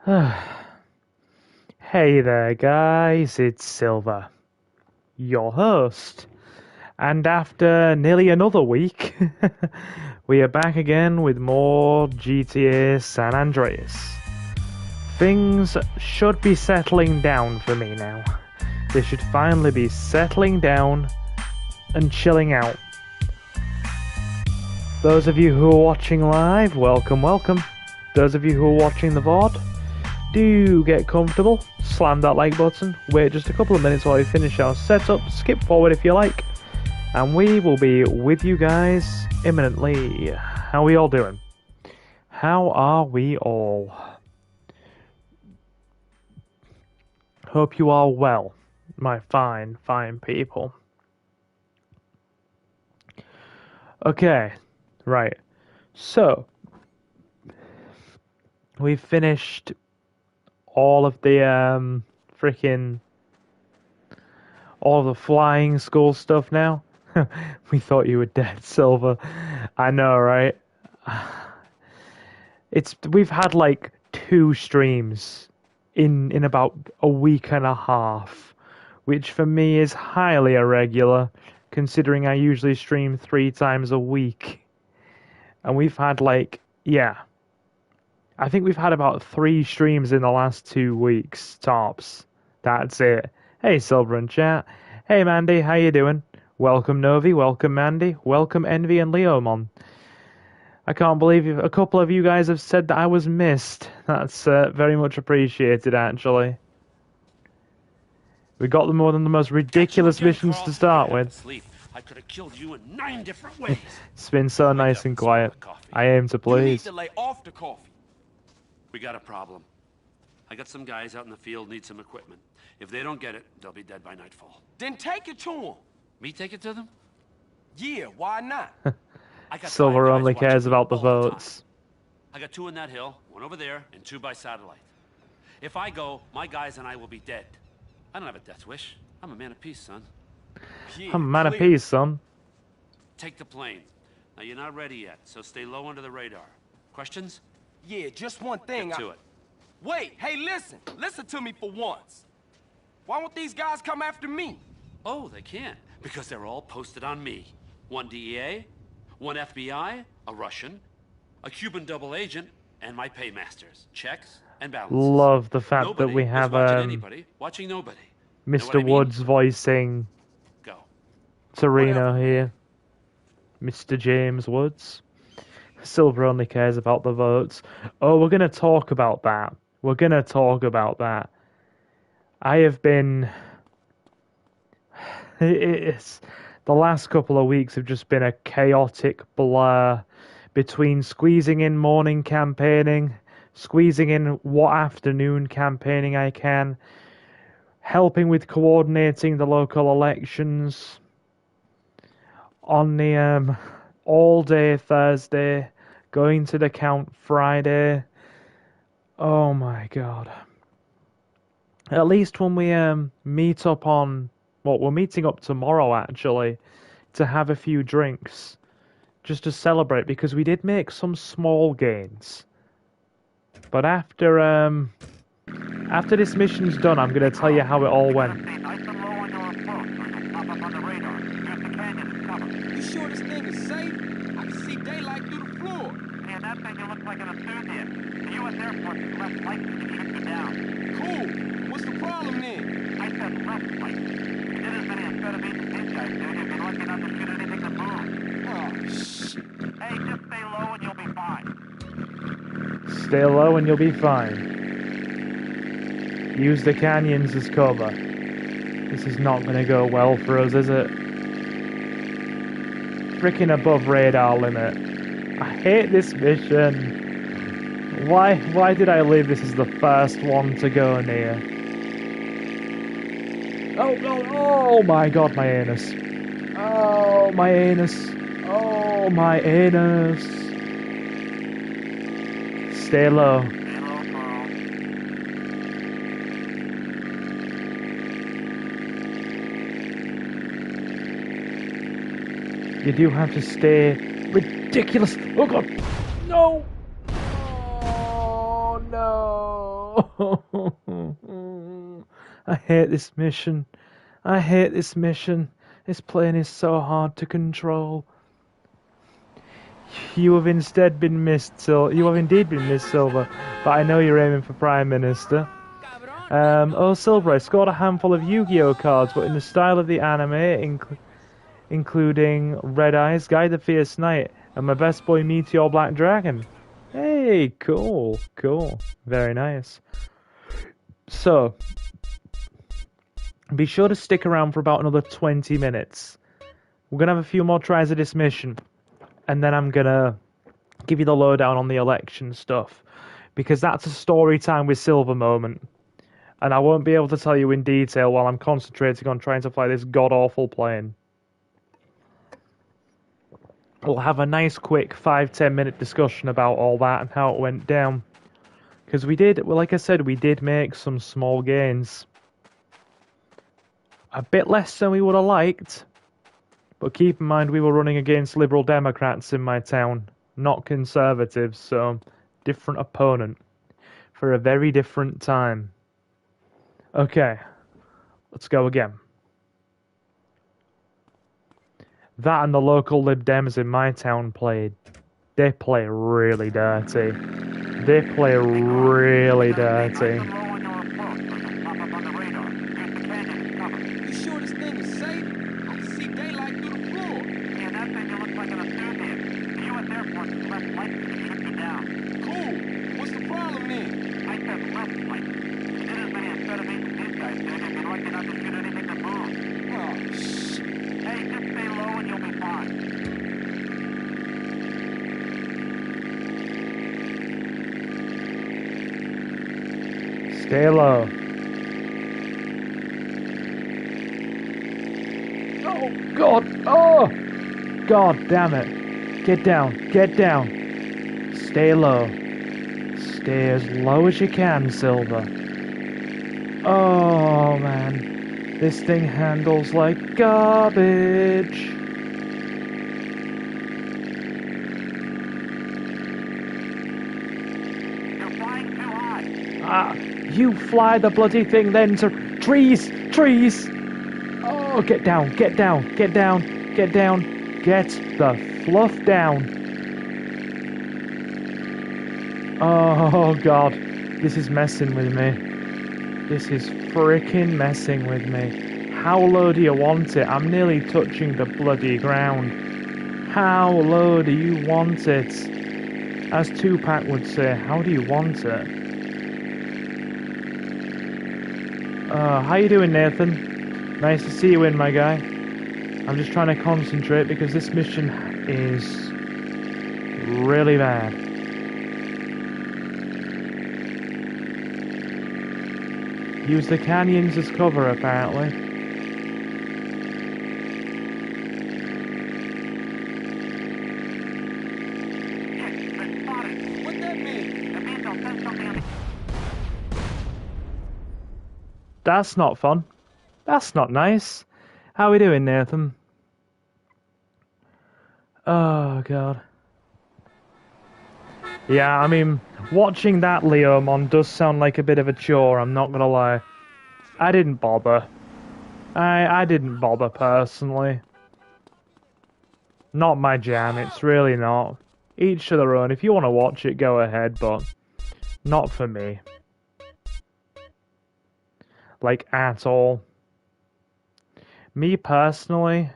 Hey there, guys, it's Silver, your host. And after nearly another week, we are back again with more GTA San Andreas. Things should be settling down for me now. They should finally be settling down and chilling out. Those of you who are watching live, welcome. Those of you who are watching the VOD, do get comfortable, slam that like button, wait just a couple of minutes while we finish our setup, skip forward if you like, and we will be with you guys imminently. How are we all doing? How are we all? Hope you are well, my fine people. Okay, right, so, we've finished all of the all of the flying school stuff now. We thought you were dead, Silver. I know, right? We've had like 2 streams in about a week and a half, which for me is highly irregular, considering I usually stream 3 times a week. And we've had I think we've had about 3 streams in the last 2 weeks, tops. That's it. Hey, Silver and chat. Hey, Mandy, how you doing? Welcome, Novi. Welcome, Mandy. Welcome, Envy and Leomon. I can't believe a couple of you guys have said that I was missed. That's very much appreciated, actually. We got them more than the most ridiculous missions to start with. I could have killed you in 9 different ways. It's been so nice and quiet. I aim to please. You need to lay off the coffee. We got a problem. I got some guys out in the field need some equipment. If they don't get it, they'll be dead by nightfall. Then take it to them. Me take it to them? Yeah, why not? I got Silver 5 guys only cares watching me about the all votes. time. I got 2 in that hill, 1 over there, and 2 by satellite. If I go, my guys and I will be dead. I don't have a death wish. I'm a man of peace, son. Yeah, I'm a man of clear. peace, son. Take the plane. Now, you're not ready yet, so stay low under the radar. Questions? Yeah, just one thing. Get to it. Wait, hey, listen. Listen to me for once. Why won't these guys come after me? Oh, they can't, because they're all posted on me. 1 DEA, 1 FBI, a Russian, a Cuban double agent, and my paymasters. Checks and balances. Love the fact Nobody that we is have watching anybody, watching nobody. Know Mr. what I mean? Woods voicing Go. Torino Whatever. here. Mr. James Woods. Silver only cares about the votes. Oh, we're going to talk about that. I have been... It's... The last couple of weeks have just been a chaotic blur between squeezing in morning campaigning, squeezing in what afternoon campaigning I can, helping with coordinating the local elections on the all day Thursday, going to the count Friday. Oh my god. At least when we meet up on... Well, we're meeting up tomorrow, actually, to have a few drinks. Just to celebrate, because we did make some small gains. But after this mission's done, I'm going to tell you how it all went. You sure this thing is safe? I can see daylight through the floor. Yeah, that thing looks like an enthusiast. The U.S. Air Force is less likely to shoot you down. Cool. What's the problem then? I said less likely. You did as many amphetamines as these guys do, you'd be lucky not to shoot anything that moves. Oh, shit. Hey, just stay low and you'll be fine. Stay low and you'll be fine. Use the canyons as cover. This is not going to go well for us, is it? Freaking above radar limit. I hate this mission. Why did I leave this as the first one to go near? Oh my god, my anus. Oh, my anus. Oh, my anus. Stay low. Stay low, Carl. You do have to stay ridiculous. Oh god. No. Oh no. I hate this mission. I hate this mission. This plane is so hard to control. You have instead been missed, you have indeed been missed, Silver, but I know you're aiming for Prime Minister. Oh, Silver, I scored a handful of Yu-Gi-Oh cards, but in the style of the anime, including Red Eyes, Guy the Fierce Knight, and my best boy Meteor Black Dragon. Hey, cool, cool, very nice. So, be sure to stick around for about another 20 minutes. We're going to have a few more tries of this mission, and then I'm going to give you the lowdown on the election stuff, because that's a story time with Silver moment, and I won't be able to tell you in detail while I'm concentrating on trying to fly this god-awful plane. We'll have a nice quick 5-10 minute discussion about all that and how it went down. Because we did, well, like I said, we did make some small gains. A bit less than we would have liked. But keep in mind we were running against Liberal Democrats in my town, not Conservatives, so different opponent. For a very different time. Okay, let's go again. That and the local Lib Dems in my town played. They play really dirty. They play really dirty. You sure this thing is safe? I can see daylight through the floor. Yeah, that thing looks like an obstructive. The U.S. Air Force is less likely to shoot you down. Cool. What's the problem then? I said less likely. You did as many amphetamines as these guys did, and you're lucky not to shoot anything that moves. Oh, shh. Hey, just stay low and you'll be fine. Stay low. Oh, God. Oh! God damn it. Get down. Get down. Stay low. Stay as low as you can, Silver. Oh, man. This thing handles like garbage. You're flying too high. Ah, you fly the bloody thing then to trees, trees. Oh, get down, get down, get down, get down, get the fluff down. Oh God, this is messing with me. This is freaking messing with me. How low do you want it? I'm nearly touching the bloody ground. How low do you want it? As Tupac would say, how do you want it? How you doing, Nathan? Nice to see you in, my guy. I'm just trying to concentrate because this mission is really bad. Use the canyons as cover, apparently. Yeah, you've been spotted. What that mean? That means they'll send something on the... That's not fun. That's not nice. How we doing, Nathan? Oh, God. Yeah, I mean, watching that Leomon does sound like a bit of a chore, I'm not gonna lie. I didn't bother. I didn't bother, personally. Not my jam, it's really not. Each to their own. If you want to watch it, go ahead, but not for me. Like, at all. Me, personally,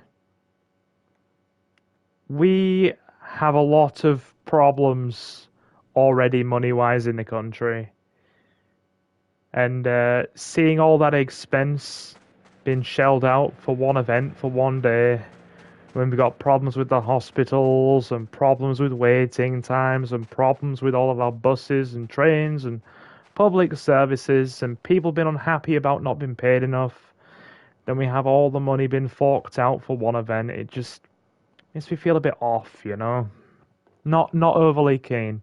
we have a lot of problems already money-wise in the country. And seeing all that expense being shelled out for one event, for one day, when we've got problems with the hospitals, and problems with waiting times, and problems with all of our buses and trains and public services, and people being unhappy about not being paid enough, then we have all the money being forked out for one event. It just makes me feel a bit off, you know? Not overly keen.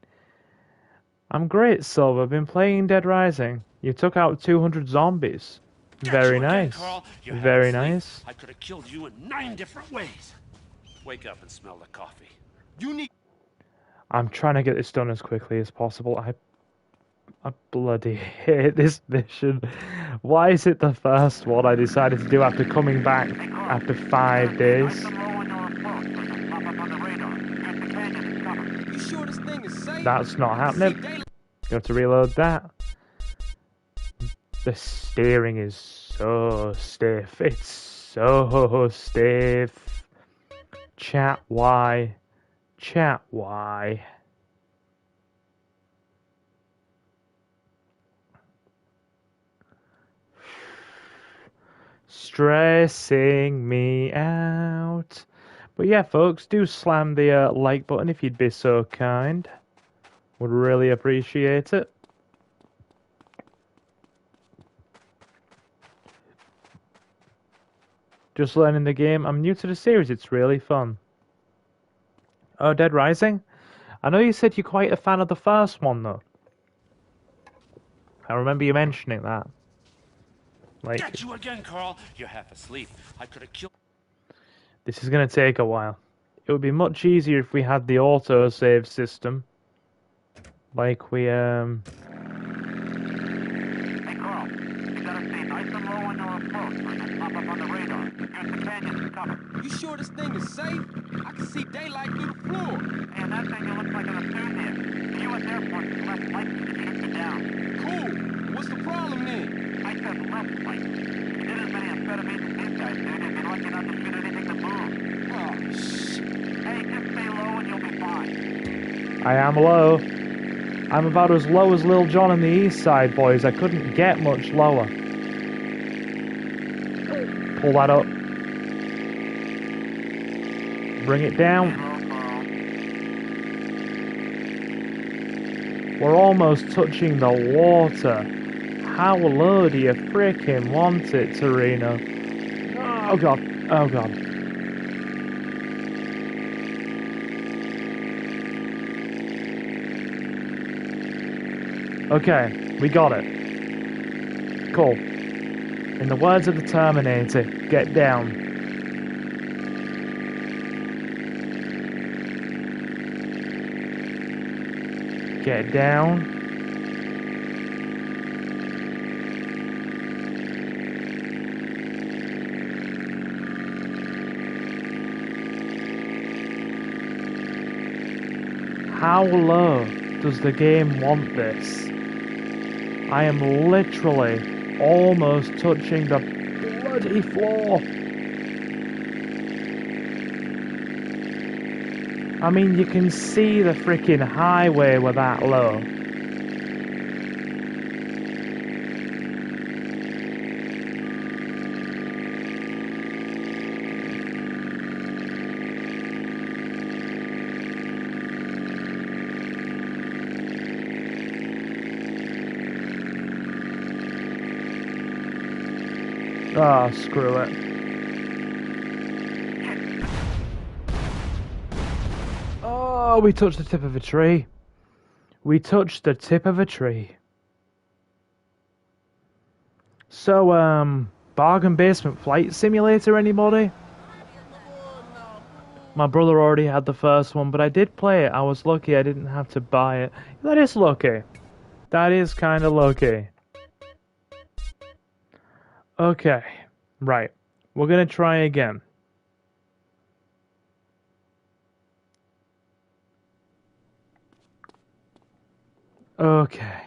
I'm great, Silver. Been playing Dead Rising. You took out 200 zombies. Very nice. Very nice. I could have killed you in 9 different ways. Wake up and smell the coffee. You need... I'm trying to get this done as quickly as possible. I bloody hate this mission. Why is it the first one I decided to do after coming back after 5 days? Nice and low on your approach. We're gonna pop up on the radar. Here's the canyon. It's covered. You sure this thing is safe? That's not I can see happening. daylight. Got to reload that. The steering is so stiff. It's so stiff. Chat, why? Chat, why? Stressing me out. But yeah, folks, do slam the like button if you'd be so kind. Would really appreciate it. Just learning the game. I'm new to the series. It's really fun. Oh, Dead Rising? I know you said you're quite a fan of the first one, though. I remember you mentioning that. Like, Got you again, Carl. You're half asleep. I could have killed. this is going to take a while. It would be much easier if we had the auto-save system. Like we, Hey, Carl. You gotta stay nice and low on your approach. We're gonna pop up on the radar. Here's the canyon. It's covered. You sure this thing is safe? I can see daylight through the floor. Man, that thing looks like an enthusiast. The U.S. Air Force is less likely to shoot you down. Cool. What's the problem then? I said less likely. If you did as many amphetamines as these guys did, you'd be lucky not to shoot anything to move. Oh, shit. Hey, just stay low and you'll be fine. I am low. I'm about as low as Lil Jon on the east side, boys. I couldn't get much lower. Pull that up. Bring it down. Hello, Carl. We're almost touching the water. How low do you freaking want it, Torino? Oh god. Oh god. Okay, we got it. Cool. In the words of the Terminator, get down. Get down. How low does the game want this? I am literally almost touching the bloody floor. I mean, you can see the freaking highway with that low. Ah, screw it. Oh, we touched the tip of a tree. We touched the tip of a tree. So, bargain basement flight simulator, anybody? My brother already had the first one, but I did play it. I was lucky I didn't have to buy it. That is lucky. That is kind of lucky. Okay, right. We're gonna try again. Okay.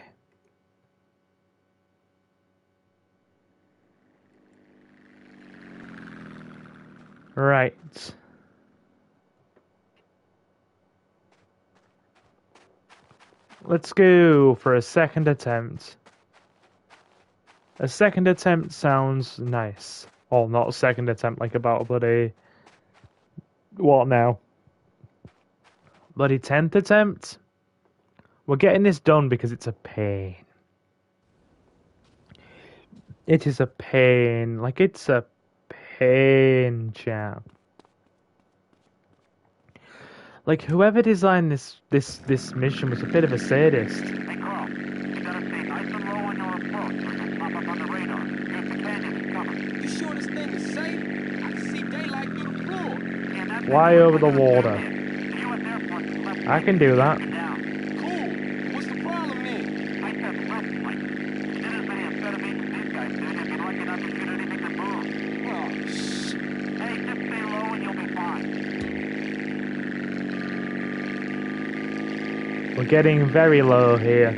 Right. Let's go for a second attempt. A second attempt sounds nice. Oh, not a second attempt, like about a bloody... What now? Bloody 10th attempt? We're getting this done because it's a pain. It is a pain. Like, it's a pain, chat. Like, whoever designed this mission was a bit of a sadist. Hey, Carl. You gotta stay nice and low on your approach. We're gonna pop up on the radar. Here's the canyon. It's covered. You sure this thing is safe? I can see daylight through the floor. Man, that thing Fly looks over like the an water. enthusiast. The U.S. Air Force is less I can do that. likely to shoot you down. Cool. What's the problem then? I said less We're getting very low here.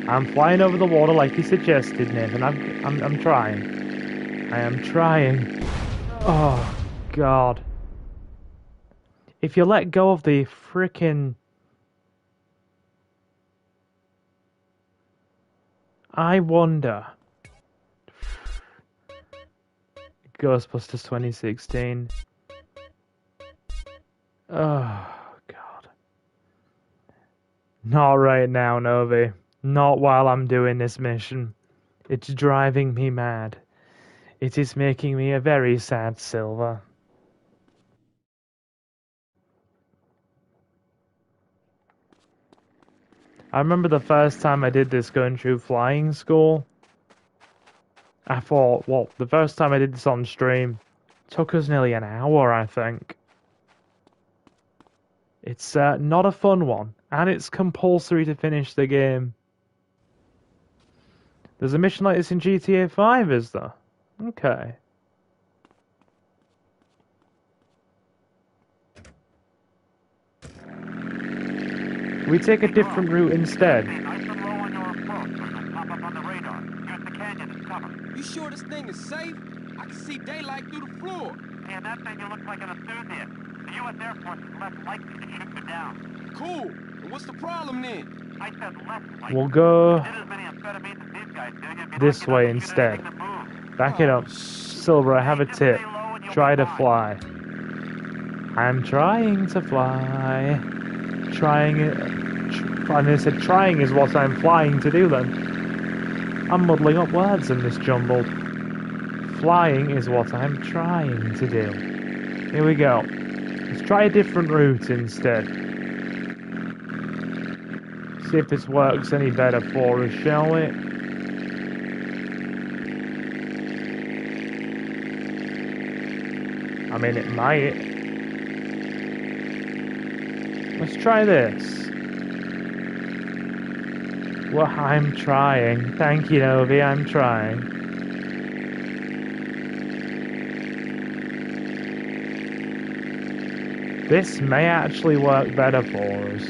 I'm flying over the water like you suggested, Nathan. I'm trying. I am trying. Oh, God. If you let go of the frickin'... I wonder... Ghostbusters 2016. Oh, God. Not right now, Novi. Not while I'm doing this mission. It's driving me mad. It is making me a very sad Silver. I remember the first time I did this going through flying school. I thought, well, the first time I did this on stream, took us nearly an hour, I think. It's not a fun one, and it's compulsory to finish the game. There's a mission like this in GTA 5, is there? Okay. We take a different route instead. Nice and low on your approach, so you'll pop up on the radar. Use the canyon as cover. You sure this thing is safe? I can see daylight through the floor. Man, that thing you look like an enthusiast. The U.S. Air Force is less likely to shoot you down. Cool. And what's the problem then? I said less likely. We'll go Did as many amphetamines as these guys do, you'd be this lucky way not to shoot instead. anything that moves. Back it up. Silver, I have a tip. Try to fly. I'm trying to fly. Trying it. And they said trying is what I'm flying to do then. I'm muddling up words in this jumble. Flying is what I'm trying to do. Here we go. Let's try a different route instead. See if this works any better for us, shall we? I mean, it might. Let's try this. Well, I'm trying. Thank you, Novi, I'm trying. This may actually work better for us.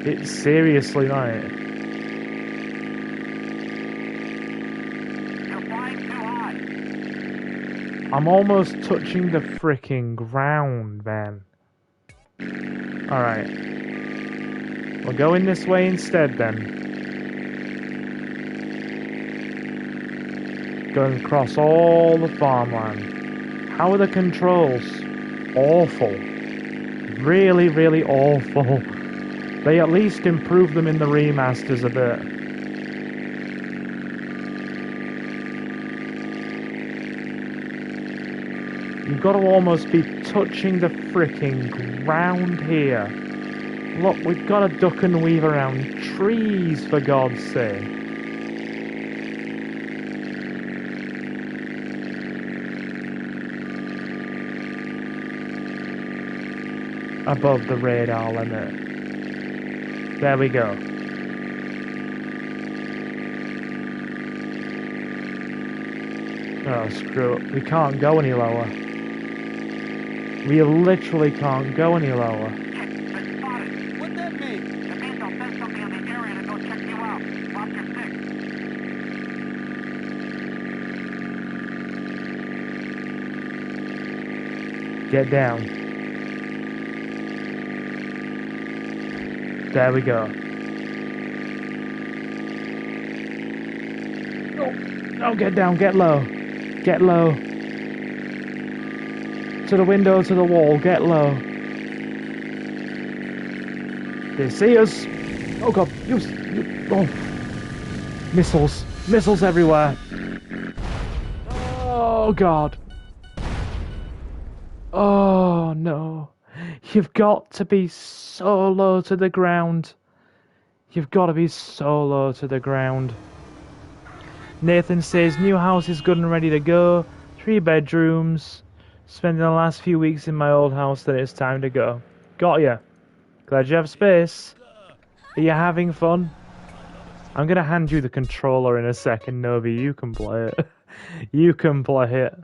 It seriously might. You're flying too high. I'm almost touching the freaking ground, man. Alright. We're going this way instead, then. Going across all the farmland. How are the controls? Awful. Really, really awful. They at least improved them in the remasters a bit. You've got to almost be touching the freaking ground here. Look, we've got to duck and weave around trees, for God's sake. Above the radar limit. There we go. Oh, screw it. We can't go any lower. We literally can't go any lower. Been spotted. What that mean? It means they'll send somebody in the area to go check you out. Drop your stick. Get down. There we go. Oh, get down, get low. Get low. To the window, to the wall, get low. They see us. Oh god, oh. Missiles. Missiles everywhere. Oh god. Oh no. You've got to be so low to the ground. You've got to be so low to the ground. Nathan says, new house is good and ready to go. 3 bedrooms. Spending the last few weeks in my old house, then it's time to go. Got ya. Glad you have space. Are you having fun? I'm gonna hand you the controller in a second, Novi. You can play it. You can play it.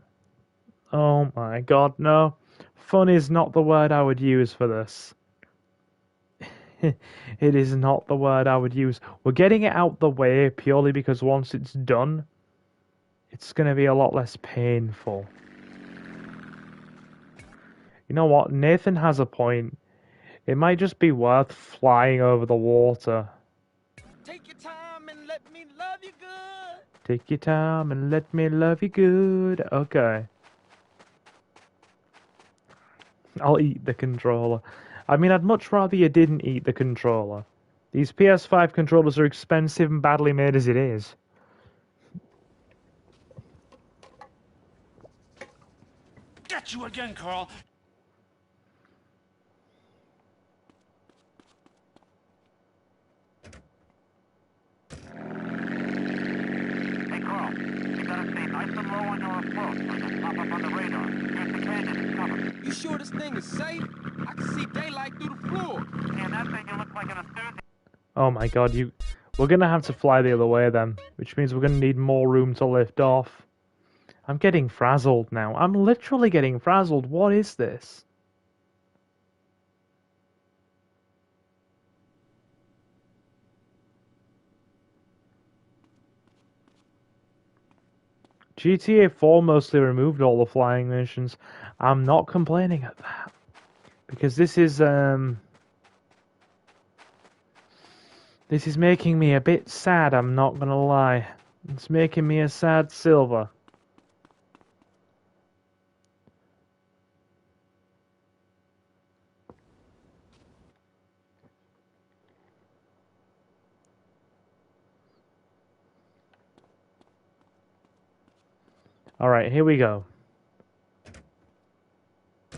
Oh my god, no. fun is not the word I would use for this. It is not the word I would use. We're getting it out the way purely because once it's done, it's going to be a lot less painful. You know what? Nathan has a point. It might just be worth flying over the water. Take your time and let me love you good. Take your time and let me love you good. Okay. I'll eat the controller. I mean, I'd much rather you didn't eat the controller. These PS5 controllers are expensive and badly made as it is. Get you again, Carl. Hey, Carl, you gotta stay nice and low on your approach so you don't pop up on the radar. Here's the canyon, it's covered. You sure this thing is safe? I can see daylight through the floor. Man, that thing you look like an enthusiast. Oh my god, we're gonna have to fly the other way then, which means we're gonna need more room to lift off. I'm getting frazzled now. I'm literally getting frazzled. What is this? GTA 4 mostly removed all the flying missions. I'm not complaining at that. Because this is making me a bit sad, I'm not gonna lie. It's making me a sad silver. Alright, here we go.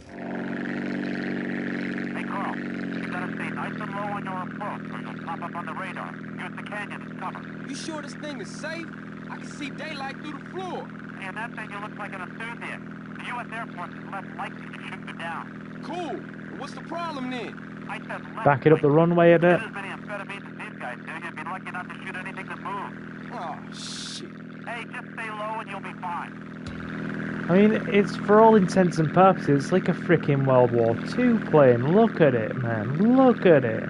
Hey, Carl, you gotta stay nice and low on your approach so you don't pop up on the radar. Here's the canyon, it's covered. You sure this thing is safe? I can see daylight through the floor. Man, that thing you look like an enthusiast. The U.S. Air Force is less likely to shoot you down. Cool. What's the problem then? I said less Back it up the likely. runway a bit. Get as many amphetamines as these guys do, you'd be lucky not to shoot anything that moves. Oh, shit. Hey, just stay low and you'll be fine. I mean, it's for all intents and purposes, it's like a freaking World War II plane. Look at it, man. Look at it.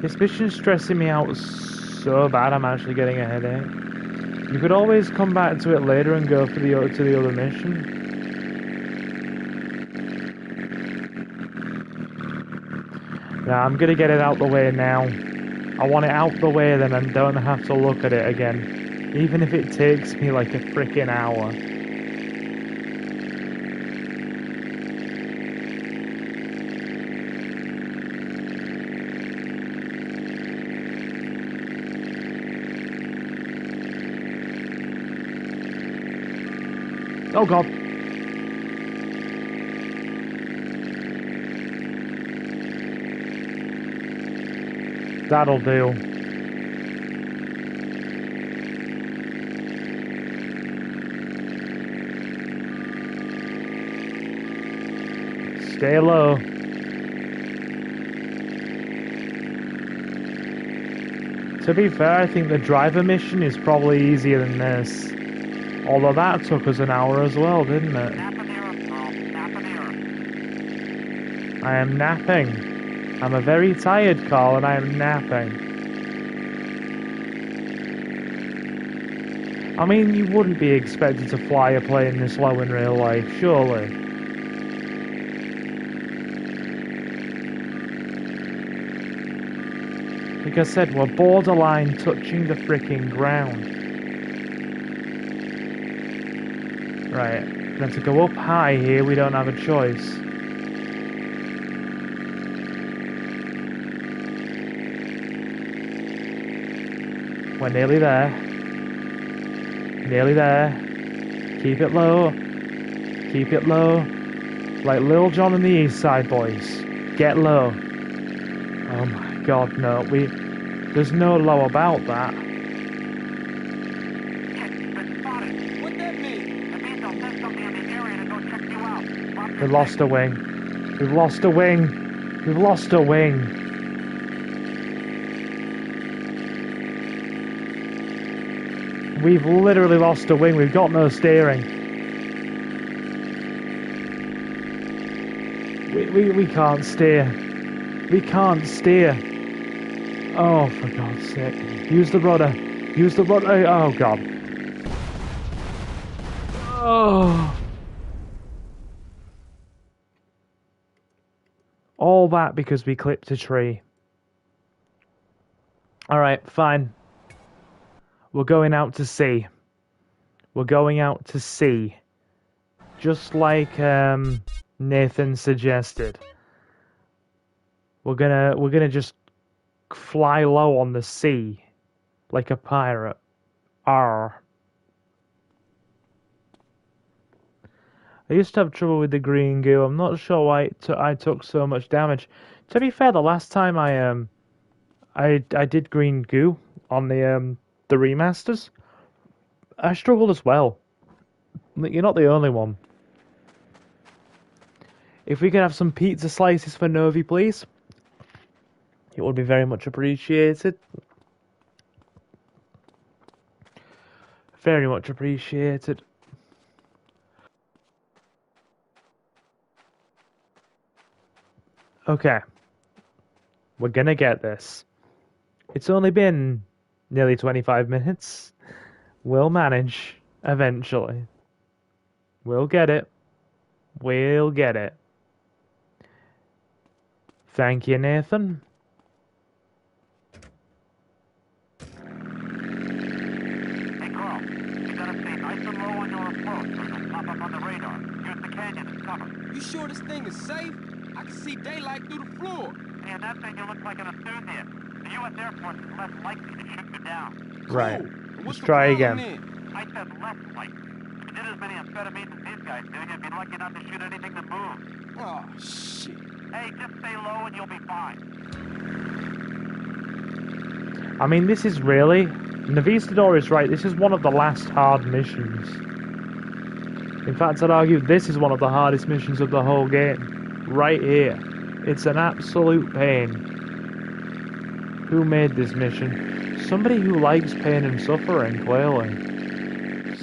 This mission's stressing me out so bad I'm actually getting a headache. You could always come back to it later and go for the other mission. Nah, I'm gonna get it out the way now. I want it out the way, then I don't have to look at it again. Even if it takes me like a freaking hour. Oh god. That'll do. Stay low. To be fair, I think the driver mission is probably easier than this. Although that took us an hour as well, didn't it? Nap of the earth, Carl. Nap of the earth. I am napping. I'm a very tired Carl, and I am napping. I mean, you wouldn't be expected to fly a plane this low in real life, surely. Like I said, we're borderline touching the freaking ground. Right, then to go up high here, we don't have a choice. We're nearly there. Nearly there. Keep it low. Keep it low. Like Lil Jon and the East Side Boys. Get low. Oh my god, no. There's no low about that. Been spotted. What that mean? That means they'll send somebody in the area to go check you out. Drop your We've lost a wing. We've lost a wing. We've lost a wing. We've literally lost a wing. We've got no steering. We can't steer. We can't steer. Oh, for God's sake. Use the rudder. Use the rudder. Oh, God. Oh. All that because we clipped a tree. Alright, fine. We're going out to sea. We're going out to sea. Just like Nathan suggested. We're gonna just fly low on the sea. Like a pirate. Arr. I used to have trouble with the green goo. I'm not sure why I took so much damage. To be fair, the last time I did green goo on the remasters, I struggled as well. You're not the only one. If we could have some pizza slices for Novi, please, it would be very much appreciated. Very much appreciated. Okay. We're gonna get this. It's only been nearly 25 minutes. We'll manage, eventually. We'll get it. We'll get it. Thank you, Nathan. Hey, Carl, you gotta stay nice and low on your approach so you'll pop up on the radar. Use the canyon as cover. You sure this thing is safe? I can see daylight through the floor. Hey, in that thing, you look like an enthusiast. The U.S. Air Force is less likely to shoot you down. Right. Cool. What's Let's the try problem again. then? I said less likely. If you did as many amphetamines as these guys do, you'd be lucky not to shoot anything that moves. Oh, shit. Hey, just stay low and you'll be fine. I mean, this is really... Navistador is right, this is one of the last hard missions. In fact, I'd argue this is one of the hardest missions of the whole game. Right here. It's an absolute pain. Who made this mission? Somebody who likes pain and suffering, clearly.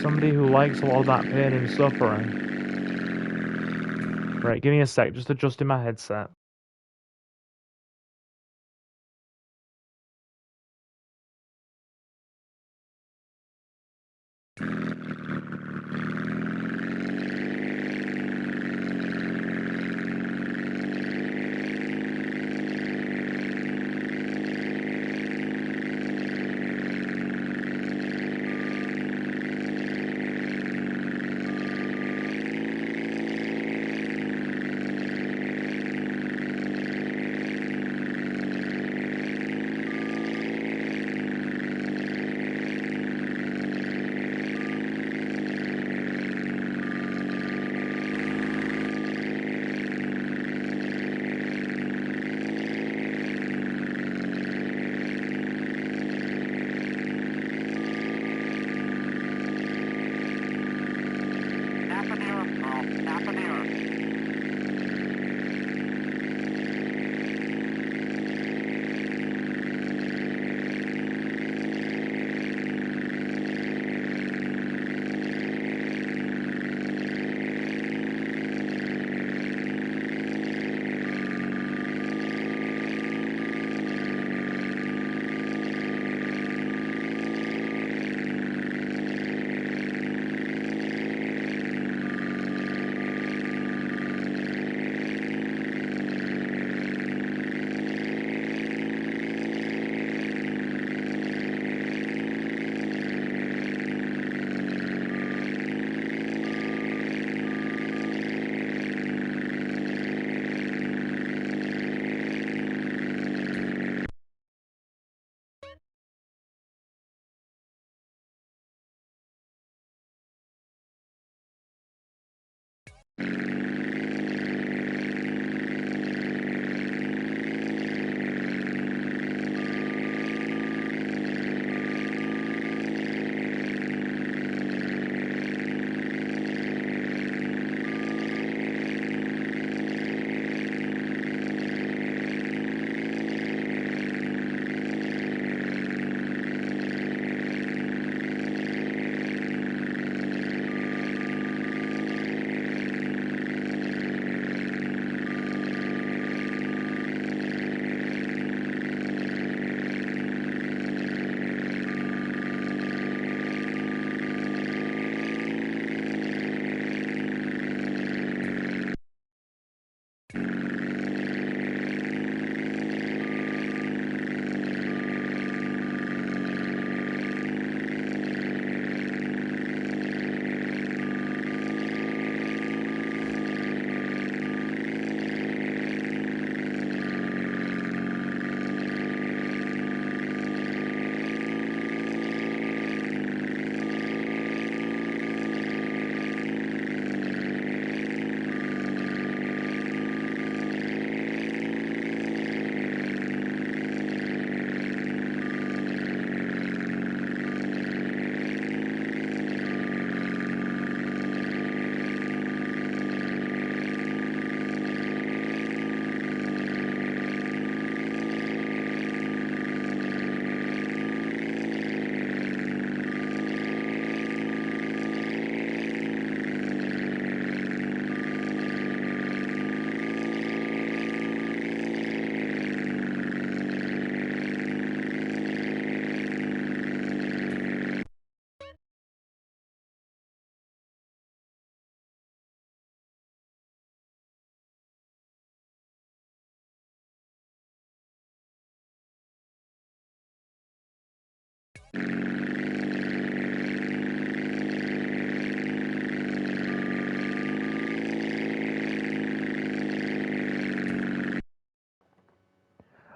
Somebody who likes a lot of that pain and suffering. Right, give me a sec, just adjusting my headset. Nap of the earth, Carl. Nap of the earth.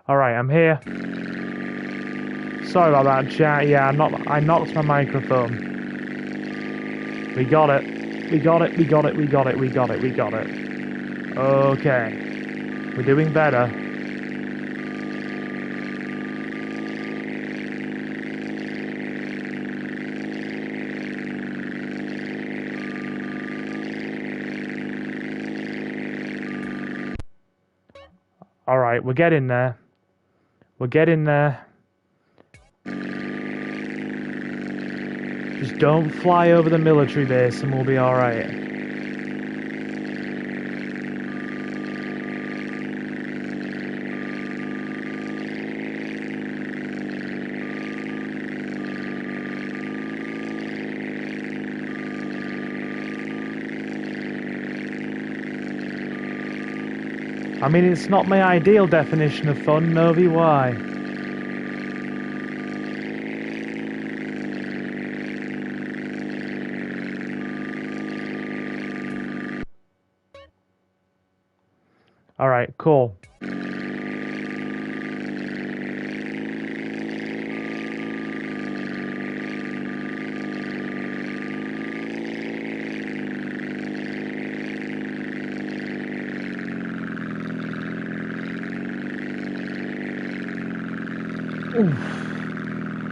Alright, I'm here. Sorry about that, chat. Yeah, I knocked my microphone. We got it. We got it, we got it, we got it, we got it, we got it. Okay. We're doing better. Alright, we're getting there. We're getting there. Just don't fly over the military base and we'll be alright. I mean, it's not my ideal definition of fun, Novi, why? Alright, cool.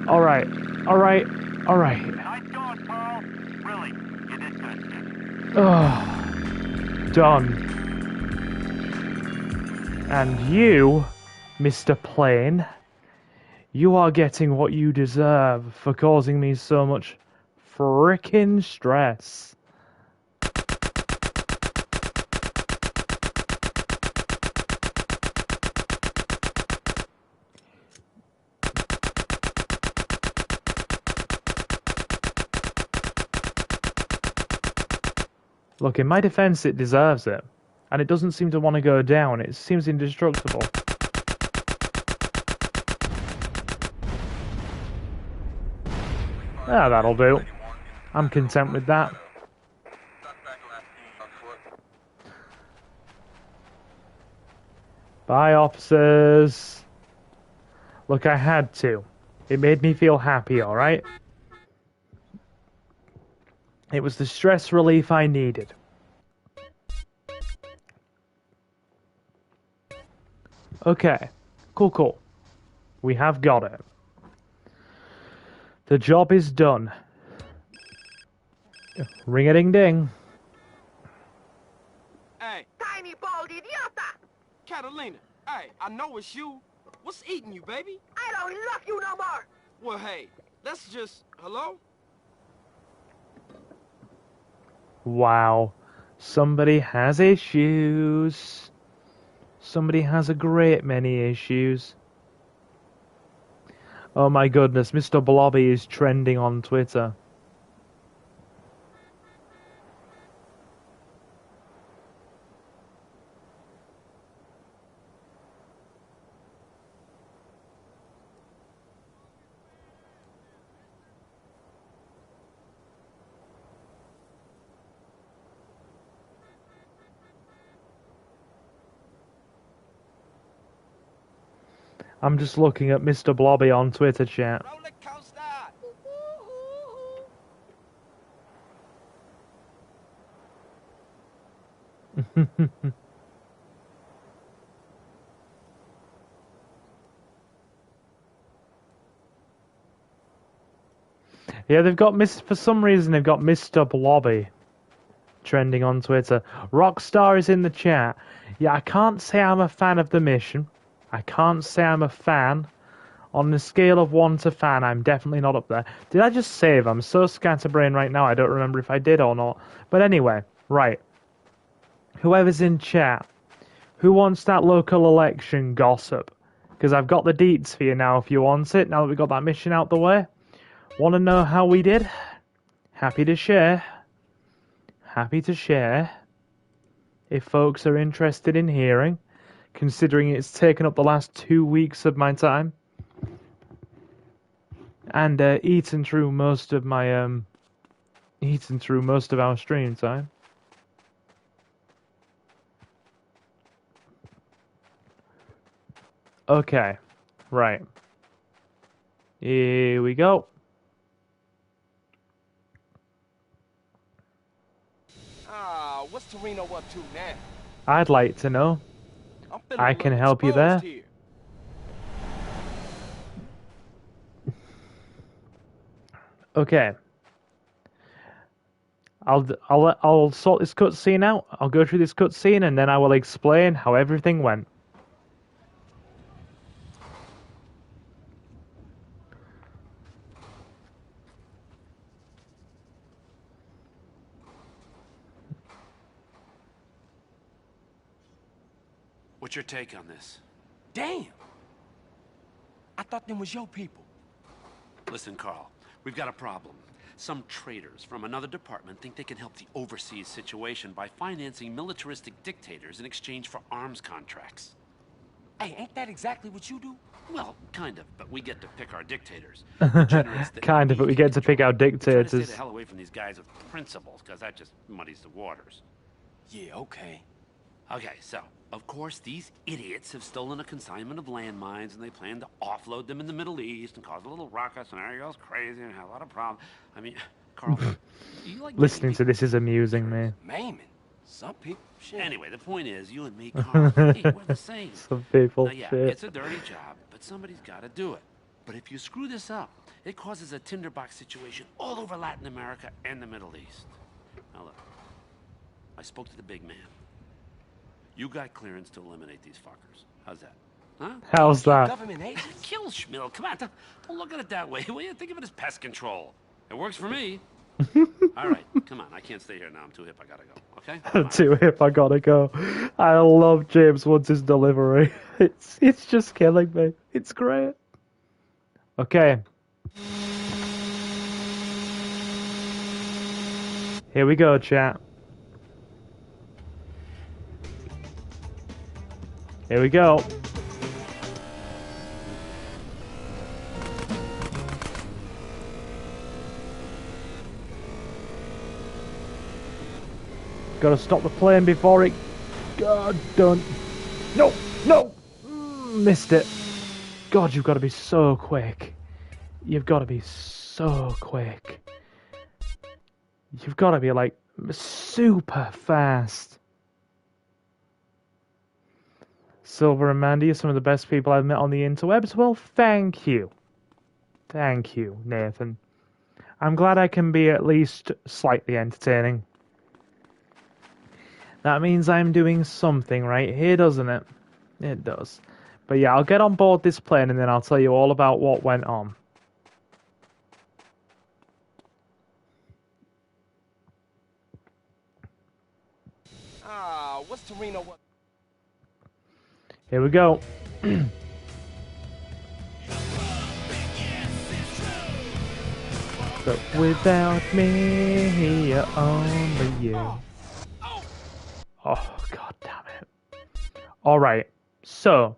Alright, alright, alright. Nice going, Paul. Really, you did good, kid. Done. And you, Mr. Plane, you are getting what you deserve for causing me so much frickin' stress. Look, in my defense, it deserves it. And it doesn't seem to want to go down. It seems indestructible. Ah, that'll do. I'm content with that. Bye, officers. Look, I had to. It made me feel happy, alright? It was the stress relief I needed. Okay. Cool. We have got it. The job is done. Ring-a-ding-ding. Hey, Tiny bald idiota! Catalina. Hey, I know it's you. What's eating you, baby? I don't love you no more! Well, hey, let's just... Hello? Wow. Somebody has issues. Somebody has a great many issues. Oh my goodness, Mr. Blobby is trending on Twitter. I'm just looking at Mr. Blobby on Twitter chat. Roller coaster! Yeah, for some reason they've got Mr. Blobby trending on Twitter. Rockstar is in the chat. Yeah, I can't say I'm a fan of the mission. I can't say I'm a fan. On the scale of 1 to fan, I'm definitely not up there. Did I just save? I'm so scatterbrained right now, I don't remember if I did or not. But anyway, right. Whoever's in chat, who wants that local election gossip? Because I've got the deets for you now if you want it, now that we've got that mission out the way. Want to know how we did? Happy to share. Happy to share. If folks are interested in hearing, considering it's taken up the last 2 weeks of my time. And eaten through most of our stream time. Okay. Right. Here we go. Ah, what's Torino up to now? I'd like to know. I'm feeling I a can little help you exposed there. here. Okay. I'll sort this cutscene out. I'll go through this cutscene and then I will explain how everything went. What's your take on this? Damn. I thought them was your people. Listen, Carl, we've got a problem. Some traitors from another department think they can help the overseas situation by financing militaristic dictators in exchange for arms contracts. Hey, ain't that exactly what you do? Well, kind of, but we get to pick our dictators. Degenerates that Kind of, but we get to pick our control. We try to stay the dictators. hell away from these guys with principles, because that just muddies the waters. Yeah, okay. Okay, so, of course, these idiots have stolen a consignment of landmines, and they plan to offload them in the Middle East and cause a little ruckus, and everybody goes crazy and have a lot of problems. I mean, Carl, you like Listening giving to this people is amusing me. Maiming. Some people, shit. Anyway, the point is, you and me, Carl, hey, we're the same. Some people Now, yeah, shit. it's a dirty job, but somebody's got to do it. But if you screw this up, it causes a tinderbox situation all over Latin America and the Middle East. Now, look, I spoke to the big man. You got clearance to eliminate these fuckers. How's that? Huh? How's that? Government agents? Kill Schmill. Come on, don't look at it that way. Will you think of it as pest control? It works for me. All right, come on. I can't stay here now. I'm too hip. I gotta go. Okay? Come on. Too hip, I gotta go. I love James Woods' delivery. It's just killing me. It's great. Okay. Here we go, chat. Here we go. Gotta stop the plane before it... God, done. No! No! Missed it. God, you've got to be so quick. You've got to be so quick. You've got to be, like, super fast. Silver and Mandy are some of the best people I've met on the interwebs. Well, thank you. Thank you, Nathan. I'm glad I can be at least slightly entertaining. That means I'm doing something right here, doesn't it? It does. But yeah, I'll get on board this plane and then I'll tell you all about what went on. Ah, what's Torino up? Here we go. But without me, you're only you. Oh, god damn it. Alright, so.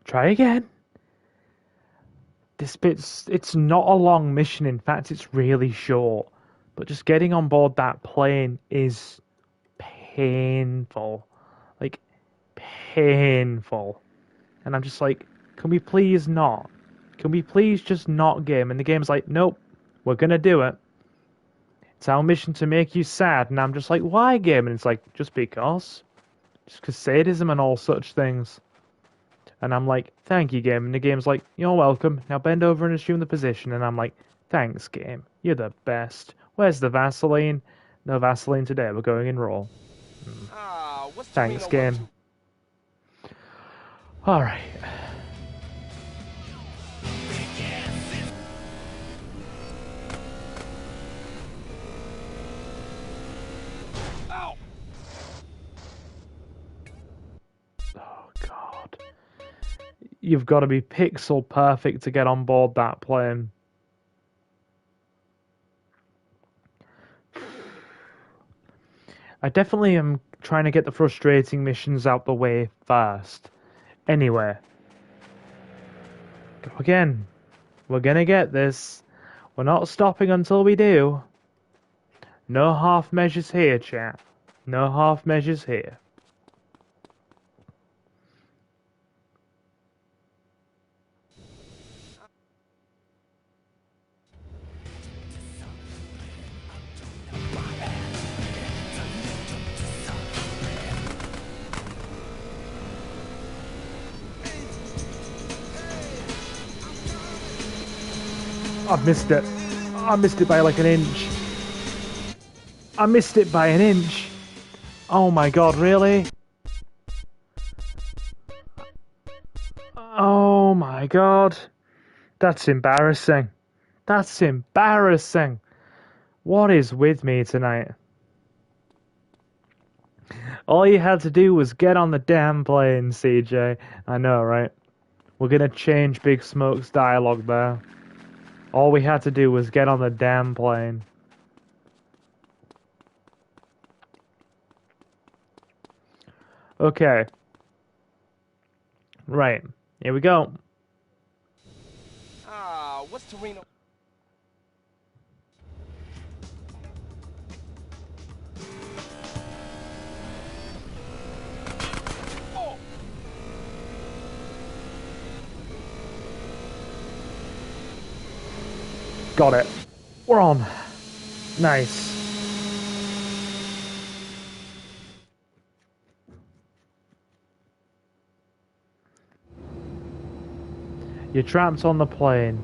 Try again. This bit's, it's not a long mission, in fact it's really short. But just getting on board that plane is painful. Like, painful. And I'm just like, can we please not? Can we please just not game? And the game's like, nope, we're gonna do it. It's our mission to make you sad. And I'm just like, why game? And it's like, just because. Just because sadism and all such things. And I'm like, thank you, game. And the game's like, you're welcome. Now bend over and assume the position. And I'm like, thanks, game. You're the best. Where's the Vaseline? No Vaseline today. We're going in raw. Ah, what's Thanks, Torino up game. Alright. to? Ow! Oh, God. You've got to be pixel perfect to get on board that plane. I definitely am trying to get the frustrating missions out the way first. Anyway. Go again. We're gonna get this. We're not stopping until we do. No half measures here, chat. No half measures here. I've missed it. I missed it by like an inch. I missed it by an inch. Oh my god, really? Oh my god. That's embarrassing. That's embarrassing. What is with me tonight? All you had to do was get on the damn plane, CJ. I know, right? We're gonna change Big Smoke's dialogue there. All we had to do was get on the damn plane. Okay. Right. Here we go. Ah, what's Torino? Oh. Got it. We're on. Nice. You're trapped on the plane.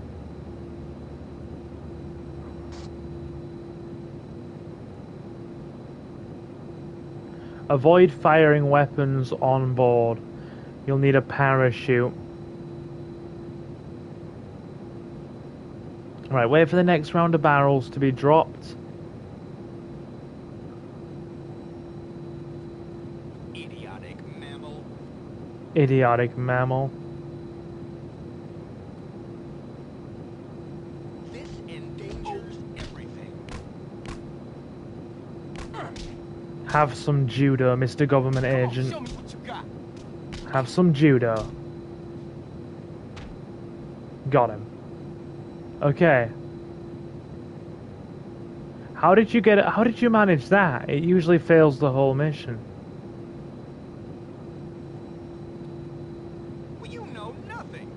Avoid firing weapons on board. You'll need a parachute. Right, wait for the next round of barrels to be dropped. Idiotic mammal. Idiotic mammal. This endangers everything. Have some judo, Mr. Government Agent. Show me what you got. Have some judo. Got him. Okay. How did you get it? How did you manage that? It usually fails the whole mission. Well, you know nothing.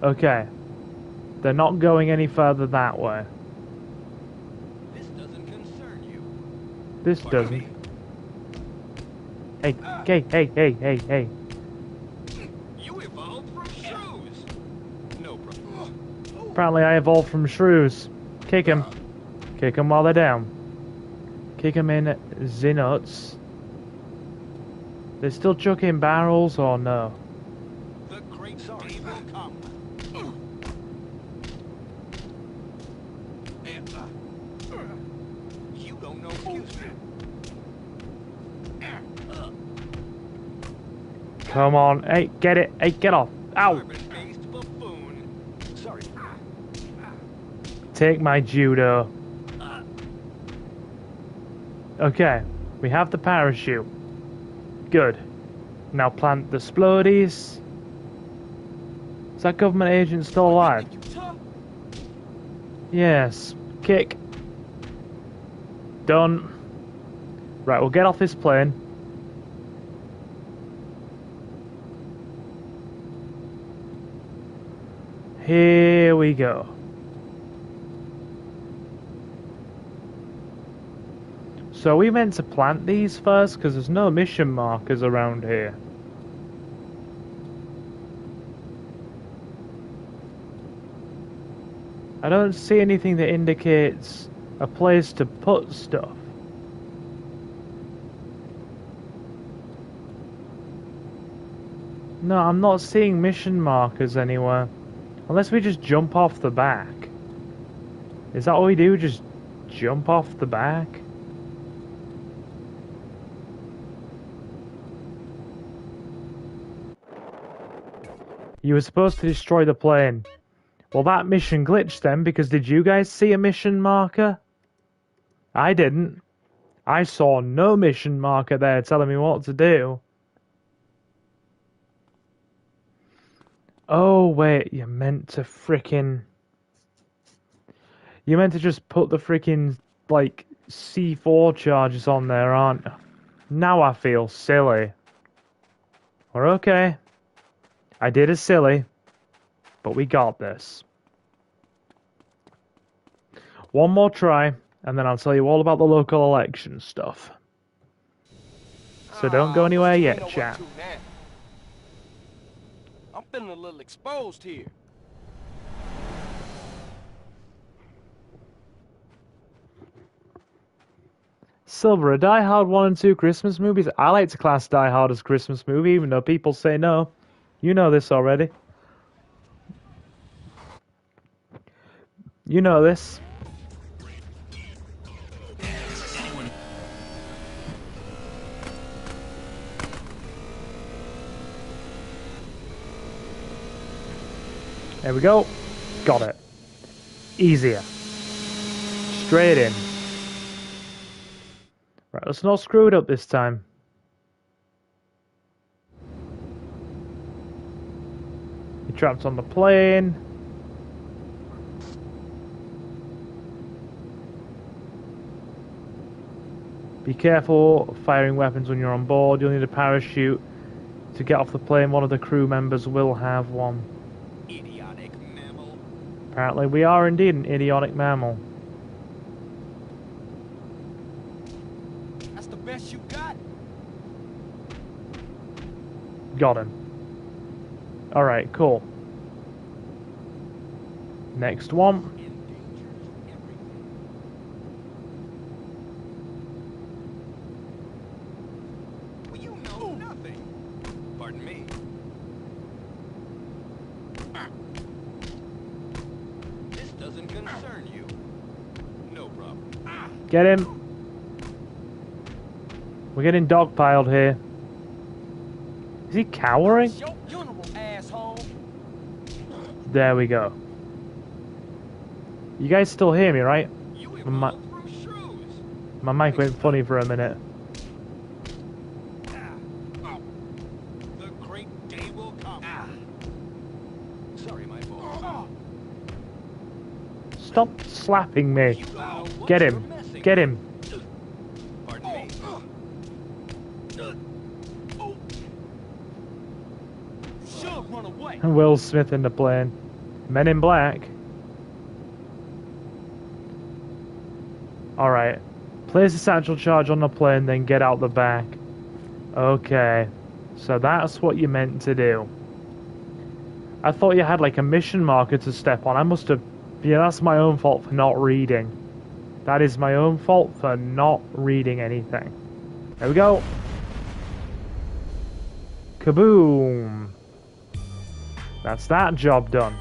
Okay. They're not going any further that way. This doesn't concern you. This doesn't. Hey, hey. You evolved from shrews. No problem. Apparently I evolved from shrews. Kick him. Kick him while they're down. Kick him in the nuts. They're still chucking barrels or no? The great day will come. You don't know Houston. Come on. Hey, get it. Hey, get off. Ow. Carbon-based buffoon. Sorry. Take my judo. Okay. We have the parachute. Good. Now plant the splodies. Is that government agent still alive? You tough? Yes. Kick. Done. Right, we'll get off this plane. Here we go. So are we meant to plant these first? Because there's no mission markers around here. I don't see anything that indicates a place to put stuff. No, I'm not seeing mission markers anywhere. Unless we just jump off the back. Is that what we do? Just jump off the back? You were supposed to destroy the plane. Well, that mission glitched then, because did you guys see a mission marker? I didn't. I saw no mission marker there telling me what to do. Oh, wait, you meant to frickin'... You meant to just put the frickin', like, C4 charges on there, aren't you? Now I feel silly. We're okay. I did a silly, but we got this. One more try, and then I'll tell you all about the local election stuff. So don't go anywhere yet, chap. I'm feeling a little exposed here. Silver, are Die Hard 1 and 2 Christmas movies? I like to class Die Hard as a Christmas movie, even though people say no. You know this already. You know this. There we go. Got it. Easier. Straight in. Right, let's not screw it up this time. You're trapped on the plane. Be careful firing weapons when you're on board. You'll need a parachute to get off the plane. One of the crew members will have one. Idiotic mammal. Apparently we are indeed an idiotic mammal. That's the best you got? Got him. Alright, cool. Next one. Well, you know nothing. Pardon me. This doesn't concern you. No problem. Get him. We're getting dogpiled here. Is he cowering? Your funeral, asshole. There we go. You guys still hear me, right? You My, evolved from shrews. my mic went funny for a minute. Oh. The great day will come. Sorry, my fault. Stop slapping me. You don't know what Get you're him. messing Get with. him. Pardon me. Should run away. Will Smith in the plane. Men in Black. Alright. Place a satchel charge on the plane, then get out the back. Okay. So that's what you meant to do. I thought you had like a mission marker to step on. I must have... Yeah, that's my own fault for not reading. That is my own fault for not reading anything. There we go. Kaboom. That's that job done.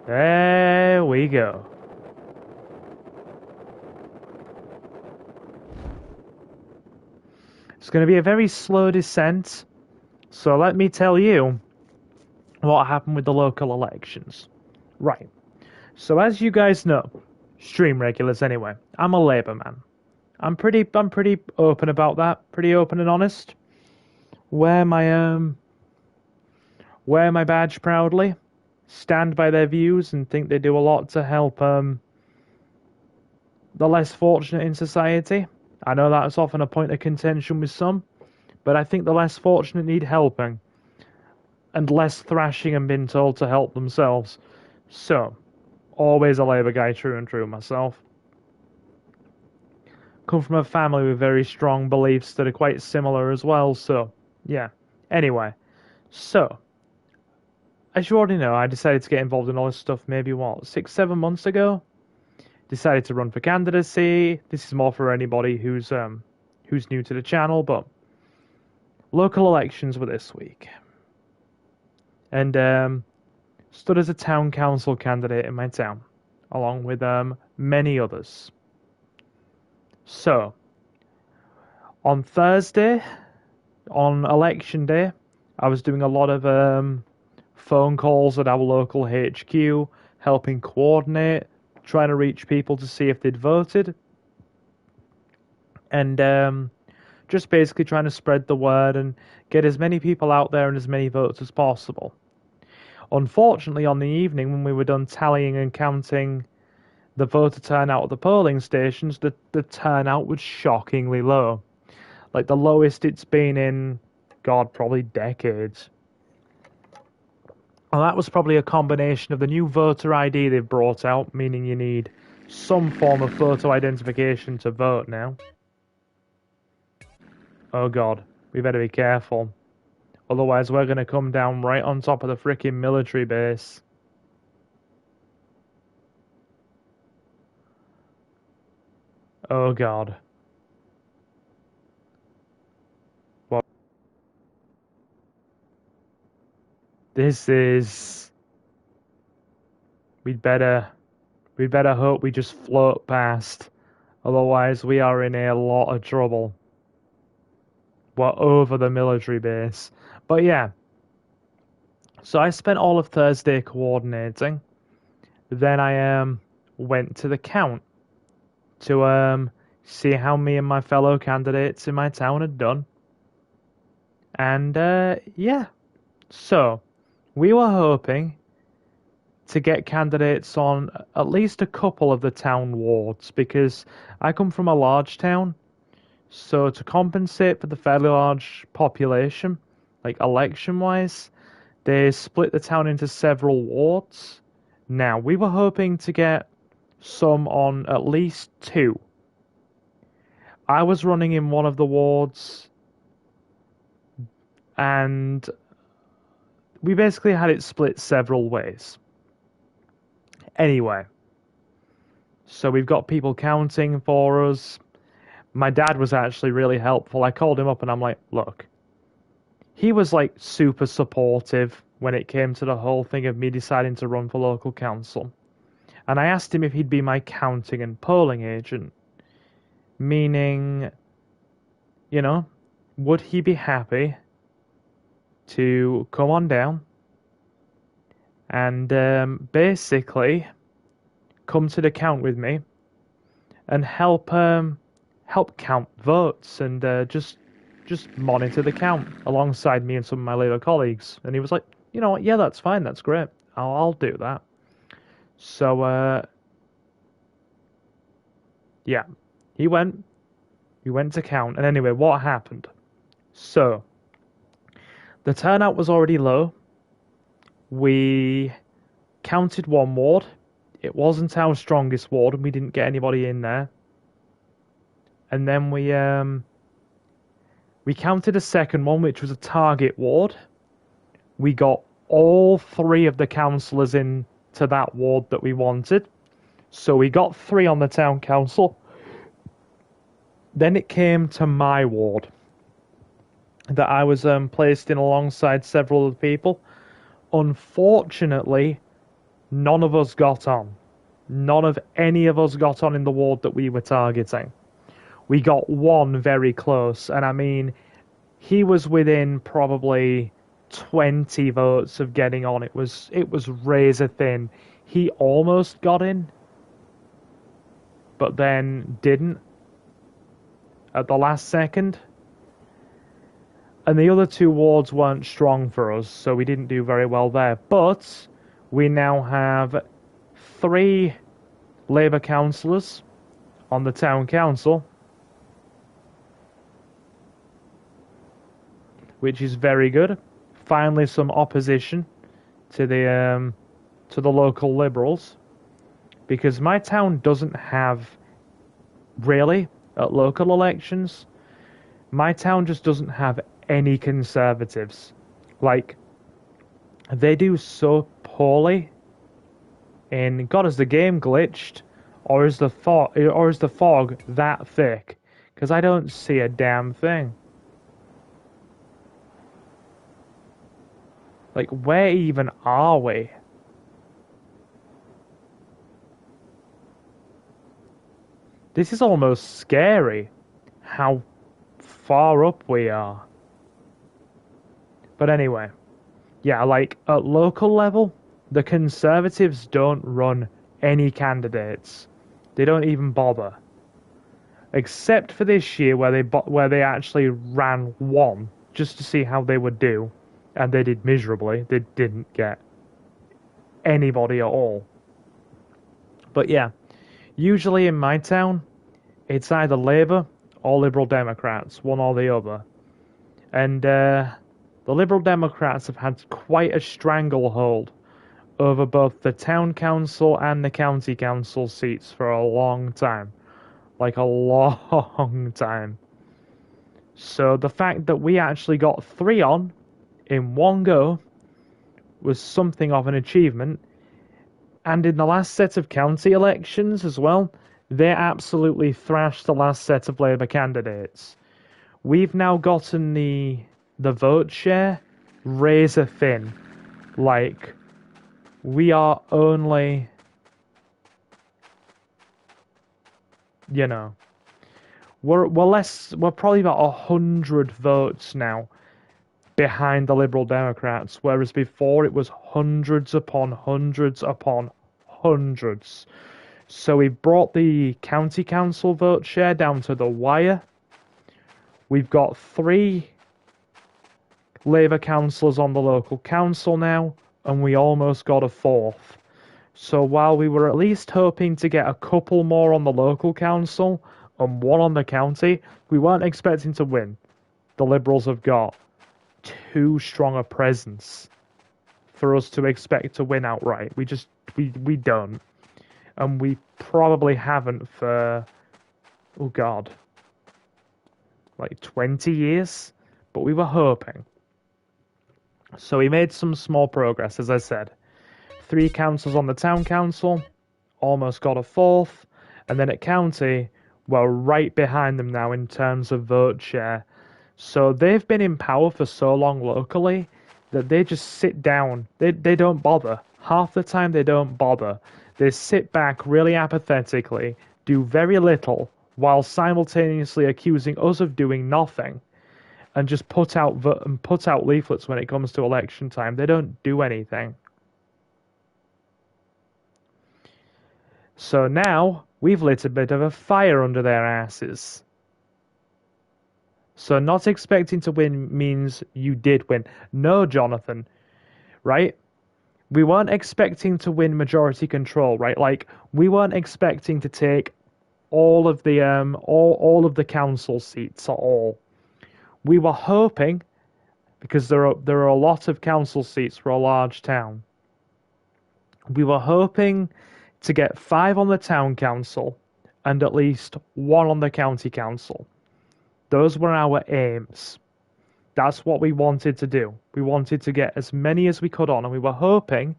There we go. It's going to be a very slow descent. So let me tell you what happened with the local elections. Right. So as you guys know, stream regulars anyway, I'm a Labour man. I'm pretty open about that. Pretty open and honest. Wear my badge proudly. Stand by their views and think they do a lot to help the less fortunate in society. I know that's often a point of contention with some, but I think the less fortunate need helping and less thrashing and being told to help themselves. So, always a Labour guy, true and true myself. Come from a family with very strong beliefs that are quite similar as well, so, yeah. Anyway, so, as you already know, I decided to get involved in all this stuff maybe, 6-7 months ago? Decided to run for candidacy. This is more for anybody who's new to the channel, but local elections were this week. And stood as a town council candidate in my town, along with many others. So, on Thursday, on election day, I was doing a lot of phone calls at our local HQ, helping coordinate, trying to reach people to see if they'd voted, and just basically trying to spread the word and get as many people out there and as many votes as possible. Unfortunately, on the evening when we were done tallying and counting the voter turnout at the polling stations, the turnout was shockingly low. Like the lowest it's been in, God, probably decades. And that was probably a combination of the new voter ID they've brought out, meaning you need some form of photo identification to vote now. Oh God, we better be careful. Otherwise we're going to come down right on top of the frickin' military base. Oh God. Well, this is. We'd better hope we just float past. Otherwise, we are in a lot of trouble. We're over the military base. But yeah. So I spent all of Thursday coordinating. Then I went to the count to see how me and my fellow candidates in my town had done. And yeah. So we were hoping to get candidates on at least a couple of the town wards because I come from a large town. So to compensate for the fairly large population, like election wise, they split the town into several wards. Now, we were hoping to get some on at least two. I was running in one of the wards, and we basically had it split several ways. Anyway, so we've got people counting for us. My dad was actually really helpful. I called him up and I'm like, look, he was like super supportive when it came to the whole thing of me deciding to run for local council. And I asked him if he'd be my counting and polling agent, meaning, you know, would he be happy to come on down and basically come to the count with me and help count votes and just monitor the count alongside me and some of my Labour colleagues. And he was like, you know what, yeah, that's fine, that's great. I'll do that. So yeah, we went to count. And anyway, what happened? So the turnout was already low. We counted one ward. It wasn't our strongest ward, and we didn't get anybody in there. And then we counted a second one, which was a target ward. We got all three of the councillors in to that ward that we wanted. So we got 3 on the town council. Then it came to my ward that I was placed in alongside several of the people. Unfortunately, none of us got on. None of any of us got on in the ward that we were targeting. We got one very close, and I mean, he was within probably 20 votes of getting on. It was razor thin. He almost got in, but then didn't at the last second. And the other 2 wards weren't strong for us, so we didn't do very well there. But we now have 3 Labour councillors on the town council, which is very good. Finally, some opposition to the local Liberals, because my town doesn't have really at local elections. My town just doesn't have any Conservatives. Like, they do so poorly in God, is the game glitched, or is the fog that thick? Because I don't see a damn thing. Like, where even are we? This is almost scary, how far up we are. But anyway, yeah, like, at local level, the Conservatives don't run any candidates. They don't even bother. Except for this year where they actually ran one just to see how they would do. And they did miserably. They didn't get anybody at all. But yeah, usually in my town, it's either Labour or Liberal Democrats, one or the other. And the Liberal Democrats have had quite a stranglehold over both the town council and the county council seats for a long time. Like a long time. So the fact that we actually got 3 on in one go was something of an achievement. And in the last set of county elections as well, They absolutely thrashed the last set of Labour candidates. We've now gotten the vote share razor thin. Like, we are only, you know, we're probably about 100 votes now behind the Liberal Democrats, whereas before it was hundreds upon hundreds upon hundreds. So we brought the county council vote share down to the wire. We've got 3 Labour councillors on the local council now, and we almost got a 4th. So while we were at least hoping to get a couple more on the local council and 1 on the county, we weren't expecting to win. The Liberals have got too strong a presence for us to expect to win outright. We don't. And we probably haven't for, oh God, like 20 years? But we were hoping. So we made some small progress, as I said. 3 councils on the town council, almost got a 4th, and then at county, we're right behind them now in terms of vote share. So they've been in power for so long locally that they just sit down. They don't bother. Half the time they don't bother. They sit back really apathetically, do very little, while simultaneously accusing us of doing nothing, and just put out leaflets when it comes to election time. They don't do anything. So now we've lit a bit of a fire under their asses. So not expecting to win means you did win. No, Jonathan, right? We weren't expecting to win majority control, right? Like, we weren't expecting to take all of the all of the council seats at all. We were hoping, because there are a lot of council seats for a large town. We were hoping to get 5 on the town council and at least 1 on the county council. Those were our aims. That's what we wanted to do. We wanted to get as many as we could on, and we were hoping,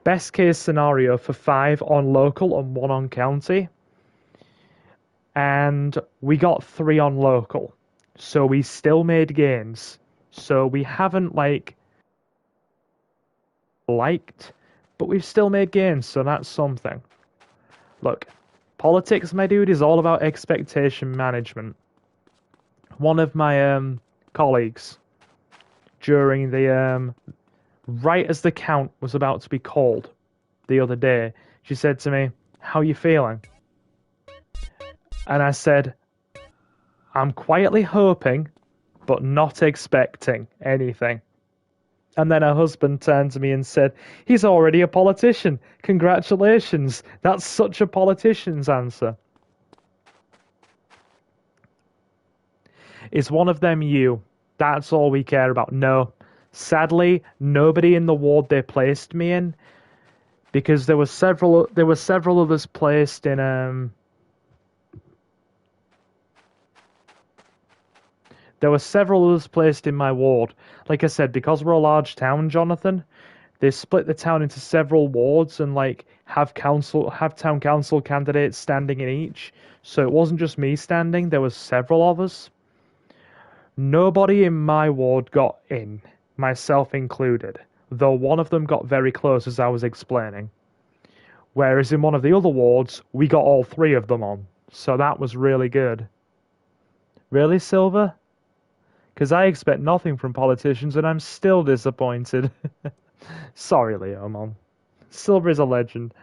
best case scenario, for 5 on local and 1 on county. And we got 3 on local. So we still made gains. So we haven't, but we've still made gains, so that's something. Look, politics, my dude, is all about expectation management. One of my colleagues, during the right as the count was about to be called the other day, she said to me, "How you feeling?" And I said, "I'm quietly hoping, but not expecting anything." And then her husband turned to me and said, "He's already a politician. Congratulations. That's such a politician's answer." Is one of them you? That's all we care about. No. Sadly, nobody in the ward they placed me in, because there were several others placed in there were several others placed in my ward. Like I said, because we're a large town, Jonathan, they split the town into several wards and have town council candidates standing in each. So it wasn't just me standing, there was several of us. Nobody in my ward got in, myself included, though one of them got very close, as I was explaining. Whereas in one of the other wards, we got all 3 of them on, so that was really good. Really, Silver? Because I expect nothing from politicians and I'm still disappointed. Sorry, Leo, man. Silver is a legend.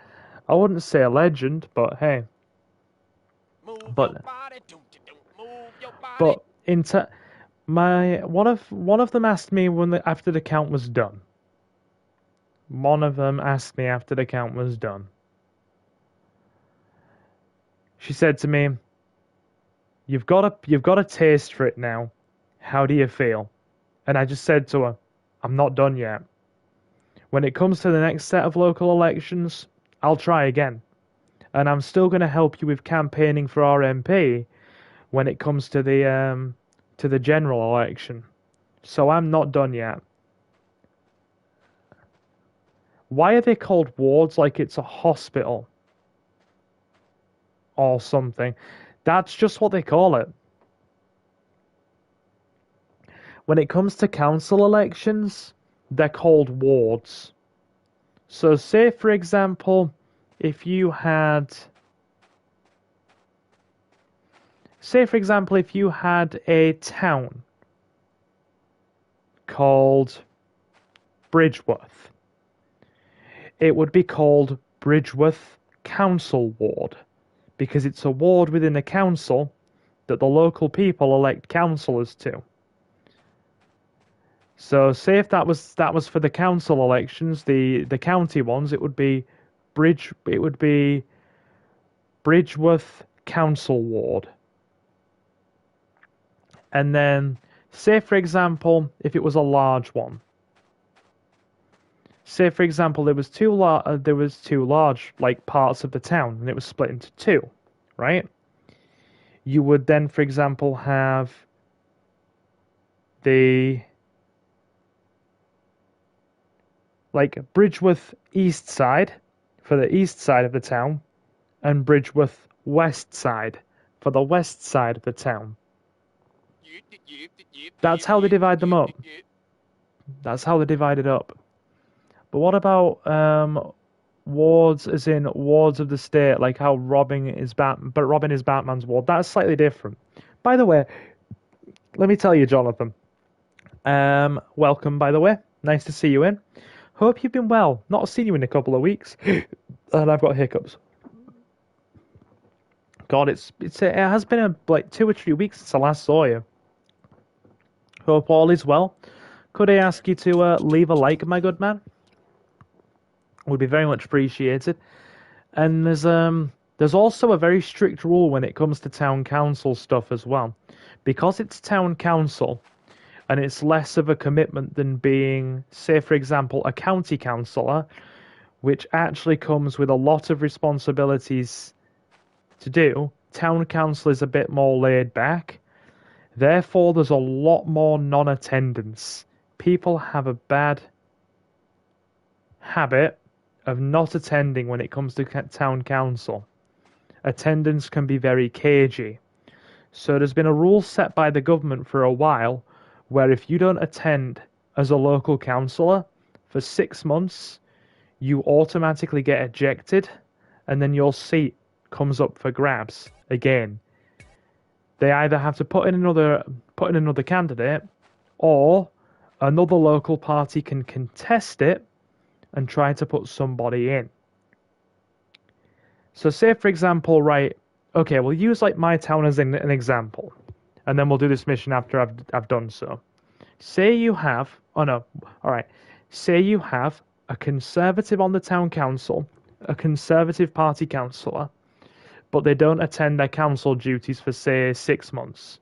I wouldn't say a legend, but hey. But one of them asked me after the count was done. One of them asked me after the count was done. She said to me, "You've got a taste for it now. How do you feel?" And I just said to her, "I'm not done yet. When it comes to the next set of local elections, I'll try again. And I'm still going to help you with campaigning for our MP when it comes to the general election. So I'm not done yet." Why are they called wards like it's a hospital? or something. That's just what they call it. When it comes to council elections, they're called wards. So say, for example, if you had... Say, for example, if you had a town called Bridgeworth, it would be called Bridgeworth Council Ward, because it's a ward within the council that the local people elect councillors to. So say if that was for the council elections, the county ones, it would be Bridgeworth Council Ward. And then say, for example, if it was a large one. Say, for example, there was two large like parts of the town, and it was split into two, right? You would then, for example, have the like Bridgeworth East Side for the east side of the town, and Bridgeworth West Side for the west side of the town. That's how they divide them up. That's how they divide it up. But what about wards, as in wards of the state, like how Robin is Batman's ward? That's slightly different. By the way, let me tell you, Jonathan. Welcome, by the way. Nice to see you in. Hope you've been well. Not seen you in a couple of weeks, and I've got hiccups. God, it has been like 2 or 3 weeks since I last saw you. Hope all is well. Could I ask you to leave a like, my good man? Would be very much appreciated. And there's also a very strict rule when it comes to town council stuff as well, because it's town council, and it's less of a commitment than being, say, for example, a county councillor, which actually comes with a lot of responsibilities to do. Town council is a bit more laid back. Therefore, there's a lot more non-attendance. People have a bad habit of not attending when it comes to town council. Attendance can be very cagey. So there's been a rule set by the government for a while where if you don't attend as a local councillor for 6 months, you automatically get ejected, and then your seat comes up for grabs again. They either have to put in another candidate, or another local party can contest it and try to put somebody in. So say, for example, right, okay, we'll use like my town as an example, and then we'll do this mission after I've done so. Say you have, say you have a Conservative on the town council, a Conservative Party councillor, but they don't attend their council duties for, say, 6 months.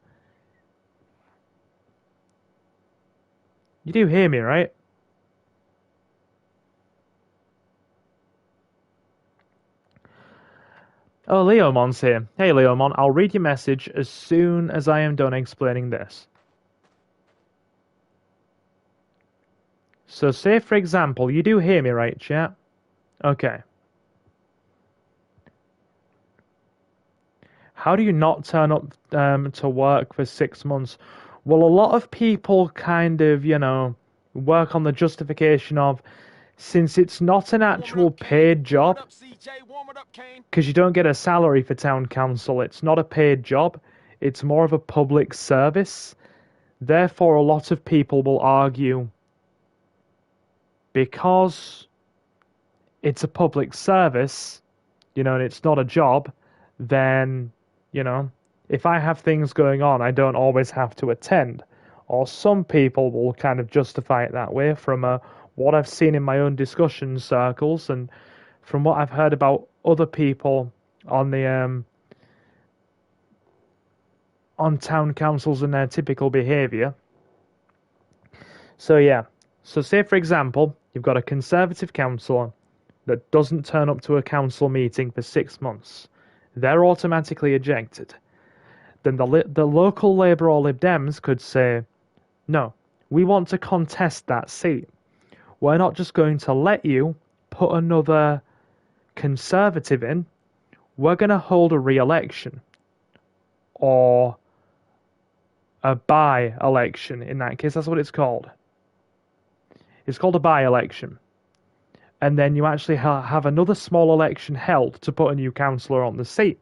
You do hear me, right? Oh, Leomon's here. Hey, Leomon, I'll read your message as soon as I am done explaining this. So say, for example, you do hear me, right, chat? Okay. How do you not turn up to work for 6 months? Well, a lot of people kind of, work on the justification of, since it's not an actual paid job, because you don't get a salary for town council, it's not a paid job, it's more of a public service. Therefore, a lot of people will argue, because it's a public service, and it's not a job, then, if I have things going on, I don't always have to attend. Or some people will kind of justify it that way from what I've seen in my own discussion circles, and from what I've heard about other people on the on town councils and their typical behaviour. So yeah, so say for example, you've got a Conservative councillor that doesn't turn up to a council meeting for 6 months. They're automatically ejected. Then the local Labour or Lib Dems could say, no, we want to contest that seat. We're not just going to let you put another Conservative in. we're going to hold a re-election. Or a by-election, in that case. That's what it's called. It's called a by-election. And then you actually have another small election held to put a new councillor on the seat.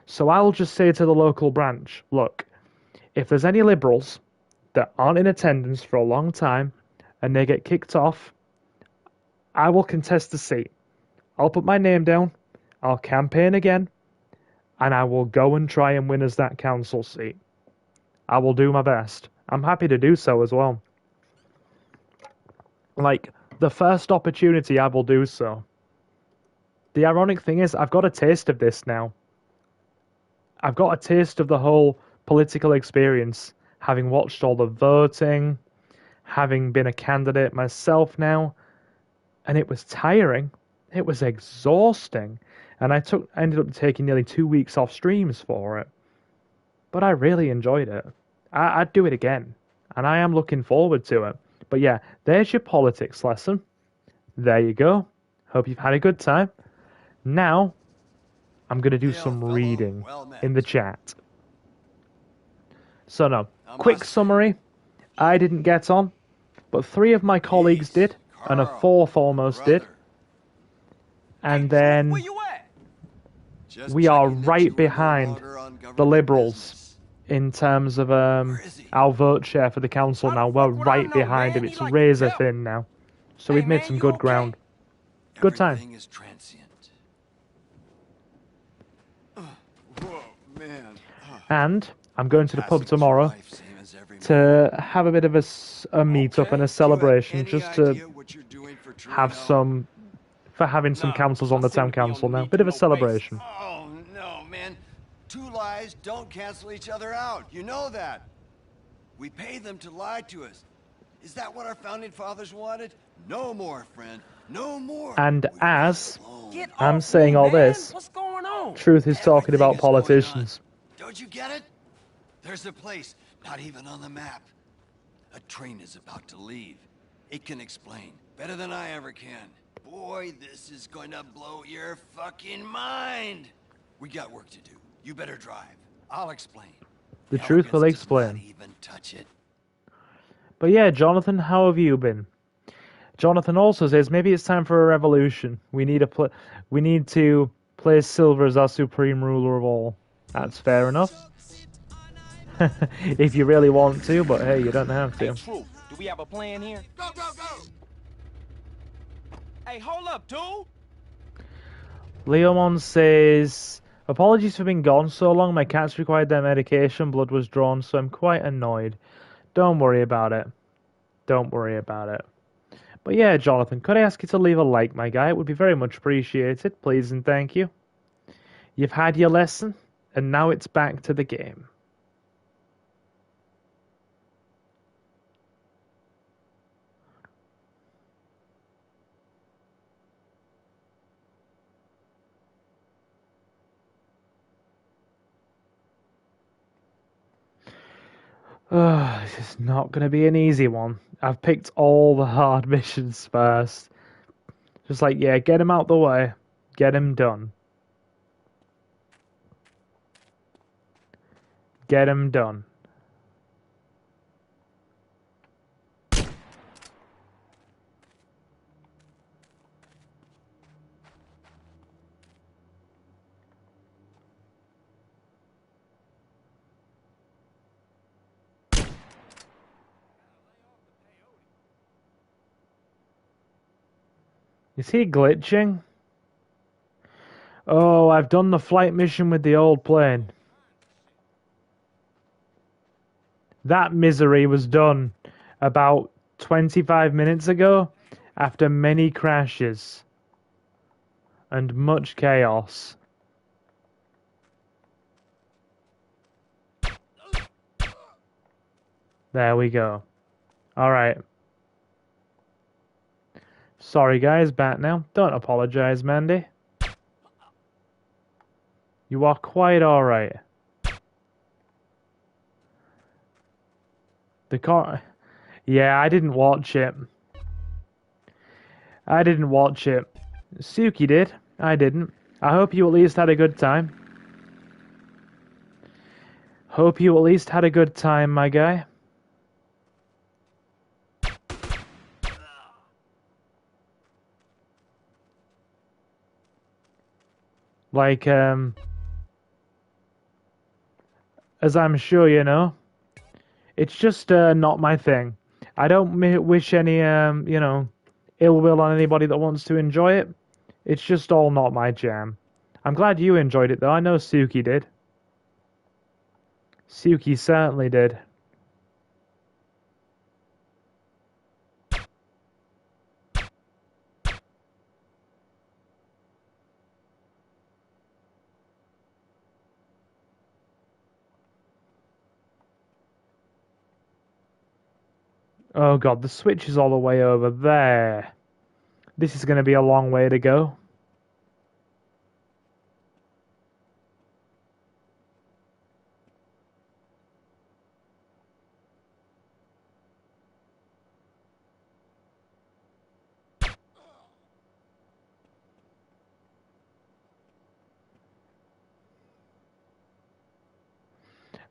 So I'll just say to the local branch, look, if there's any Liberals that aren't in attendance for a long time and they get kicked off, I will contest the seat. I'll put my name down, I'll campaign again, and I will go and try and win us that council seat. I will do my best. I'm happy to do so as well. Like, the first opportunity, I will do so. The ironic thing is, I've got a taste of this now. I've got a taste of the whole political experience, having watched all the voting, having been a candidate myself now, and it was tiring. It was exhausting. And I ended up taking nearly 2 weeks off streams for it. But I really enjoyed it. I'd do it again. And I am looking forward to it. But yeah, there's your politics lesson. There you go. Hope you've had a good time. Now, I'm going to do some reading in the chat. So no, quick summary. I didn't get on, but 3 of my colleagues did, and a 4th almost did. And then we are right behind the Liberals in terms of our vote share for the council now. We're right behind him. It's razor thin now. So we've made some good ground. Good time. And I'm going to the pub tomorrow to have a bit of a meet-up and a celebration, just to have some, for having some councils on the town council now. Bit of a celebration. Oh, no, man. 2 lies don't cancel each other out. You know that. We pay them to lie to us. Is that what our founding fathers wanted? No more, friend. No more. And as I'm saying all this, Truth is talking about politicians. Don't you get it? There's a place not even on the map. A train is about to leave. It can explain better than I ever can. Boy, this is going to blow your fucking mind. We got work to do. You better drive. I'll explain. The truth will explain. Not even touch it. But yeah, Jonathan, how have you been? Jonathan also says maybe it's time for a revolution. We need to place Silver as our supreme ruler of all. That's fair enough. If you really want to, but hey, you don't have to. Hey, Truth, do we have a plan here? Go, go, go! Hey, hold up, dude! Leomon says, apologies for being gone so long. My cats required their medication. Blood was drawn, so I'm quite annoyed. Don't worry about it. Don't worry about it. But yeah, Jonathan, could I ask you to leave a like, my guy? It would be very much appreciated. Please and thank you. You've had your lesson, and now it's back to the game. This is not going to be an easy one. I've picked all the hard missions first. Just like, yeah, get him out the way. Get him done. Get him done. Is he glitching? Oh, I've done the flight mission with the old plane. That misery was done about 25 minutes ago after many crashes and much chaos. There we go. Alright. Sorry guys, back now. Don't apologize, Mandy. You are quite alright. The car... Yeah, I didn't watch it. I didn't watch it. Suki did. I didn't. I hope you at least had a good time. Hope you at least had a good time, my guy. Like, as I'm sure you know, it's just not my thing. I don't wish any, ill will on anybody that wants to enjoy it. It's just all not my jam. I'm glad you enjoyed it, though. I know Suki did. Suki certainly did. Oh god, the switch is all the way over there. This is going to be a long way to go.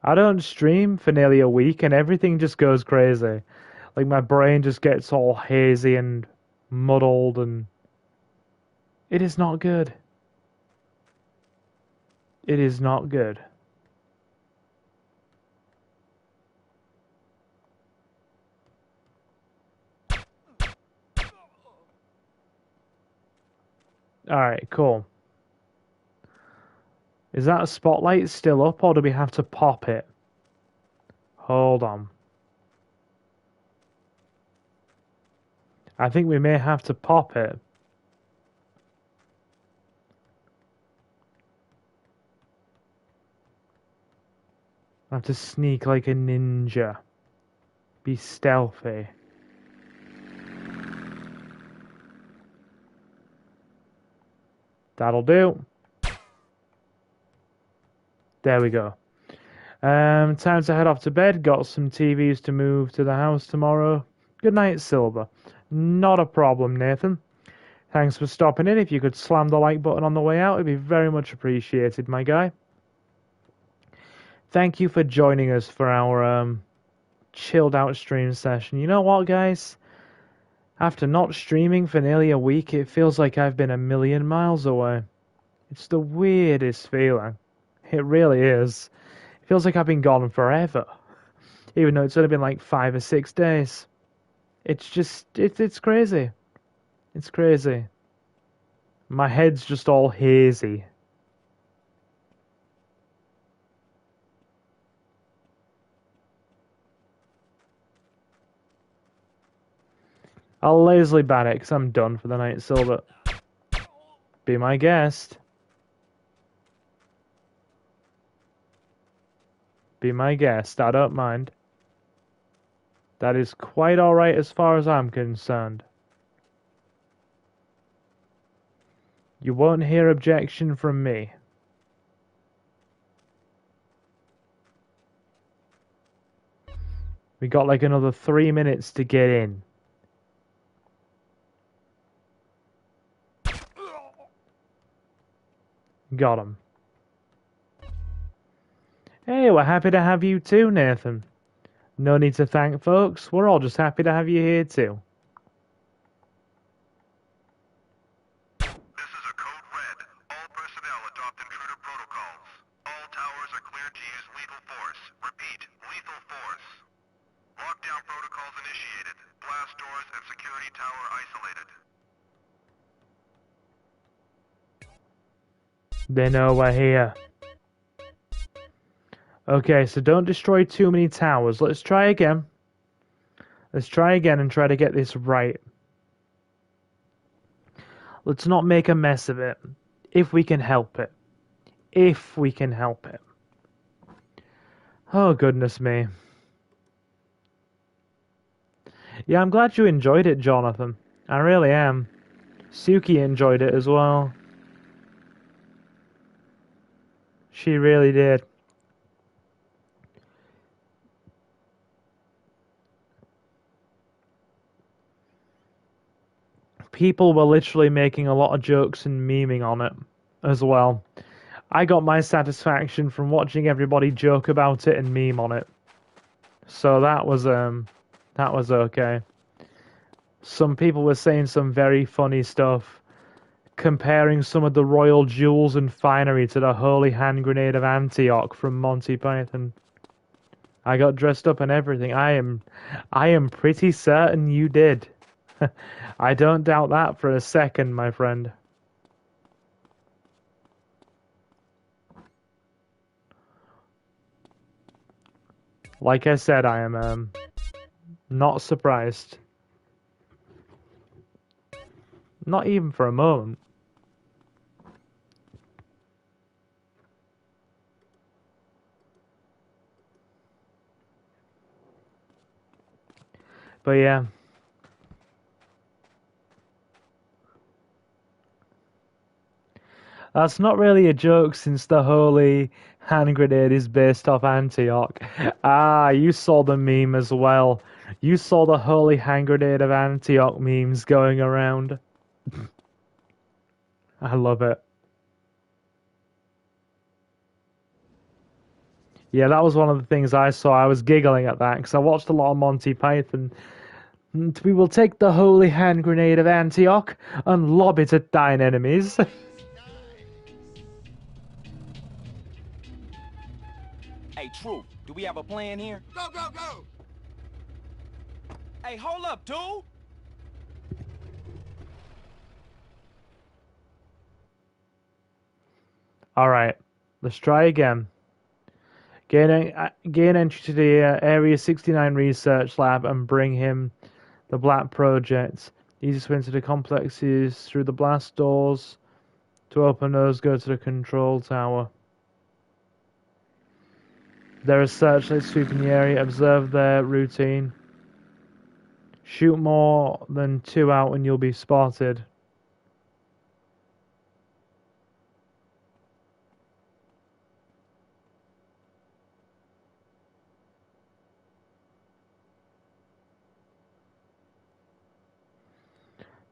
I don't stream for nearly a week and everything just goes crazy. Like my brain just gets all hazy and muddled and it is not good. It is not good. Alright, cool. Is that spotlight still up or do we have to pop it? Hold on. I think we may have to pop it. I have to sneak like a ninja. Be stealthy. That'll do. There we go. Time to head off to bed. Got some TVs to move to the house tomorrow. Good night, Silver. Not a problem, Nathan. Thanks for stopping in. If you could slam the like button on the way out, it'd be very much appreciated, my guy. Thank you for joining us for our chilled out stream session. You know what, guys? After not streaming for nearly a week, it feels like I've been a million miles away. It's the weirdest feeling. It really is. It feels like I've been gone forever. Even though it's only been like 5 or 6 days. It's just, it's crazy. It's crazy. My head's just all hazy. I'll lazily ban it because I'm done for the night, Silver. Be my guest. Be my guest. I don't mind. That is quite alright as far as I'm concerned. You won't hear objection from me. We got like another 3 minutes to get in. Got him. Hey, we're happy to have you too, Nathan. No need to thank folks. We're all just happy to have you here too. This is a code red. All personnel adopt intruder protocols. All towers are cleared to use lethal force. Repeat, lethal force. Lockdown protocols initiated. Blast doors and security tower isolated. They know we're here. Okay, so don't destroy too many towers. Let's try again. Let's try again and try to get this right. Let's not make a mess of it. If we can help it. If we can help it. Oh, goodness me. Yeah, I'm glad you enjoyed it, Jonathan. I really am. Suki enjoyed it as well. She really did. People were literally making a lot of jokes and memeing on it. as well. I got my satisfaction from watching everybody joke about it and meme on it. So that was okay. Some people were saying some very funny stuff, comparing some of the royal jewels and finery to the holy hand grenade of Antioch from Monty Python. I got dressed up and everything. I am pretty certain you did. I don't doubt that for a second, my friend. Like I said, I am not surprised. Not even for a moment. But yeah. That's not really a joke since the holy hand grenade is based off Antioch. Ah, you saw the meme as well. You saw the holy hand grenade of Antioch memes going around. I love it. Yeah, that was one of the things I saw. I was giggling at that because I watched a lot of Monty Python. And we will take the holy hand grenade of Antioch and lob it at thine enemies. Hey, True, do we have a plan here? Go, go, go! Hey, hold up, dude! Alright, let's try again. Gain entry to the Area 69 Research Lab and bring him the Black Project. Easiest way into the complex is through the blast doors. To open those, go to the control tower. There are searchlights sweeping the area. Observe their routine. Shoot more than 2 out and you'll be spotted.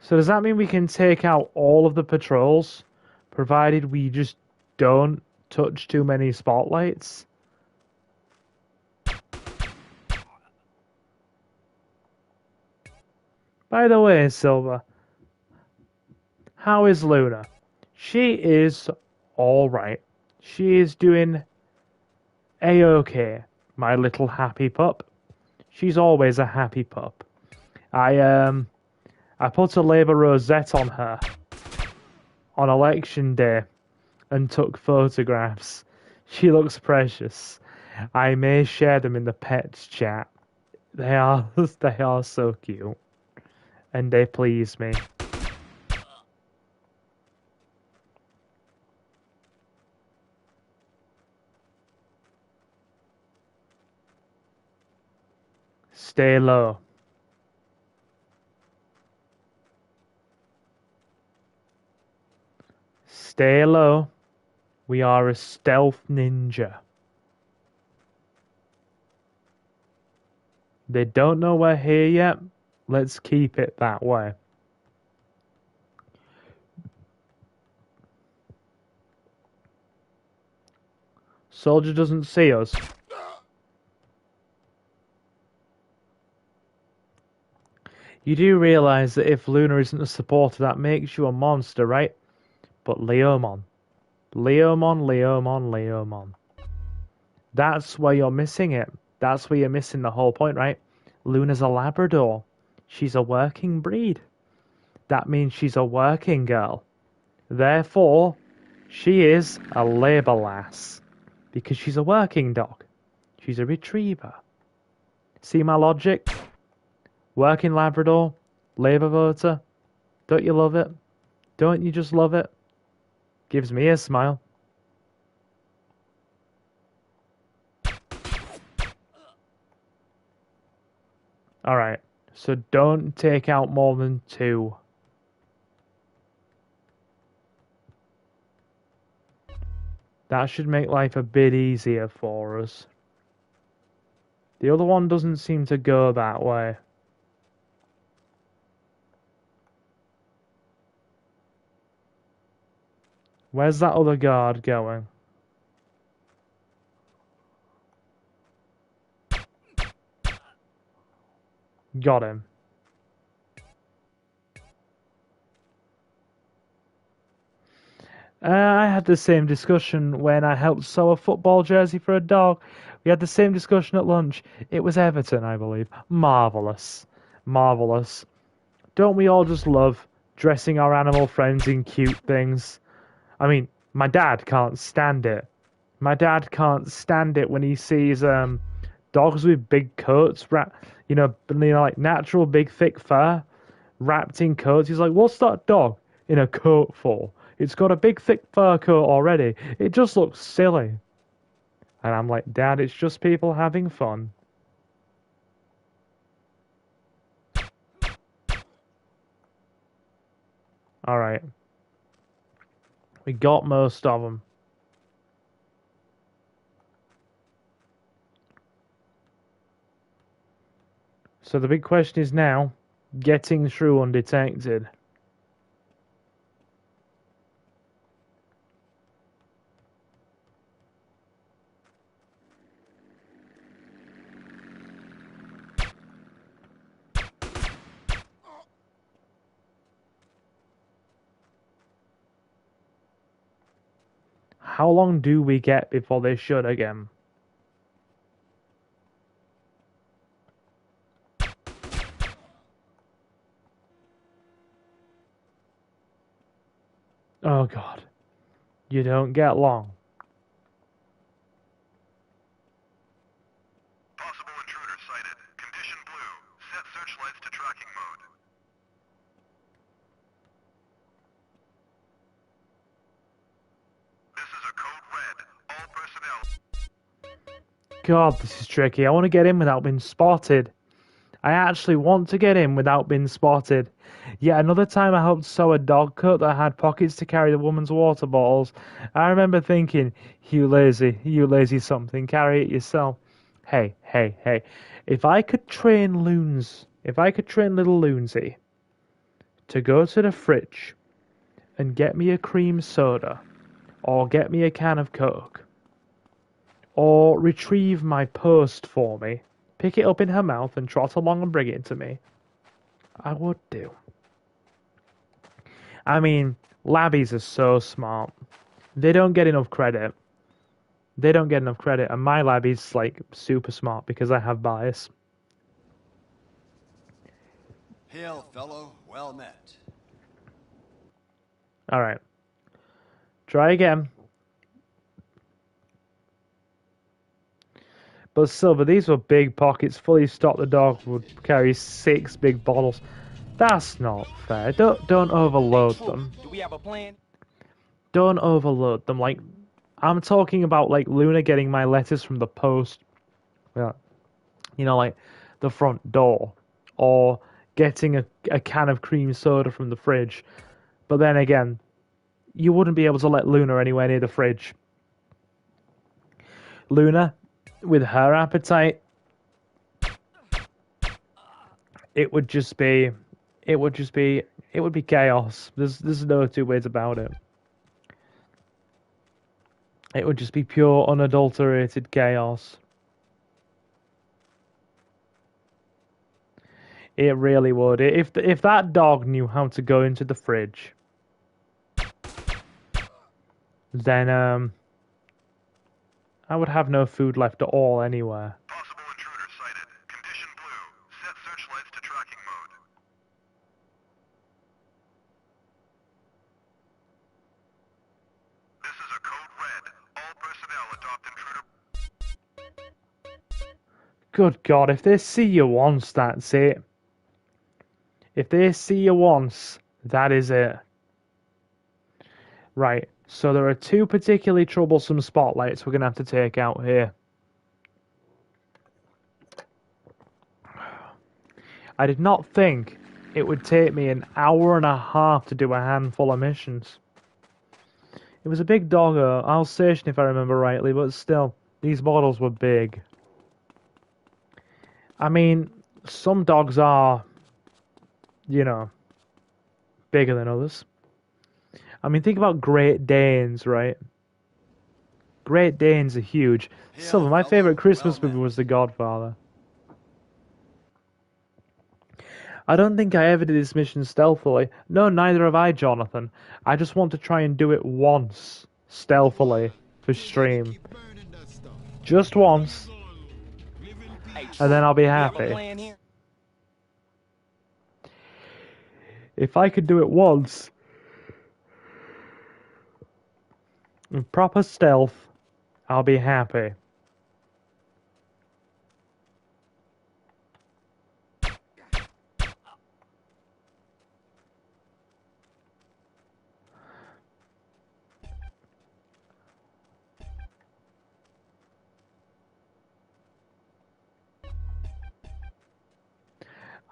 So does that mean we can take out all of the patrols, provided we just don't touch too many spotlights? By the way, Silver, how is Luna? She is alright. She is doing a-okay, my little happy pup. She's always a happy pup. I put a Labour rosette on her on election day and took photographs. She looks precious. I may share them in the pets chat. They are they are so cute. And they please me. Stay low. Stay low. We are a stealth ninja. They don't know we're here yet. Let's keep it that way. Soldier doesn't see us. You do realize that if Luna isn't a supporter, that makes you a monster, right? But Leomon. Leomon, Leomon, Leomon. That's where you're missing it. That's where you're missing the whole point, right? Luna's a Labrador. She's a working breed. That means she's a working girl. Therefore, she is a labour lass. Because she's a working dog. She's a retriever. See my logic? Working Labrador, Labour voter. Don't you love it? Don't you just love it? Gives me a smile. Alright, so don't take out more than 2. That should make life a bit easier for us. The other one doesn't seem to go that way. Where's that other guard going? Got him. I had the same discussion when I helped sew a football jersey for a dog. We had the same discussion at lunch. It was Everton, I believe. Marvellous. Marvellous. Don't we all just love dressing our animal friends in cute things? I mean, my dad can't stand it. My dad can't stand it when he sees dogs with big coats, like natural big thick fur, wrapped in coats. He's like, "What's that dog in a coat for? It's got a big thick fur coat already. It just looks silly." And I'm like, "Dad, it's just people having fun." All right, we got most of them. So the big question is now, getting through undetected. How long do we get before they shoot again? Oh God, you don't get long. Possible intruder sighted. Condition blue. Set searchlights to tracking mode. This is a code red. All personnel. God, this is tricky. I want to get in without being spotted. I actually want to get in without being spotted. Yet another time I helped sew a dog coat that had pockets to carry the woman's water bottles. I remember thinking, you lazy something, carry it yourself. Hey, hey, hey. If I could train little Loonsy to go to the fridge and get me a cream soda, or get me a can of Coke, or retrieve my post for me, pick it up in her mouth and trot along and bring it to me, I would do. I mean, labbies are so smart. They don't get enough credit. They don't get enough credit, and my labbie's like super smart because I have bias. Hail, fellow. Well met. Alright. Try again. But Silver, these were big pockets. Fully stocked, the dog would carry 6 big bottles. That's not fair. Don't overload them. Do we have a plan? Don't overload them. Like, I'm talking about like Luna getting my letters from the post. Yeah. Like the front door. Or getting a can of cream soda from the fridge. But then again, you wouldn't be able to let Luna anywhere near the fridge. Luna, with her appetite, it would be chaos. There's no two ways about it. It would just be pure unadulterated chaos. It really would. If that dog knew how to go into the fridge, then I would have no food left at all anywhere. Possible intruder sighted. Condition blue. Set searchlights to tracking mode. This is a code red. All personnel adopt intruder. Good God, if they see you once, that's it. If they see you once, that is it. Right, so there are 2 particularly troublesome spotlights we're going to have to take out here. I did not think it would take me an hour and a half to do a handful of missions. It was a big doggo, Alsatian if I remember rightly, but still, these bottles were big. I mean, some dogs are, bigger than others. I mean, think about Great Danes, right? Great Danes are huge. Silver, my favorite Christmas movie was The Godfather. I don't think I ever did this mission stealthily. No, neither have I, Jonathan. I just want to try and do it once, stealthily, for stream. Just once, Hey, and then I'll be do we have a happy. plan here? If I could do it once, with proper stealth, I'll be happy.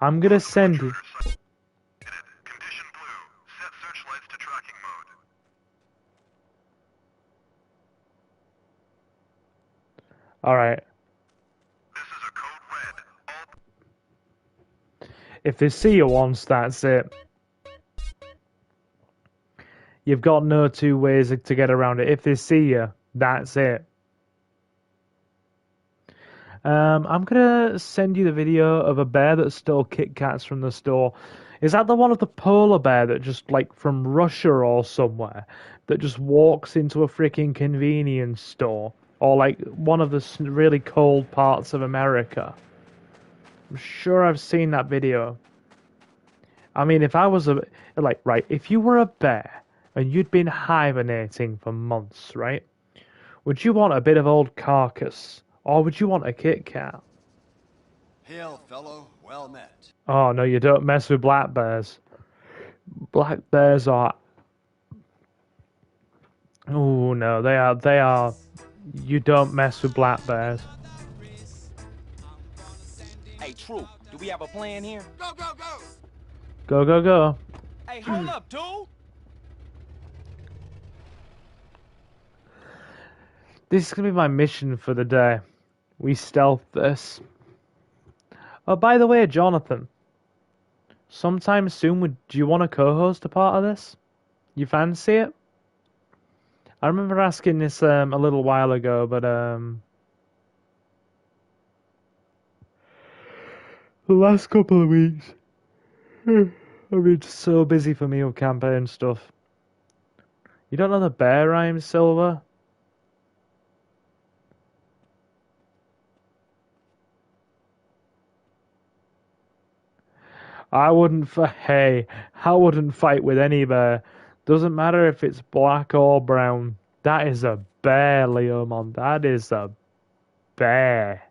I'm gonna send you. Condition blue. Set searchlights to tracking mode. Alright. This is a code red. All If they see you once, that's it. You've got no two ways to get around it. If they see you, that's it. I'm gonna send you the video of a bear that stole Kit Kats from the store. Is that the one of the polar bear that just, like, from Russia or somewhere, that just walks into a freaking convenience store? Or, like, one of the really cold parts of America? I'm sure I've seen that video. I mean, if I was right, if you were a bear and you'd been hibernating for months, right? Would you want a bit of old carcass? Or would you want a Kit Kat? Hail, fellow. Well met. Oh, no, you don't mess with black bears. Black bears are... Oh, no, they are... You don't mess with black bears. Hey, True, do we have a plan here? Go, go, go! Go, go, go. Hey, hold up, dude! This is going to be my mission for the day. We stealth this. Oh, by the way, Jonathan. Sometime soon, do you want to co-host a part of this? You fancy it? I remember asking this a little while ago, but the last couple of weeks, I've been so busy for me with campaign stuff. You don't know the bear rhyme, Silver? I wouldn't fight with any bear. Doesn't matter if it's black or brown. That is a bear, Leomon. That is a bear.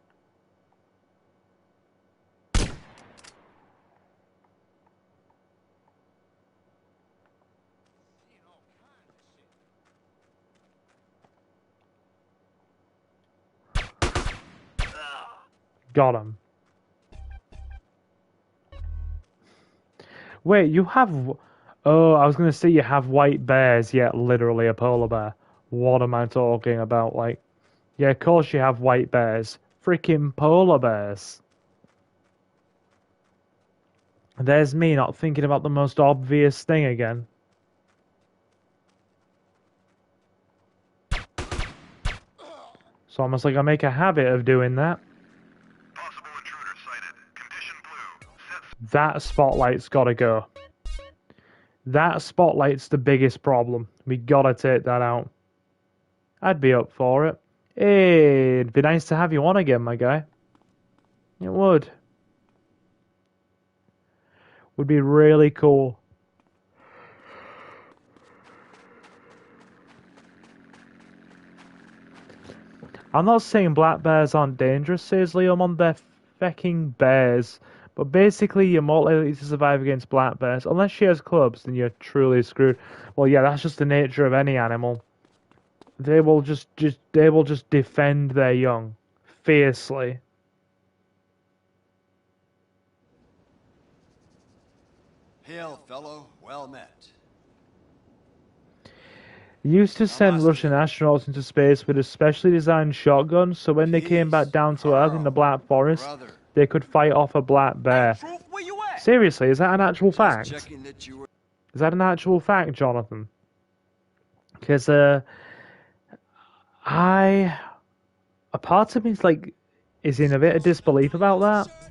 Got him. Wait, you have... Oh, I was going to say you have white bears, yet literally a polar bear. What am I talking about? Like, yeah, of course you have white bears. Freaking polar bears. There's me not thinking about the most obvious thing again. It's almost like I make a habit of doing that. possible intruder sighted. Condition blue. Set That spotlight's gotta go. That spotlight's the biggest problem. We gotta take that out. I'd be up for it. Hey, it'd be nice to have you on again, my guy. It would. Would be really cool. I'm not saying black bears aren't dangerous, says Leomon. They're fecking bears. But basically, you're more likely to survive against black bears. Unless she has clubs, then you're truly screwed. Well, yeah, that's just the nature of any animal. They will just defend their young fiercely. Hail, fellow. Well met. Used to send Russian astronauts into space with a specially designed shotgun, so when they came back down to Earth in the Black Forest, Brother. they could fight off a black bear. Hey, Truth, where you at? Seriously, is that an actual fact? Checking that you were... Is that an actual fact, Jonathan? Because I a part of me is in a bit of disbelief about that.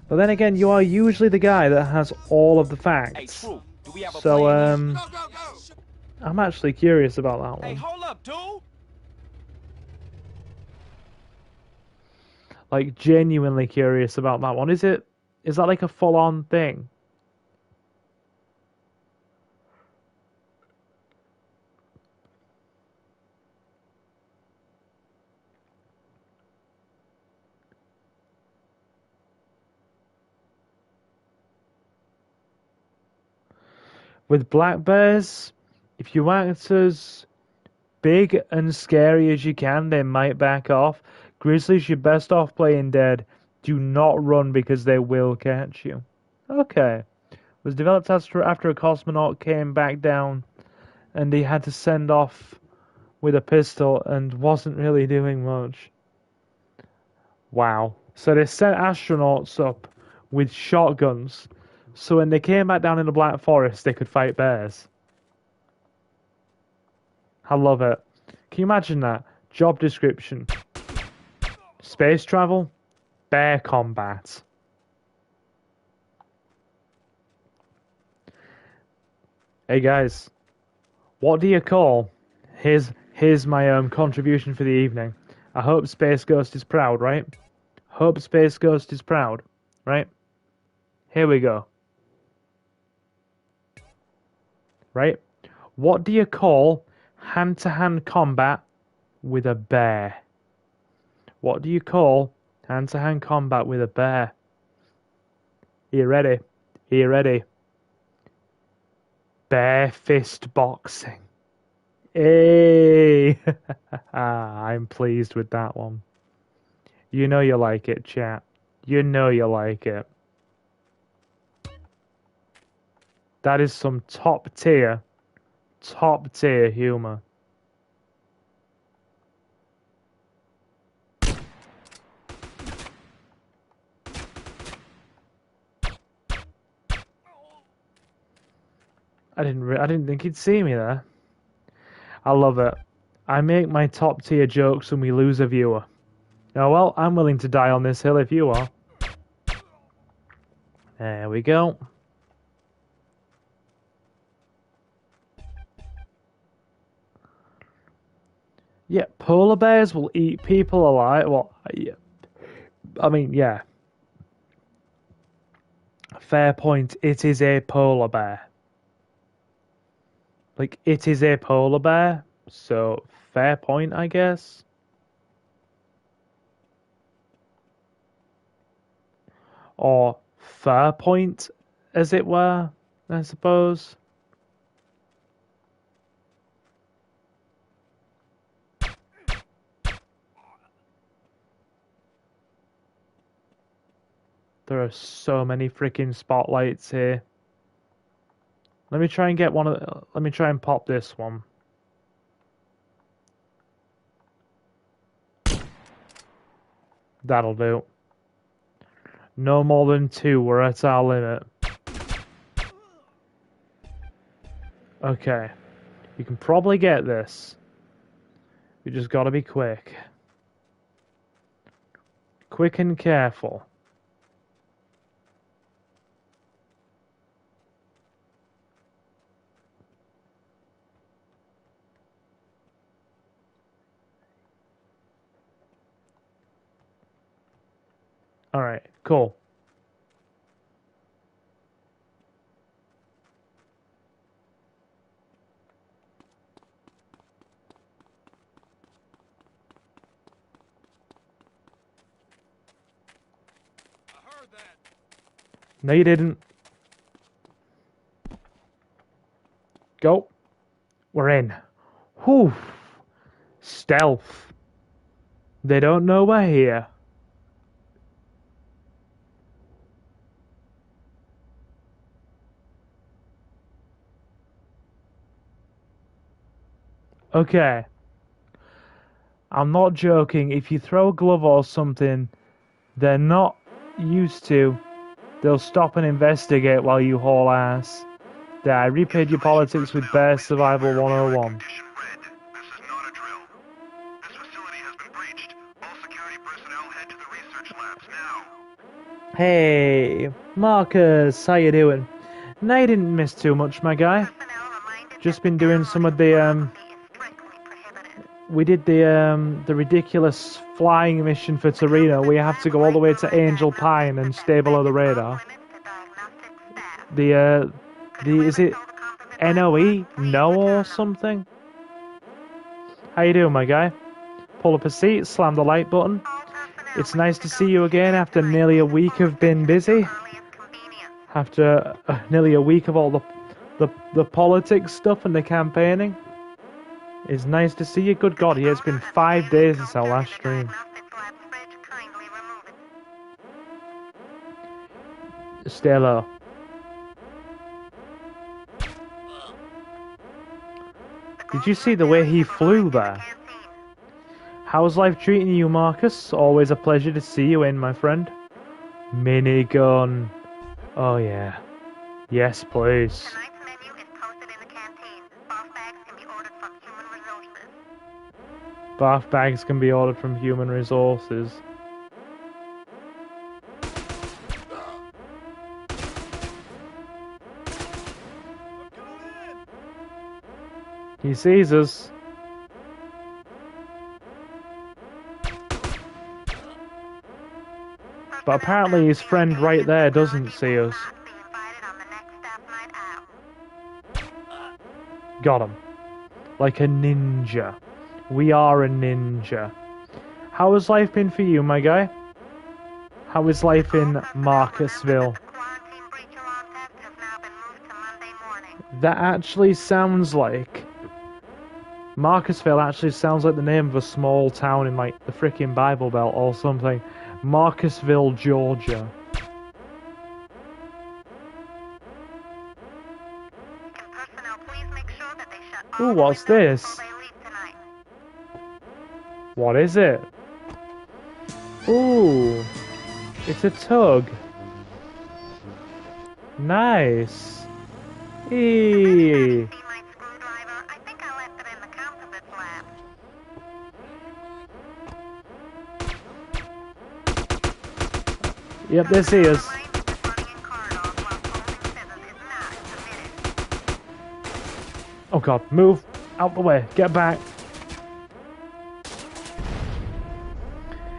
But then again, you are usually the guy that has all of the Hey, facts. True, do we have a So plan here? Go, go, go! I'm actually curious about that Hey, one. hold up, dude! Like genuinely curious about that one. Is that like a full-on thing? With black bears, if you act as big and scary as you can, they might back off. Grizzlies, you're best off playing dead. Do not run because they will catch you. Okay. Was developed after a cosmonaut came back down and he had to send off with a pistol and wasn't really doing much. Wow. So they sent astronauts up with shotguns so when they came back down in the Black Forest they could fight bears. I love it. Can you imagine that? Job description. Space travel, bear combat. Hey guys, what do you call? Here's my contribution for the evening. I hope Space Ghost is proud, right? Hope Space Ghost is proud, right? Here we go. Right? What do you call hand-to-hand combat with a bear? What do you call hand-to-hand combat with a bear? Are you ready? Are you ready? Bare fist boxing. Hey! I'm pleased with that one. You know you like it, chat. You know you like it. That is some top tier humor. I didn't think he'd see me there. I love it. I make my top tier jokes when we lose a viewer. Oh well, I'm willing to die on this hill if you are. There we go. Yeah, polar bears will eat people alive. Well, yeah. I mean, yeah. Fair point. It is a polar bear. Like, it is a polar bear. So, fair point, I guess. Or fair point, as it were, I suppose. There are so many freaking spotlights here. Let me try and get one of. Let me try and pop this one. That'll do. No more than 2. We're at our limit. Okay. You can probably get this. You just gotta be quick. Quick and careful. Alright, cool. I heard that. No, you didn't. Go. We're in. Whew. Stealth. They don't know we're here. Okay. I'm not joking. If you throw a glove or something they're not used to, they'll stop and investigate while you haul ass. There, I repaid your politics with Bear Survival 101. Condition Red. This is not a drill. This facility has been breached. All security personnel head to the research labs now. Hey, Marcus, how you doing? No, you didn't miss too much, my guy. Just been doing some of the we did the ridiculous flying mission for Torino. We have to go all the way to Angel Pine and stay below the radar. The is it NOE? No or something? How you doing, my guy? Pull up a seat, slam the like button. It's nice to see you again after nearly a week of being busy. After nearly a week of all the politics stuff and the campaigning. It's nice to see you. Good God, it's been 5 days since our last stream. Stay low. Did you see the way he flew there? How's life treating you, Marcus? Always a pleasure to see you in, my friend. Minigun. Oh yeah. Yes, please. Bath bags can be ordered from human resources. He sees us. But apparently his friend right there doesn't see us. Got him. Like a ninja. We are a ninja. How has life been for you, my guy? How is life in Marcusville? That actually sounds like... Marcusville actually sounds like the name of a small town in like the frickin' Bible Belt or something. Marcusville, Georgia. Ooh, what's this? What is it? Ooh, it's a tug. Nice. Eee. Yep, there he is. Oh god, move! Out the way, get back!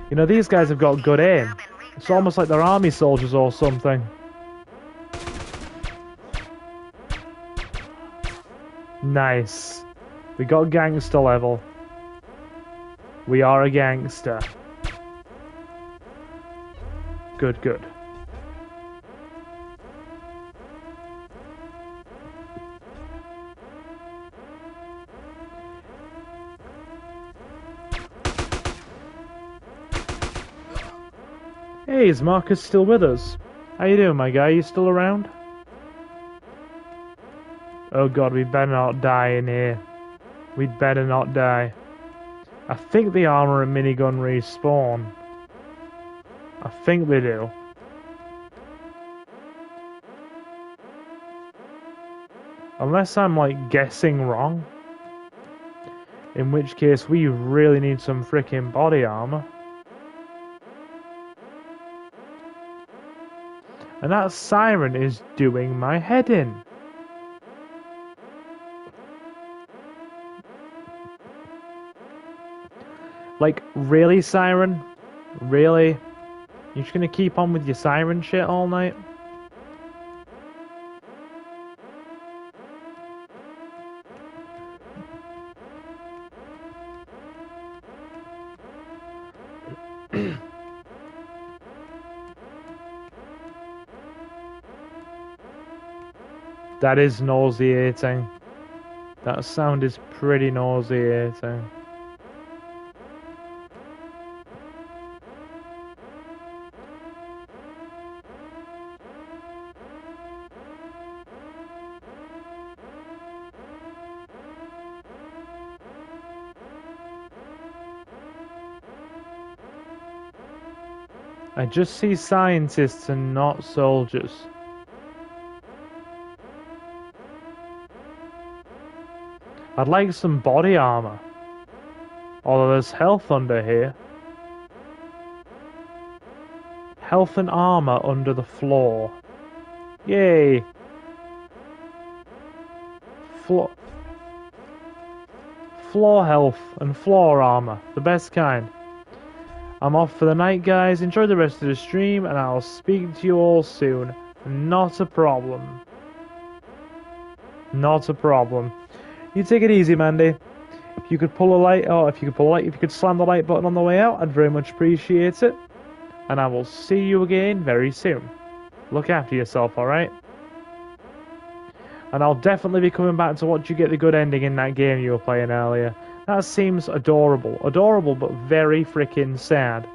You know, these guys have got good aim. It's almost like they're army soldiers or something. Nice. We got gangster level. We are a gangster. Good, good. Hey, is Marcus still with us? How you doing, my guy? You still around? Oh god, we better not die in here. We'd better not die. I think the armor and minigun respawn. I think they do. Unless I'm like guessing wrong. In which case we really need some freaking body armor. And that siren is doing my head in. Like, really, siren? Really? You just gonna keep on with your siren shit all night? That is nauseating. That sound is pretty nauseating. I just see scientists and not soldiers. I'd like some body armor. Although there's health under here. Health and armor under the floor. Yay! Floor health and floor armor. The best kind. I'm off for the night, guys. Enjoy the rest of the stream, and I'll speak to you all soon. Not a problem. Not a problem. You take it easy, Mandy. If you could slam the like button on the way out, I'd very much appreciate it. And I will see you again very soon. Look after yourself, alright? And I'll definitely be coming back to watch you get the good ending in that game you were playing earlier. That seems adorable. Adorable, but very freaking sad.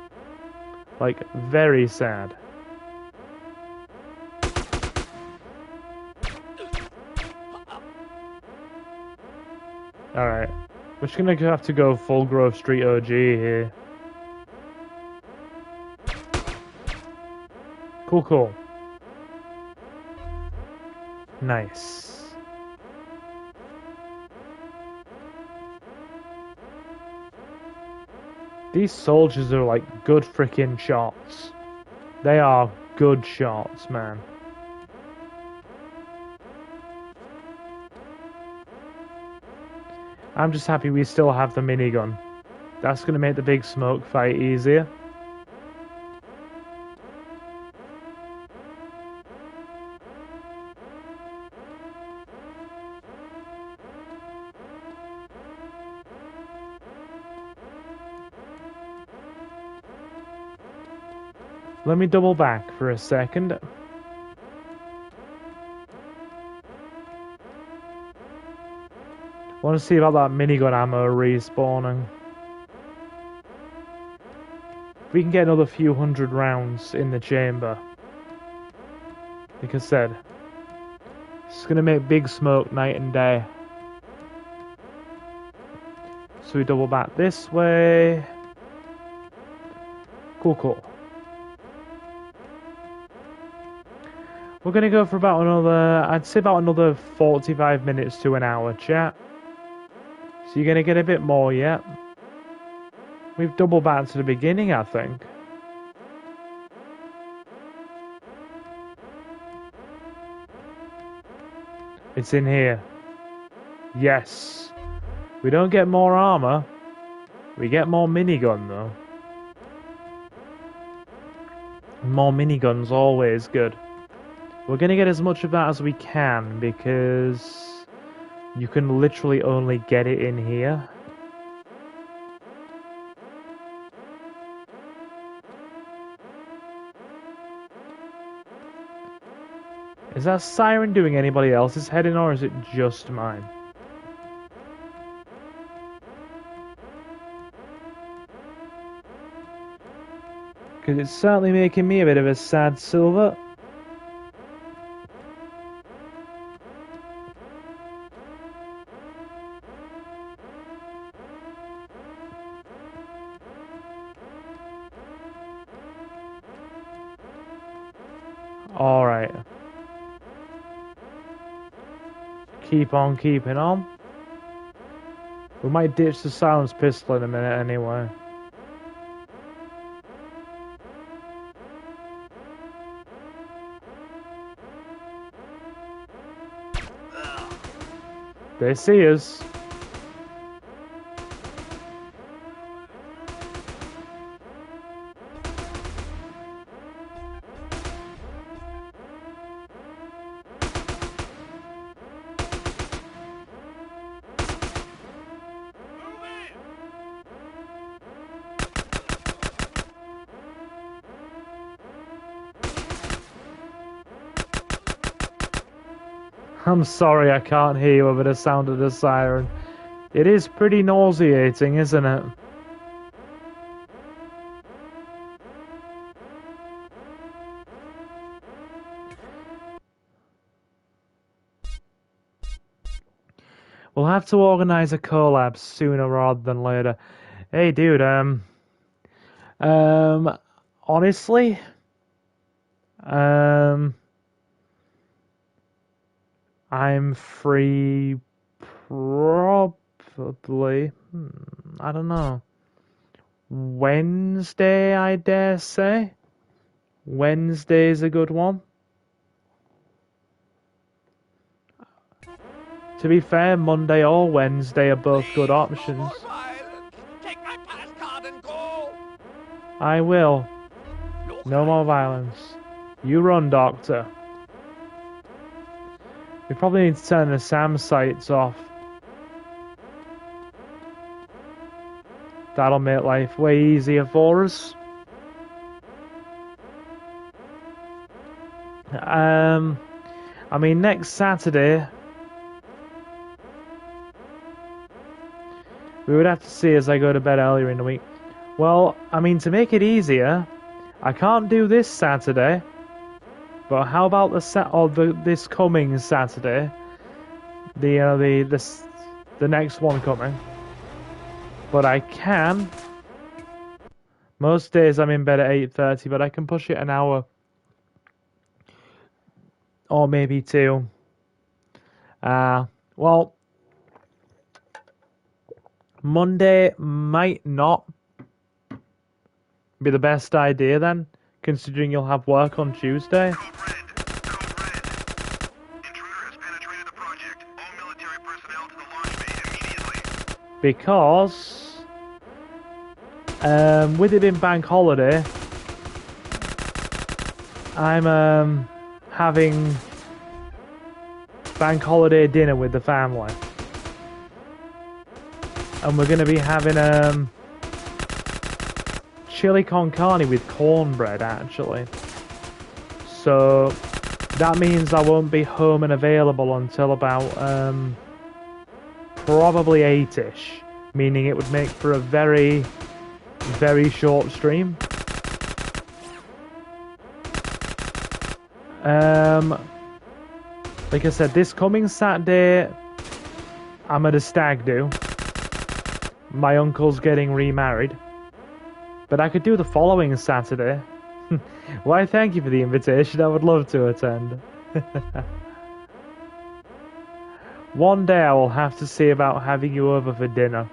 Like, very sad. Alright. We're just gonna have to go full Grove Street OG here. Cool. Nice. These soldiers are like good freaking shots. They are good shots, man. I'm just happy we still have the minigun. That's gonna make the big smoke fight easier. Let me double back for a second. I want to see about that minigun ammo respawning. If we can get another few hundred rounds in the chamber. Like I said, it's going to make big smoke night and day. So we double back this way. Cool. We're going to go for about I'd say about another 45 minutes to an hour, chat. So you're going to get a bit more yet. We've doubled back to the beginning, I think. It's in here. Yes. We don't get more armor. We get more minigun, though. More minigun's always good. We're going to get as much of that as we can, because you can literally only get it in here. Is that siren doing anybody else's head in, or is it just mine? Because it's certainly making me a bit of a sad silver. Alright. Keep on keeping on. We might ditch the silenced pistol in a minute anyway. They see us. I'm sorry I can't hear you over the sound of the siren. It is pretty nauseating, isn't it? We'll have to organize a collab sooner rather than later. Hey, dude, honestly, I'm free Probably. I don't know. Wednesday, I dare say. Wednesday's a good one. To be fair, Monday or Wednesday are both good options. Take my pass card and go. I will. No more violence. You run, Doctor. We probably need to turn the SAM sights off. That'll make life way easier for us. I mean, next Saturday, we would have to see as I go to bed earlier in the week. Well, I mean, to make it easier, I can't do this Saturday, but how about this coming Saturday? The next one coming. But I can. Most days I'm in bed at 8:30, but I can push it an hour. Or maybe 2. Well, Monday might not be the best idea then, considering you'll have work on Tuesday. Code Red. Code Red. Intruder has penetrated the project. All military personnel to the launch bay immediately. Because, with it being bank holiday, I'm, having bank holiday dinner with the family. And we're going to be having, chili con carne with cornbread, actually. So, that means I won't be home and available until about, probably 8-ish. Meaning it would make for a very, very short stream. Like I said, this coming Saturday, I'm at a stag do. My uncle's getting remarried. But I could do the following Saturday. Why, thank you for the invitation. I would love to attend. One day I will have to see about having you over for dinner.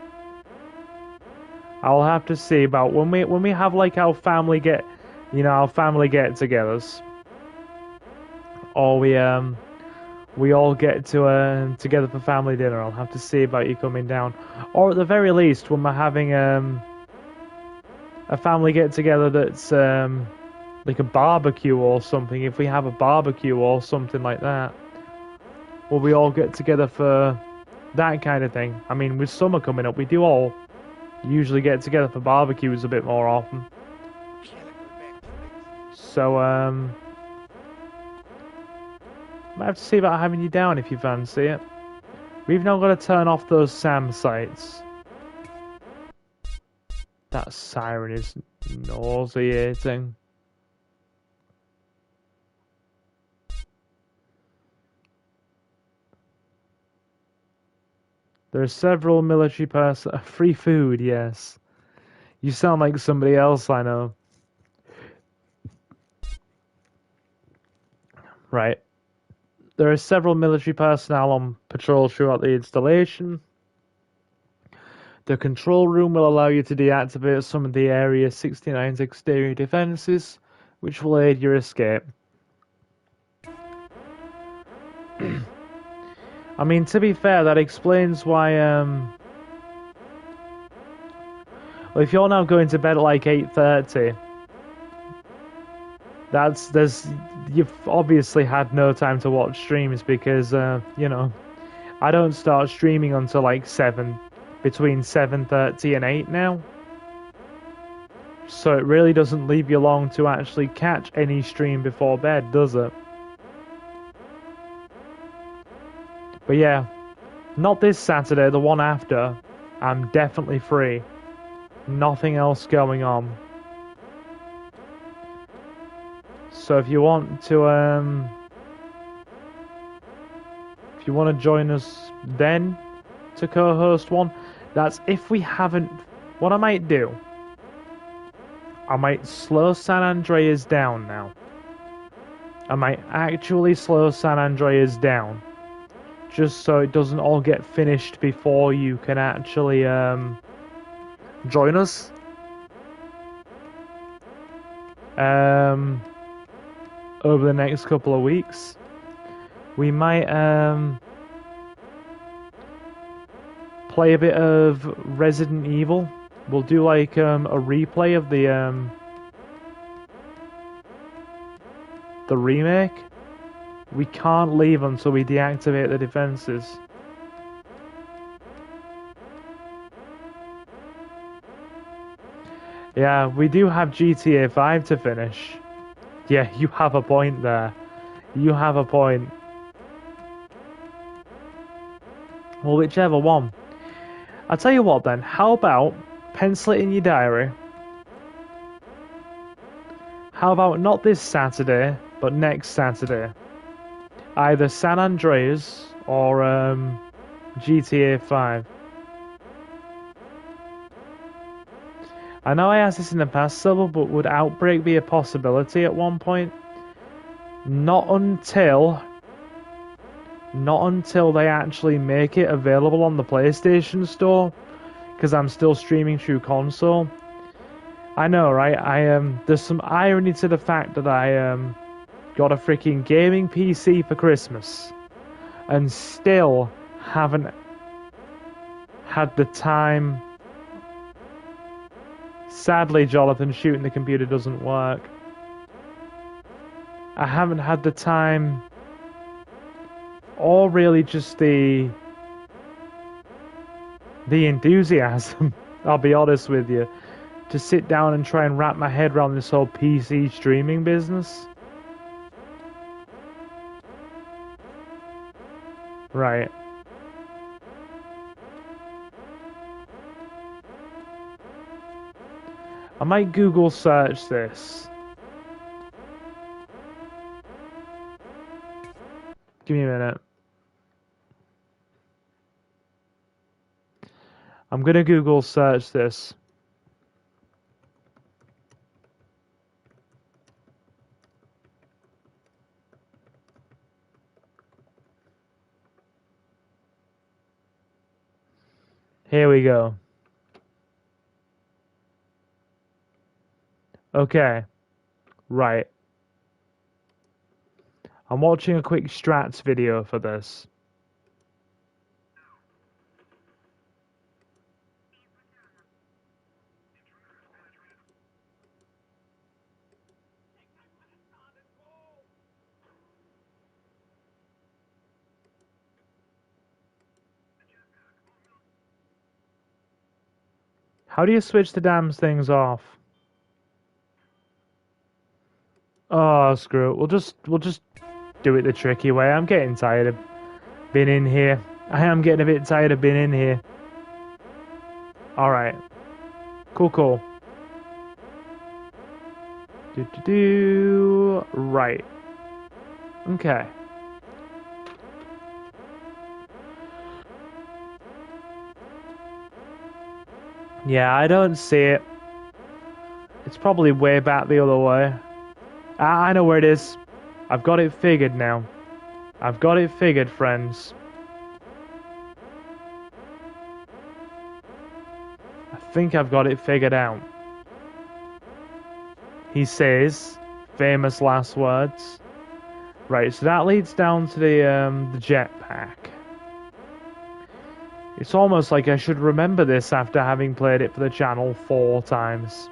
I'll have to see about when we have like our family get-togethers, or we all get to together for family dinner. I'll have to see about you coming down, or at the very least when we're having a family get-together that's like a barbecue or something. If we have a barbecue or something like that, or we all get together for that kind of thing. I mean, with summer coming up, we do all usually get together for barbecues a bit more often. So, might have to see about having you down if you fancy it. We've now got to turn off those SAM sites. That siren is nauseating. There are several military personnel. Free food, yes. You sound like somebody else I know. Right. There are several military personnel on patrol throughout the installation. The control room will allow you to deactivate some of the Area 69's exterior defenses, which will aid your escape. I mean, to be fair, that explains why, well, if you're now going to bed at like 8:30, you've obviously had no time to watch streams because, you know, I don't start streaming until like between 7:30 and 8 now. So it really doesn't leave you long to actually catch any stream before bed, does it? But yeah, not this Saturday, the one after. I'm definitely free. Nothing else going on. So if you want to join us then to co-host one, that's if we haven't. What I might do, I might slow San Andreas down now. I might actually slow San Andreas down just so it doesn't all get finished before you can actually join us. Over the next couple of weeks, we might play a bit of Resident Evil. We'll do like a replay of the remake. We can't leave until we deactivate the defenses. Yeah, we do have GTA 5 to finish. Yeah, you have a point there. You have a point. Well, whichever one. I'll tell you what then, how about pencil it in your diary? How about not this Saturday, but next Saturday? Either San Andreas or GTA 5. I know I asked this in the past, Silver, but would Outbreak be a possibility at one point? Not until they actually make it available on the PlayStation Store, because I'm still streaming through console. I know, right? There's some irony to the fact that I got a freaking gaming PC for Christmas and still haven't had the time. Sadly, Jonathan, shooting the computer doesn't work. I haven't had the time, or really just the enthusiasm, I'll be honest with you, to sit down and try and wrap my head around this whole PC streaming business. Right. I might Google search this. Give me a minute. I'm gonna Google search this. Here we go. Okay. Right. I'm watching a quick strats video for this. How do you switch the damn things off? Oh, screw it. We'll just do it the tricky way. I'm getting tired of being in here. I am getting a bit tired of being in here. Alright. Cool. Right. Okay. Yeah, I don't see it. It's probably way back the other way. I know where it is. I've got it figured now. I've got it figured, friends. I think I've got it figured out. He says, famous last words. Right, so that leads down to the jetpack. It's almost like I should remember this after having played it for the channel 4 times.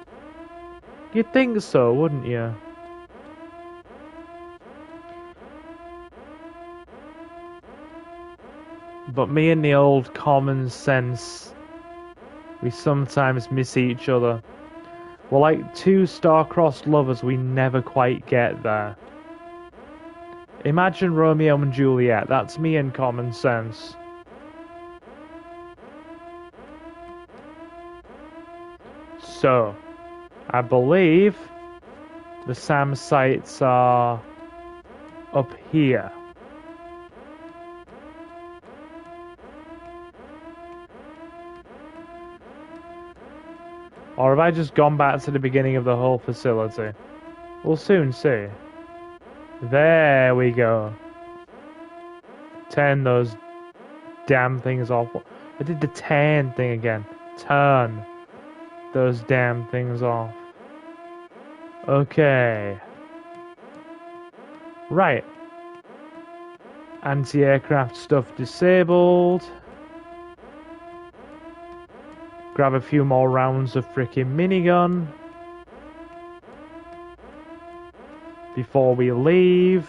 You'd think so, wouldn't you? But me and the old common sense, we sometimes miss each other. We're like two star-crossed lovers, we never quite get there. Imagine Romeo and Juliet, that's me and common sense. So, I believe the SAM sites are up here. Or have I just gone back to the beginning of the whole facility? We'll soon see. There we go. Turn those damn things off. I did the turn thing again. Turn those damn things off. Okay. Right. Anti-aircraft stuff disabled. Grab a few more rounds of frickin' minigun before we leave,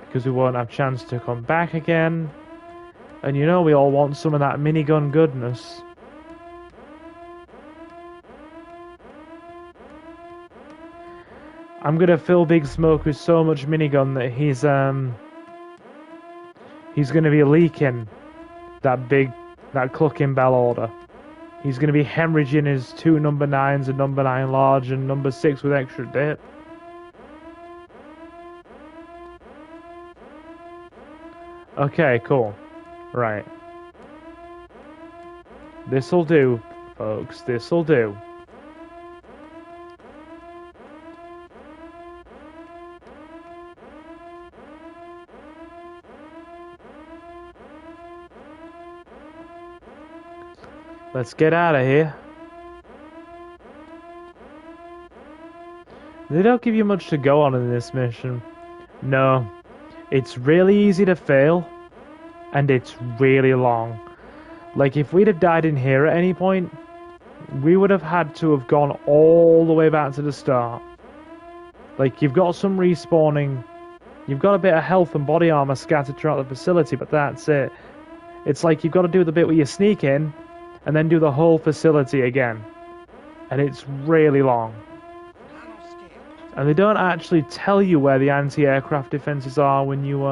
because we won't have chance to come back again. And you know we all want some of that minigun goodness. I'm gonna fill Big Smoke with so much minigun that he's gonna be leaking that clucking bell order. He's gonna be hemorrhaging his 2 number 9s, a number 9 large and number 6 with extra dip. Okay, cool. Right. This'll do, folks. This'll do. Let's get out of here. They don't give you much to go on in this mission. No. It's really easy to fail, and it's really long. Like, if we'd have died in here at any point, we would have had to have gone all the way back to the start. Like, you've got some respawning, you've got a bit of health and body armor scattered throughout the facility, but that's it. It's like you've got to do the bit where you sneak in, and then do the whole facility again. And it's really long. And they don't actually tell you where the anti-aircraft defenses are when you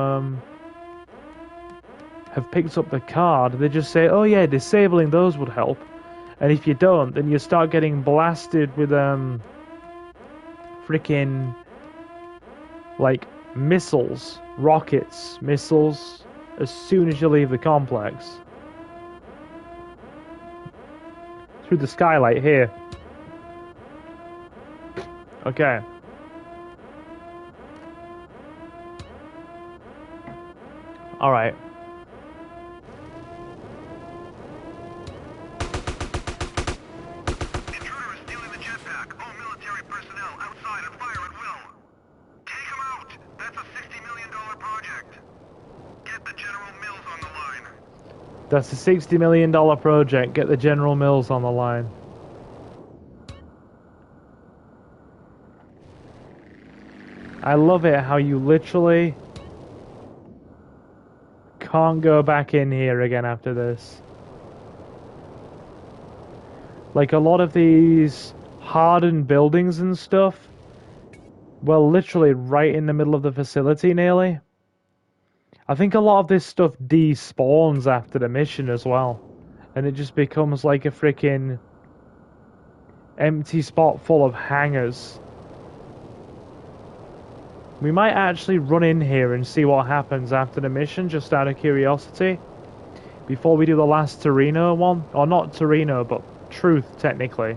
have picked up the card. They just say, oh yeah, disabling those would help. And if you don't, then you start getting blasted with freaking like missiles, rockets, missiles as soon as you leave the complex. Through the skylight here. Okay. Alright. Intruder is stealing the jetpack. All military personnel outside and fire at will. Take him out. That's a $60 million project. Get the General Mills on the line. That's a $60 million project. Get the General Mills on the line. I love it how you literally can't go back in here again after this. Like, a lot of these hardened buildings and stuff, well, literally right in the middle of the facility nearly. I think a lot of this stuff despawns after the mission as well. And it just becomes like a freaking empty spot full of hangars. We might actually run in here and see what happens after the mission, just out of curiosity. Before we do the last Torino one. Or not Torino, but Truth, technically.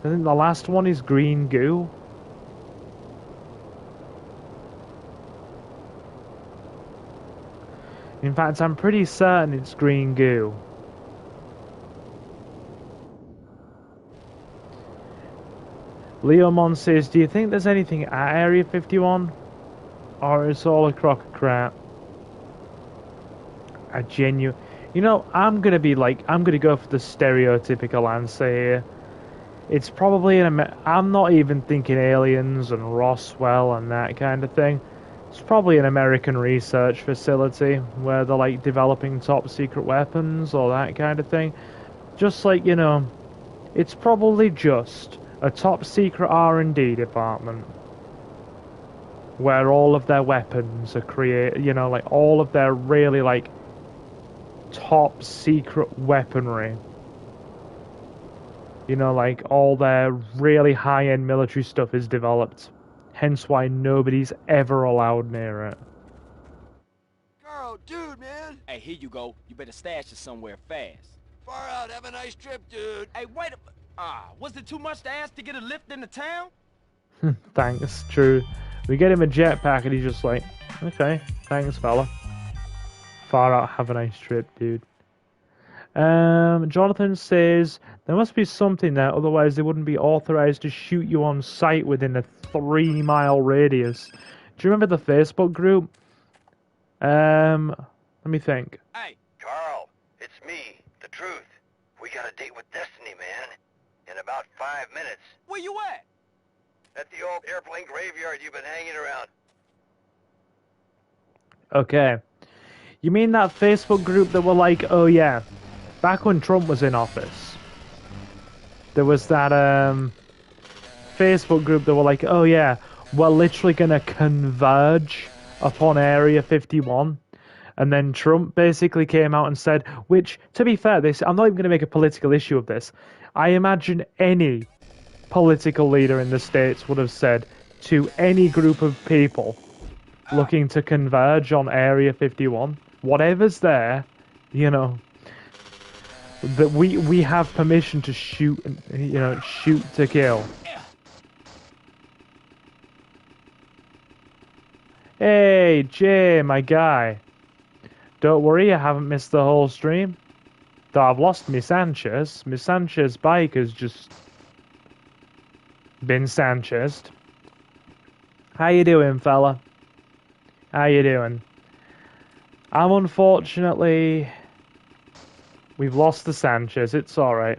I think the last one is Green Goo. In fact, I'm pretty certain it's Green Goo. Leomon says, do you think there's anything at Area 51? Or it's all a crock of crap? A genuine... You know, I'm gonna go for the stereotypical answer here. It's probably I'm not even thinking aliens and Roswell and that kind of thing. It's probably an American research facility where they're like developing top secret weapons or that kind of thing. Just like, you know, it's probably just a top secret R&D department where all of their weapons are created, you know, like all of their really like top secret weaponry. You know, like all their really high-end military stuff is developed. Hence why nobody's ever allowed near it. Carl, dude, man. Hey, here you go. You better stash it somewhere fast. Far out. Have a nice trip, dude. Hey, wait was it too much to ask to get a lift into town? Thanks, true. We get him a jetpack and he's just like, okay, thanks, fella. Far out. Have a nice trip, dude. Jonathan says there must be something there, otherwise they wouldn't be authorized to shoot you on sight within a 3-mile radius. Do you remember the Facebook group? Let me think. Hey, Carl, it's me, the truth. We got a date with Destiny, man. In about 5 minutes. where you at? At the old airplane graveyard you've been hanging around. Okay. You mean that Facebook group that were like, oh yeah, back when Trump was in office, there was that Facebook group that were like, oh yeah, we're literally gonna converge upon Area 51. And then Trump basically came out and said, which, to be fair, I'm not even going to make a political issue of this. I imagine any political leader in the States would have said to any group of people looking to converge on Area 51, whatever's there, you know, that we have permission to shoot, you know, shoot to kill. Hey, Jay, my guy. Don't worry, I haven't missed the whole stream. Though I've lost Miss Sanchez. Miss Sanchez bike has just been Sanchez'd. How you doing, fella? How you doing? Unfortunately, we've lost the Sanchez. It's alright.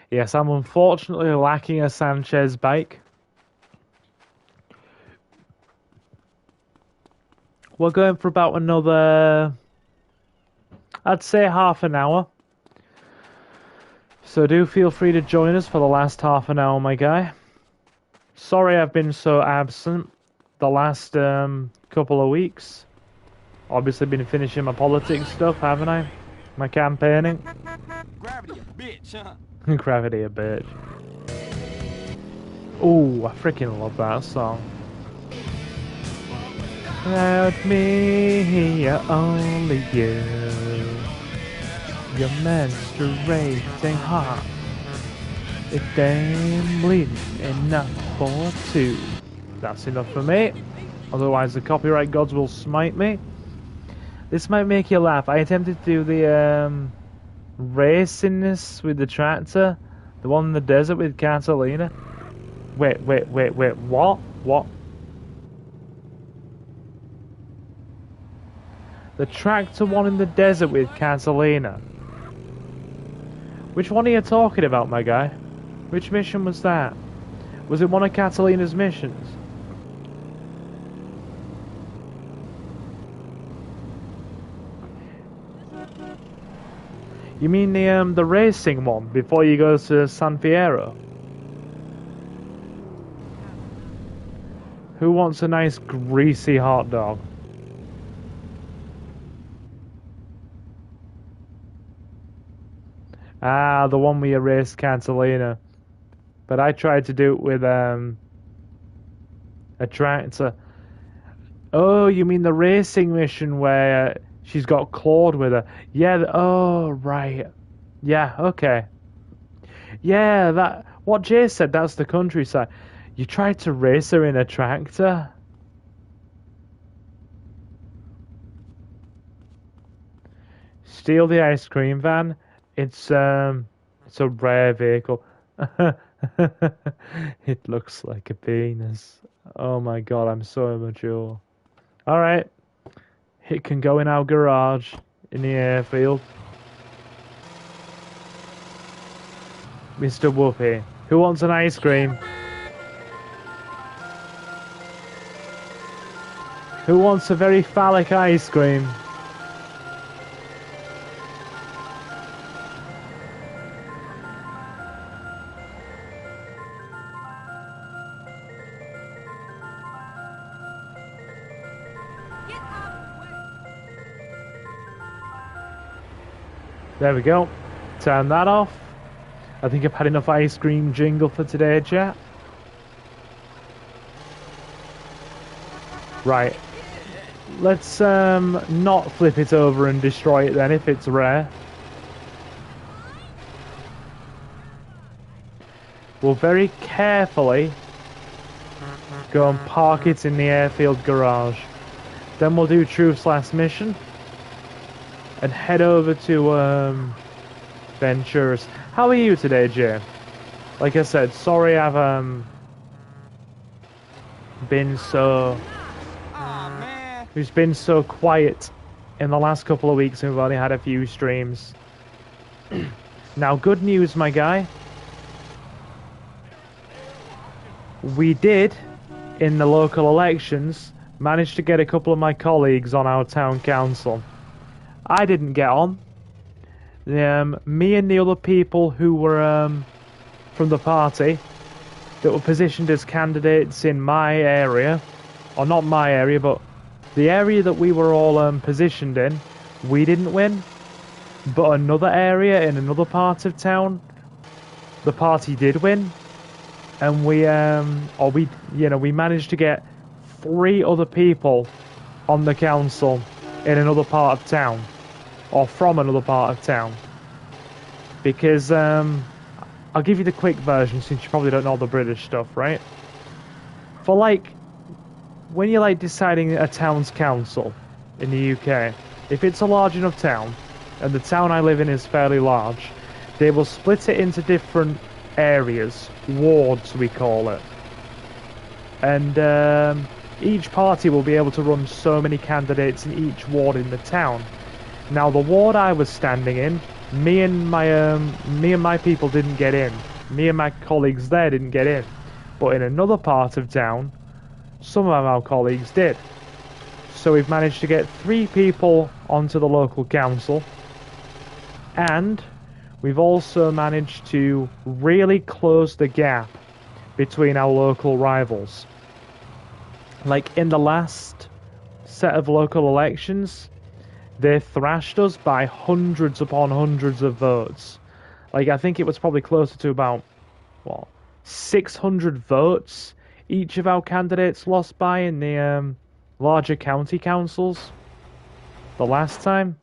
Yes, I'm unfortunately lacking a Sanchez bike. We're going for about another, I'd say, half an hour. So do feel free to join us for the last half an hour, my guy. Sorry I've been so absent the last couple of weeks. Obviously been finishing my politics stuff, haven't I? My campaigning. Gravity a bitch, huh? Gravity a bitch. Ooh, I freaking love that song. Without me, only you. Your menstruating heart. If I'm bleeding enough for two. That's enough for me. Otherwise the copyright gods will smite me. This might make you laugh. I attempted to do the raciness with the tractor. The one in the desert with Catalina. Wait, what? What? The tractor one in the desert with Catalina. Which one are you talking about, my guy? Which mission was that? Was it one of Catalina's missions? You mean the racing one before you go to San Fierro? Who wants a nice greasy hot dog? Ah, the one where you raced Catalina. But I tried to do it with a tractor. Oh, you mean the racing mission where she's got Claude with her? Yeah. Oh, right. Yeah. Okay. Yeah. That. What Jay said. That's the countryside. You tried to race her in a tractor. Steal the ice cream van. It's a rare vehicle. It looks like a penis. Oh my god, I'm so immature. Alright. It can go in our garage in the airfield. Mr. Whoopi. Who wants an ice cream? Who wants a very phallic ice cream? There we go. Turn that off. I think I've had enough ice cream jingle for today, chat. Right. Let's not flip it over and destroy it then if it's rare. we'll very carefully go and park it in the airfield garage. Then we'll do Truth's last mission and head over to Ventura's. How are you today, Jay? Like I said, sorry I've been so who's been so quiet in the last couple of weeks, and we've only had a few streams. Now, good news, my guy. We did, in the local elections, manage to get a couple of my colleagues on our town council. I didn't get on. Me and the other people who were from the party that were positioned as candidates in my area, or not my area, but the area that we were all positioned in, we didn't win. But another area in another part of town, the party did win, and we managed to get 3 other people on the council in another part of town, or from another part of town. Because I'll give you the quick version since you probably don't know the British stuff, right? For like, when you're like deciding a town's council in the UK, if it's a large enough town, and the town I live in is fairly large, they will split it into different areas, wards we call it. And each party will be able to run so many candidates in each ward in the town. Now the ward I was standing in, me and my people didn't get in. Me and my colleagues there didn't get in. But in another part of town, some of our colleagues did. So we've managed to get 3 people onto the local council. And we've also managed to really close the gap between our local rivals. Like in the last set of local elections, they thrashed us by hundreds upon hundreds of votes. Like, I think it was probably closer to about, 600 votes each of our candidates lost by in the larger county councils the last time.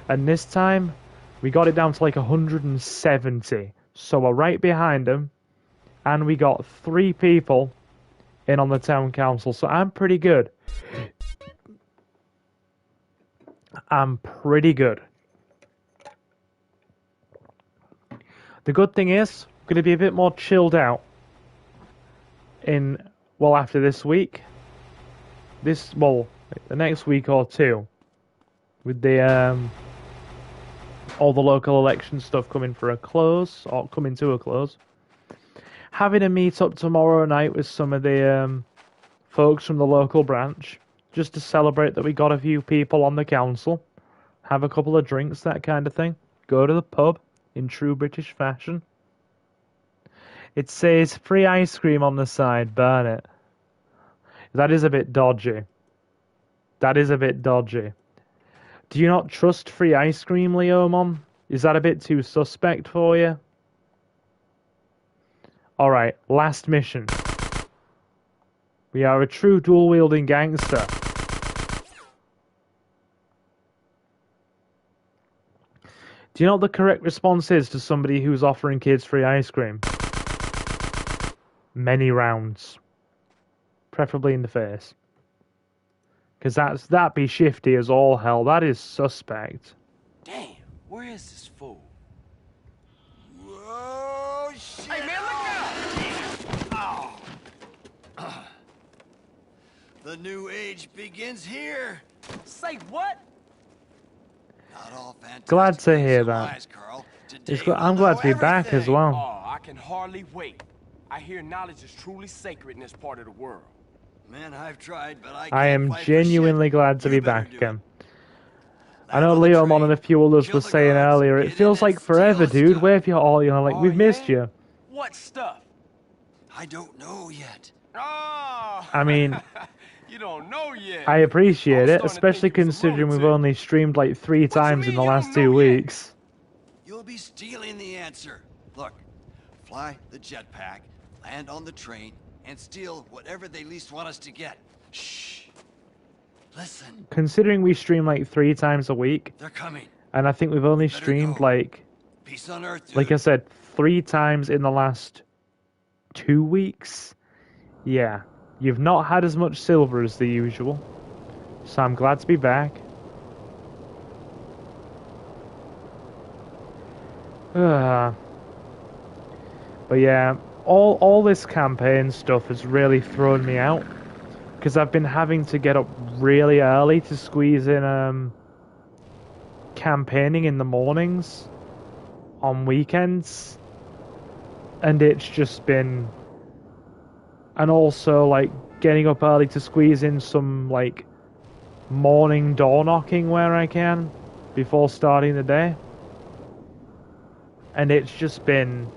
And this time, we got it down to like 170. So we're right behind them. And we got 3 people in on the town council. So I'm pretty good. I'm pretty good. The good thing is, I'm going to be a bit more chilled out after this week. The next week or two. With the, all the local election stuff coming to a close. Having a meet-up tomorrow night with some of the folks from the local branch. Just to celebrate that we got a few people on the council. Have a couple of drinks, that kind of thing. Go to the pub in true British fashion. It says free ice cream on the side, burn it. That is a bit dodgy. Do you not trust free ice cream, Leomon? Is that a bit too suspect for you? Alright, last mission. We are a true dual-wielding gangster. Do you know what the correct response is to somebody who's offering kids free ice cream? Many rounds. Preferably in the face. Because that'd be shifty as all hell. That is suspect. Damn, where is this fool? Whoa, shit! Hey, man, look out! Oh. The new age begins here. Say what? Not all fantastic Glad to hear eyes, that. Carl. Today I'm we'll glad know to be back as everything. well. Oh, I can hardly wait. I hear knowledge is truly sacred in this part of the world. Man, I've tried, but I can't I am fight for genuinely shit. glad to You be better back do it. again. I Land know on the Leomon train, and a few others kill were the saying guards, earlier, it get in feels and like steal forever, the dude. stuff. Where have you all, like, Oh, we've missed yeah? you. What stuff? I don't know yet. Oh! I mean, You don't know yet. I appreciate I'm it, starting to especially think you was a considering we've lunatic. only streamed like 3 times in mean the you last don't 2 know yet? weeks. You'll be stealing the answer. Look, fly the jetpack, land on the train, and steal whatever they least want us to get. Shh. Listen, Considering we stream like 3 times a week, they're coming. and I think we've only Better streamed go. like Peace on Earth, dude. I said, 3 times in the last 2 weeks. Yeah, you've not had as much silver as the usual, so I'm glad to be back. Uh, but yeah, all this campaign stuff has really thrown me out because I've been having to get up really early to squeeze in campaigning in the mornings on weekends, and it's just been, and also like getting up early to squeeze in some like morning door knocking where I can before starting the day, and it's been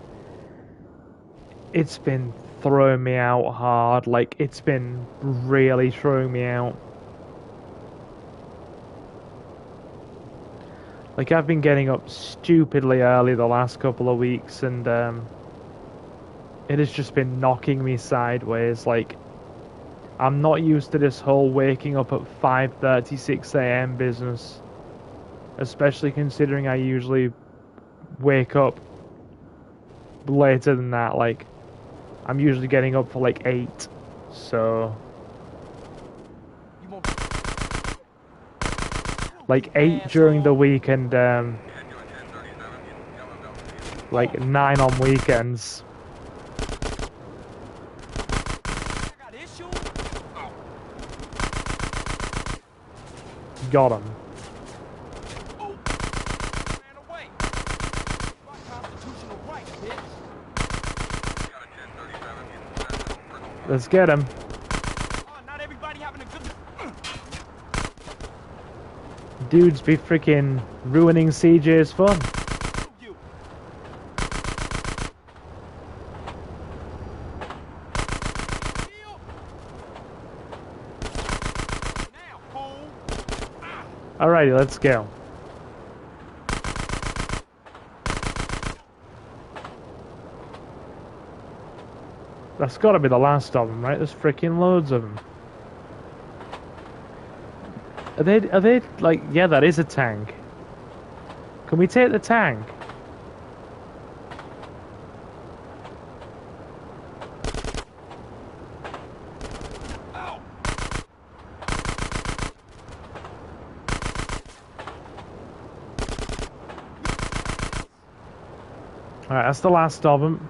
throwing me out hard. Like, it's been really throwing me out. Like, I've been getting up stupidly early the last couple of weeks, and it has just been knocking me sideways. Like, I'm not used to this whole waking up at 5:36 a.m. business, especially considering I usually wake up later than that. Like, I'm usually getting up for like 8, so like 8 during the week and like 9 on weekends. Got him. Let's get him. Dudes be freaking ruining CJ's fun. Alrighty, let's go. That's gotta be the last of them, right? There's freaking loads of them. Are they, like, yeah, that is a tank. Can we take the tank? Alright, that's the last of them.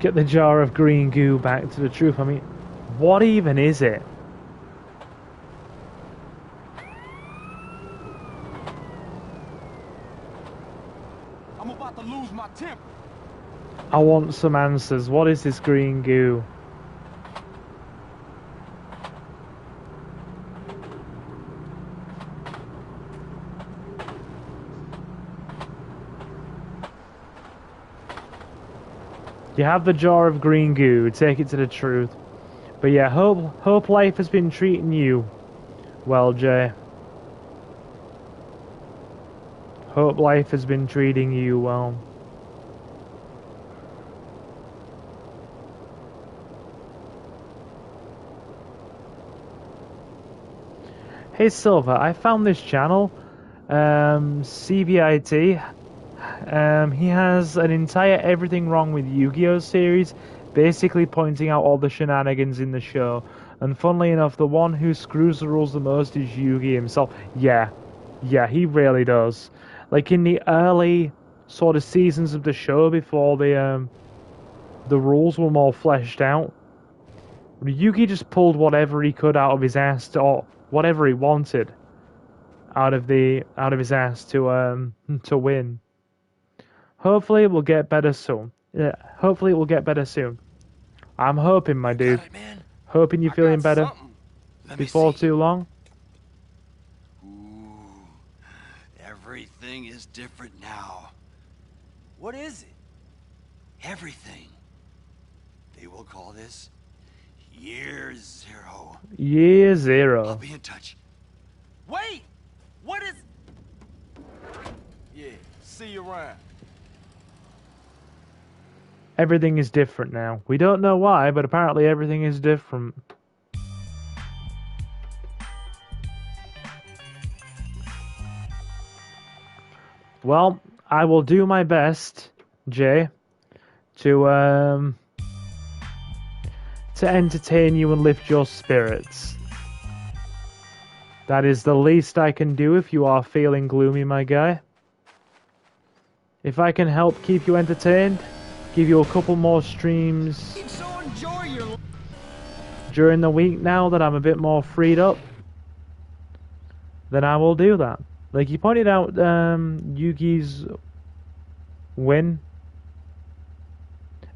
Get the jar of green goo back to the truth. I mean, what even is it? I'm about to lose my temper. I want some answers. What is this green goo? You have the jar of green goo, take it to the truth. But yeah, hope life has been treating you well, Jay. Hope life has been treating you well. Hey Silver, I found this channel, CVIT. He has an entire Everything Wrong with Yu-Gi-Oh series, basically pointing out all the shenanigans in the show. And funnily enough, the one who screws the rules the most is Yugi himself. Yeah, he really does. Like in the early sort of seasons of the show, before the rules were more fleshed out, Yugi just pulled whatever he could out of his ass, or whatever he wanted out of his ass to win. Hopefully it will get better soon. Yeah, hopefully it will get better soon. I'm hoping, my dude. Got it, man? Hoping you're feeling better Something. before too long. Ooh, everything is different now. What is it? Everything. They will call this Year Zero. Year I'll zero. be in touch. Wait! What is... Yeah, see you around. Everything is different now. We don't know why, but apparently everything is different. Well, I will do my best, Jay, to entertain you and lift your spirits. That is the least I can do if you are feeling gloomy, my guy. If I can help keep you entertained, give you a couple more streams during the week now that I'm a bit more freed up, then I will do that. Like you pointed out, Yugi's win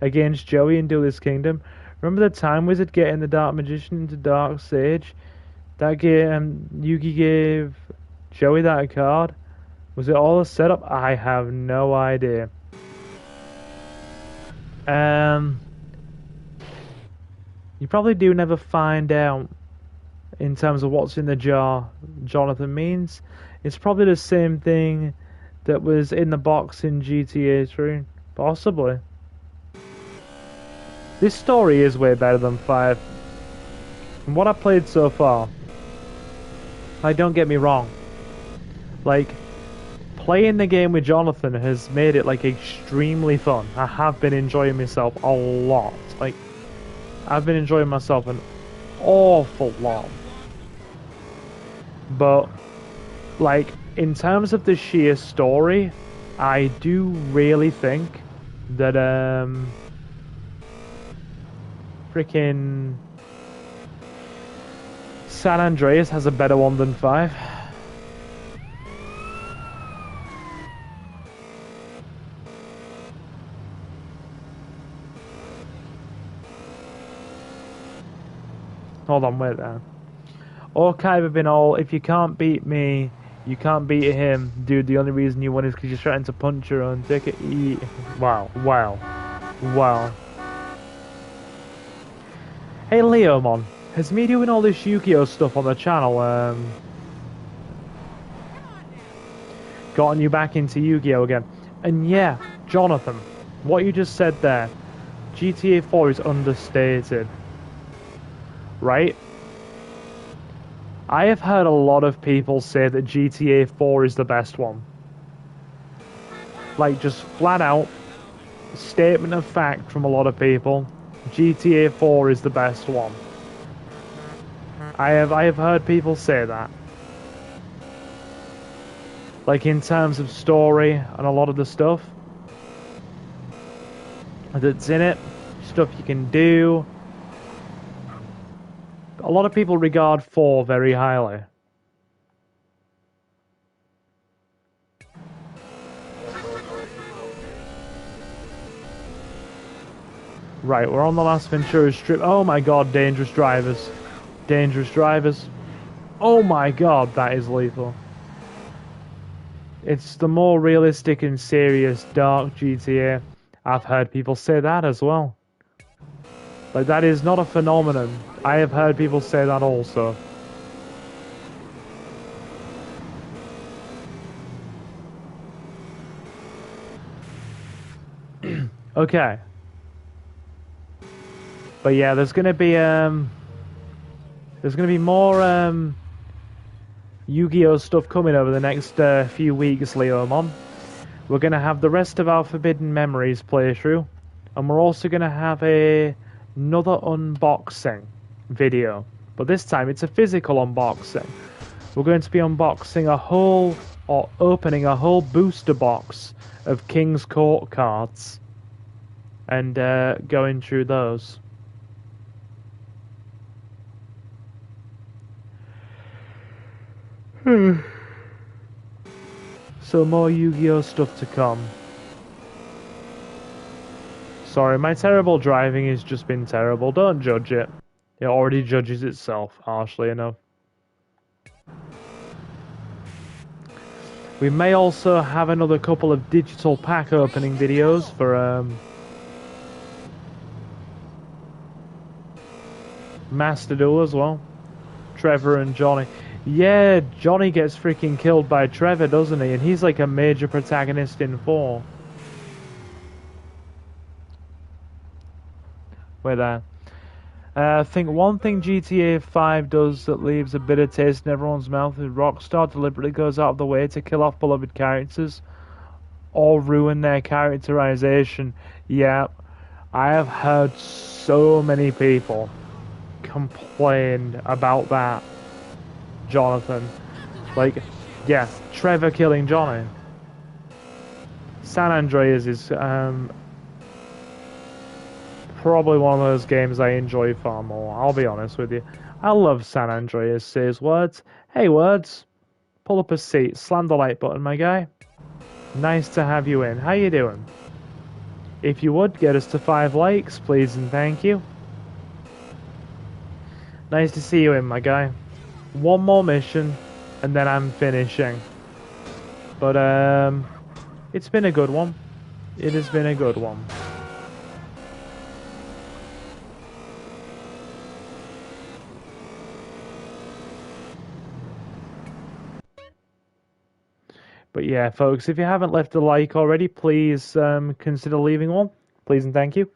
against Joey in Duelist Kingdom. Remember the Time Wizard getting the Dark Magician into Dark Sage? That game, Yugi gave Joey that card. Was it all a setup? I have no idea. You probably do never find out in terms of what's in the jar Jonathan means. It's probably the same thing that was in the box in GTA 3. Possibly. This story is way better than 5. From what I've played so far, like, don't get me wrong. Like, playing the game with Jonathan has made it, like, extremely fun. I have been enjoying myself a lot. Like, I've been enjoying myself an awful lot. But, like, in terms of the sheer story, I do really think that, freaking San Andreas has a better one than 5. Hold on, wait there. Archive have been all, if you can't beat me, you can't beat him. Dude, the only reason you won is because you're trying to punch your own ticket. Wow, wow, wow. Hey Leomon, has me doing all this Yu-Gi-Oh stuff on the channel, gotten you back into Yu-Gi-Oh again? And yeah, Jonathan, what you just said there, GTA 4 is understated. Right? I have heard a lot of people say that GTA 4 is the best one. Like, just flat out, statement of fact from a lot of people, GTA 4 is the best one. I have heard people say that. Like, in terms of story and a lot of the stuff that's in it, stuff you can do. A lot of people regard 4 very highly. Right, we're on the last Ventura Strip. Oh my god, dangerous drivers. Dangerous drivers. Oh my god, that is lethal. It's the more realistic and serious dark GTA. I've heard people say that as well. Like, that is not a phenomenon. I have heard people say that also. Okay. But yeah, there's gonna be more Yu-Gi-Oh stuff coming over the next few weeks, Leomon. We're gonna have the rest of our Forbidden Memories playthrough, and we're also gonna have another unboxing video, but this time it's a physical unboxing. We're going to be unboxing opening a whole booster box of King's Court cards and going through those. So more Yu-Gi-Oh stuff to come. Sorry, my terrible driving has just been terrible. Don't judge it. It already judges itself, harshly enough. We may also have another couple of digital pack opening videos for Master Duel as well. Trevor and Johnny. Yeah, Johnny gets freaking killed by Trevor, doesn't he? And he's like a major protagonist in 4. Wait there. I think one thing GTA 5 does that leaves a bitter taste in everyone's mouth is Rockstar deliberately goes out of the way to kill off beloved characters, or ruin their characterization. Yeah, I have heard so many people complain about that, Jonathan. Like, yeah, Trevor killing Johnny. San Andreas is probably one of those games I enjoy far more, I'll be honest with you. I love San Andreas, says Words. Hey Words, pull up a seat, slam the like button, my guy. Nice to have you in. How you doing? If you would, get us to 5 likes, please and thank you. Nice to see you in, my guy. One more mission, and then I'm finishing. But, it's been a good one. It has been a good one. But yeah, folks, if you haven't left a like already, please consider leaving one. Please and thank you.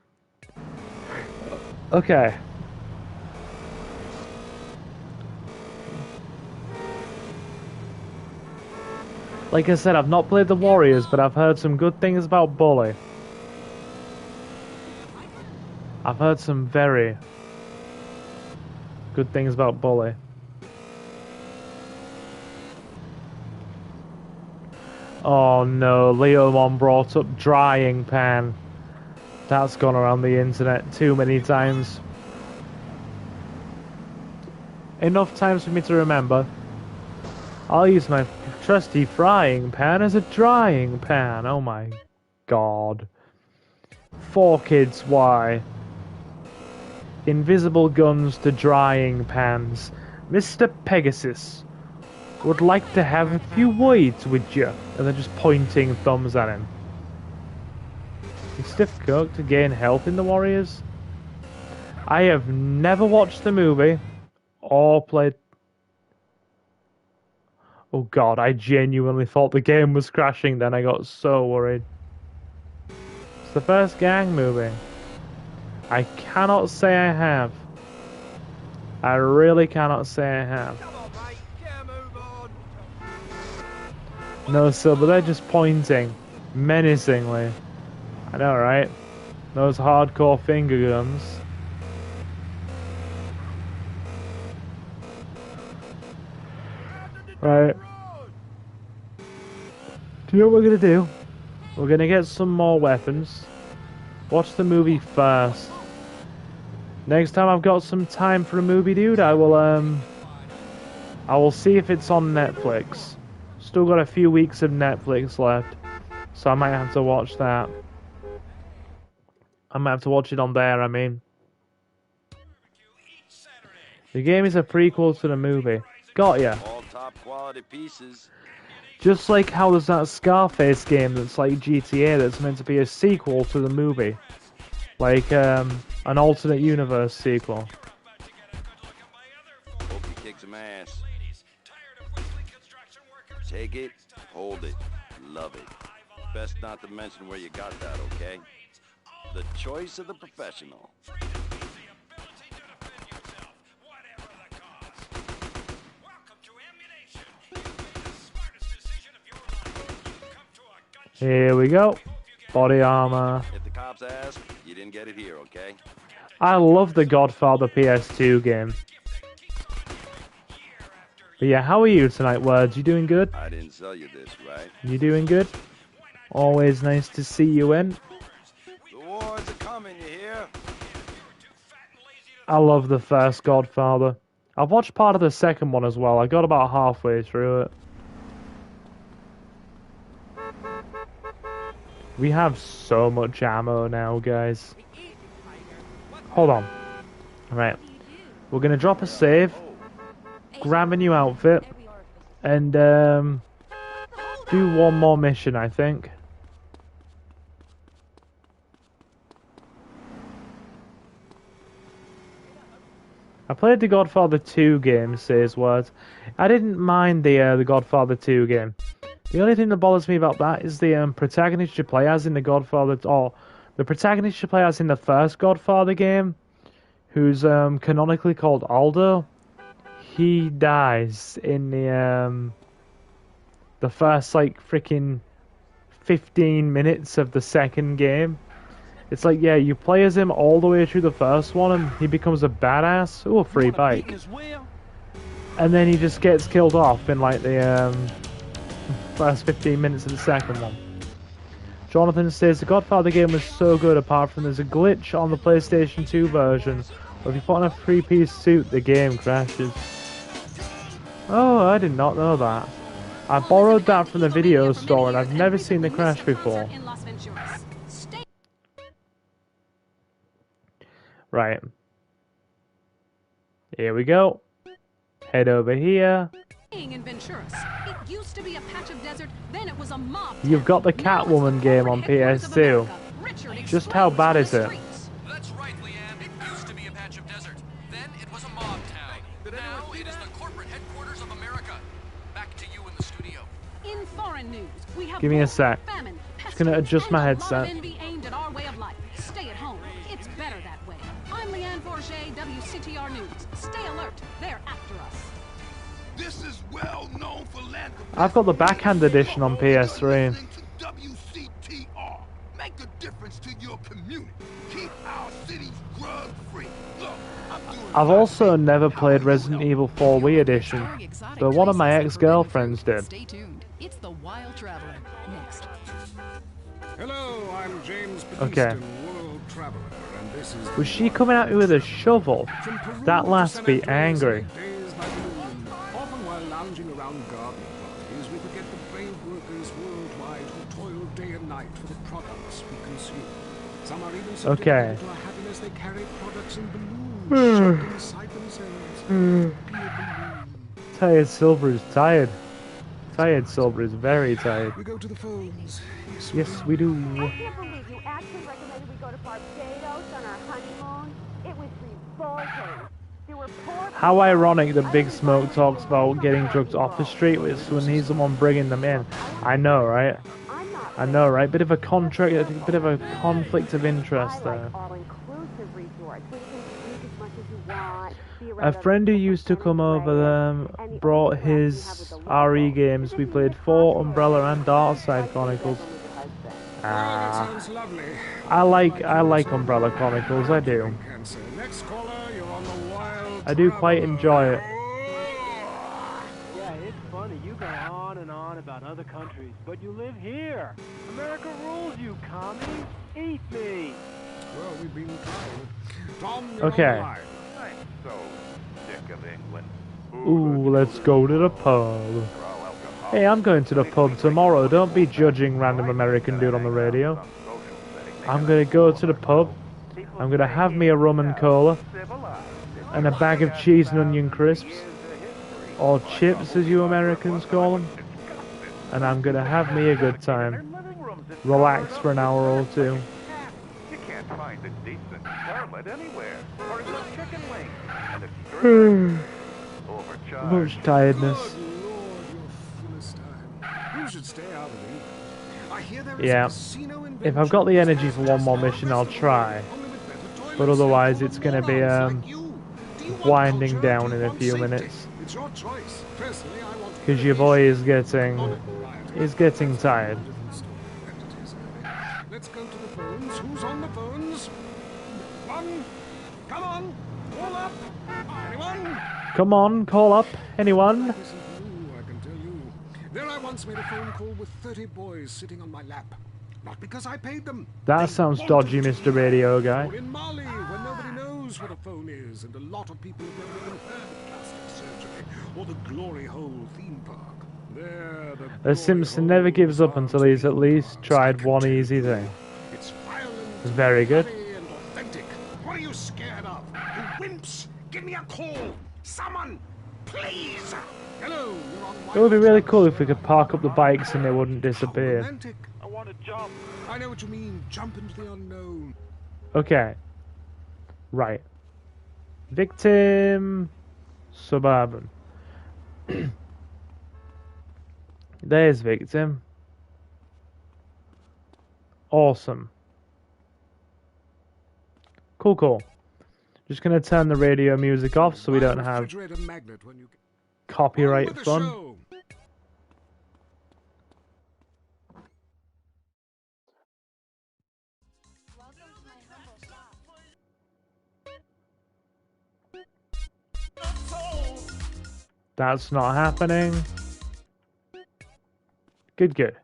Okay. Like I said, I've not played the Warriors, but I've heard some good things about Bully. I've heard some very good things about Bully. Oh no, Leomon brought up drying pan. That's gone around the internet too many times. Enough times for me to remember. I'll use my trusty frying pan as a drying pan. Oh my god. 4 kids, why? Invisible guns to drying pans. Mr. Pegasus would like to have a few words with you. And they're just pointing thumbs at him. Is Steve Cook to gain health in the Warriors? I have never watched the movie or played. Oh god, I genuinely thought the game was crashing then. I got so worried. It's the first gang movie. I cannot say I have. I really cannot say I have. Come on, mate. Get a move on. No, Silver, they're just pointing menacingly. I know, right? Those hardcore finger guns. Right. Do you know what we're gonna do? We're gonna get some more weapons. Watch the movie first. Next time I've got some time for a movie, dude, I will see if it's on Netflix. Still got a few weeks of Netflix left, so I might have to watch that. I might have to watch it on there, I mean. The game is a prequel to the movie. Got ya. All top quality pieces. Just like how there's that Scarface game that's like GTA that's meant to be a sequel to the movie. Like, an alternate universe sequel. Hope you kick some ass. Take it, hold it, love it. Best not to mention where you got that, okay? The choice of the professional. Here we go. Body armor. If the cops ask, you didn't get it here, okay? I love the Godfather PS2 game. But yeah, how are you tonight, Words? You doing good? I didn't sell you this, right? You doing good? Always nice to see you in. The wars are coming, you hear? I love the first Godfather. I've watched part of the second one as well. I got about halfway through it. We have so much ammo now, guys. Hold on. Right. We're gonna drop a save, grab a new outfit, and do one more mission, I think. I played the Godfather 2 game, says Words. I didn't mind the Godfather 2 game. The only thing that bothers me about that is the protagonist you play as in the Godfather, or the protagonist you play as in the first Godfather game, who's canonically called Aldo. He dies in the first like freaking 15 minutes of the second game. It's like, yeah, you play as him all the way through the first one and he becomes a badass. Ooh, a free bike. And then he just gets killed off in like the first 15 minutes of the second one. Jonathan says the Godfather game was so good apart from there's a glitch on the PlayStation 2 version where if you put on a three-piece suit the game crashes. Oh, I did not know that. I borrowed that from the video store and I've never seen the crash before. Right. Here we go. Head over here. In Venturas. It used to be a patch of desert, then it was a mob. You've got the Catwoman game on PS2. Just how bad is it? That's right, Leanne. It used to be a patch of desert. Then it was a mob town. Now it is the corporate headquarters of America. Back to you in the studio. In foreign news, we have give me a sec. Famine, just gonna adjust my headset. Aimed at our way of life. Stay at home. It's better that way. I'm Leanne Forget, WCTR News. Stay alert. They're after us. This is well known philanthropy. I've got the backhand edition on PS3. WCTR. Make a difference to your community. Keep our cities drug free. Look, I've also never played Resident Evil 4 Wii Edition, but one of my ex-girlfriends did. Stay tuned. It's the Wild Traveler. Next. Hello, I'm James Okay. World Traveler, and this is Was she coming at me with a shovel? That last be angry. Often while lounging around garden parties, we forget the brave workers worldwide who toil day and night for the products we consume. Some are even subject to our happiness. They carry products in balloons, shaped inside themselves. Tired Silver is tired. Tired Silver is very tired. We go to the phones. Yes, we do. I can't believe you actually recommended we go to Barbados on our honeymoon. It was revolting. There were poor How ironic that Big Smoke talks about getting drugs off the street when he's the one bringing them in. I know, right? I know, right? Bit of a contract, a bit of a conflict of interest there. all-inclusive resorts where you can drink as much as you want. A friend who used to come over brought his RE games. We played 4 Umbrella and Darkside Chronicles. I like Umbrella Chronicles, I do. I do quite enjoy it. Yeah, it's funny. You go on and on about other countries, but you live here. America rules, you commie. Eat me. Well, we've been trying. Tom, Okay. I'm so sick of England. Ooh, let's go to the pub. Hey, I'm going to the pub tomorrow. Don't be judging random American dude on the radio. I'm gonna go to the pub. I'm gonna have me a rum and cola. And a bag of cheese and onion crisps. Or chips, as you Americans call them. And I'm gonna have me a good time. Relax for an hour or two. You can't find a decent toilet anywhere. Or even chicken wings. And it's overcharged. Much tiredness. You should stay out of England. I hear there is a Yeah. casino in If I've got the energy for one more mission, I'll try. But otherwise, it's gonna be winding down in a few minutes. It's your choice. Personally, I want Because your boy is getting tired. Let's go to the phones. Who's on the phones? One. Come on. Call up. Anyone? Come on, call up. Anyone? I can tell you. There I once made a phone call with 30 boys sitting on my lap. Not because I paid them. That sounds dodgy, Mr. Radio Guy. Or in Mali, where nobody knows what a phone is, and a lot of people have never even heard of plastic surgery or the Glory Hole theme park. There, The Simpson never gives up until he's at least tried one easy thing. It's violent, Very good. and authentic. What are you scared of? You wimps! Give me a call! Someone! Please! Hello, you're on It would be really cool if we could park up the bikes and they wouldn't disappear. romantic. I want to jump. I know what you mean. Jump into the unknown. Okay. Right. Victim Suburban. There's Victim. Awesome. Cool, cool. Just gonna turn the radio music off so we don't have Refrigerator magnet when you copyright On with the fun. show. That's not happening. Good, good.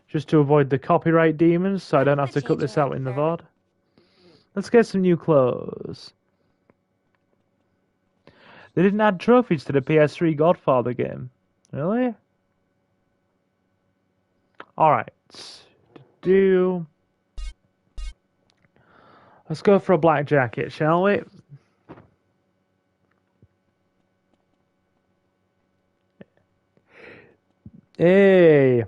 Just to avoid the copyright demons, so I don't have to cut this out in the VOD. Let's get some new clothes. They didn't add trophies to the PS3 Godfather game. Really? Alright. Let's go for a black jacket, shall we? Hey!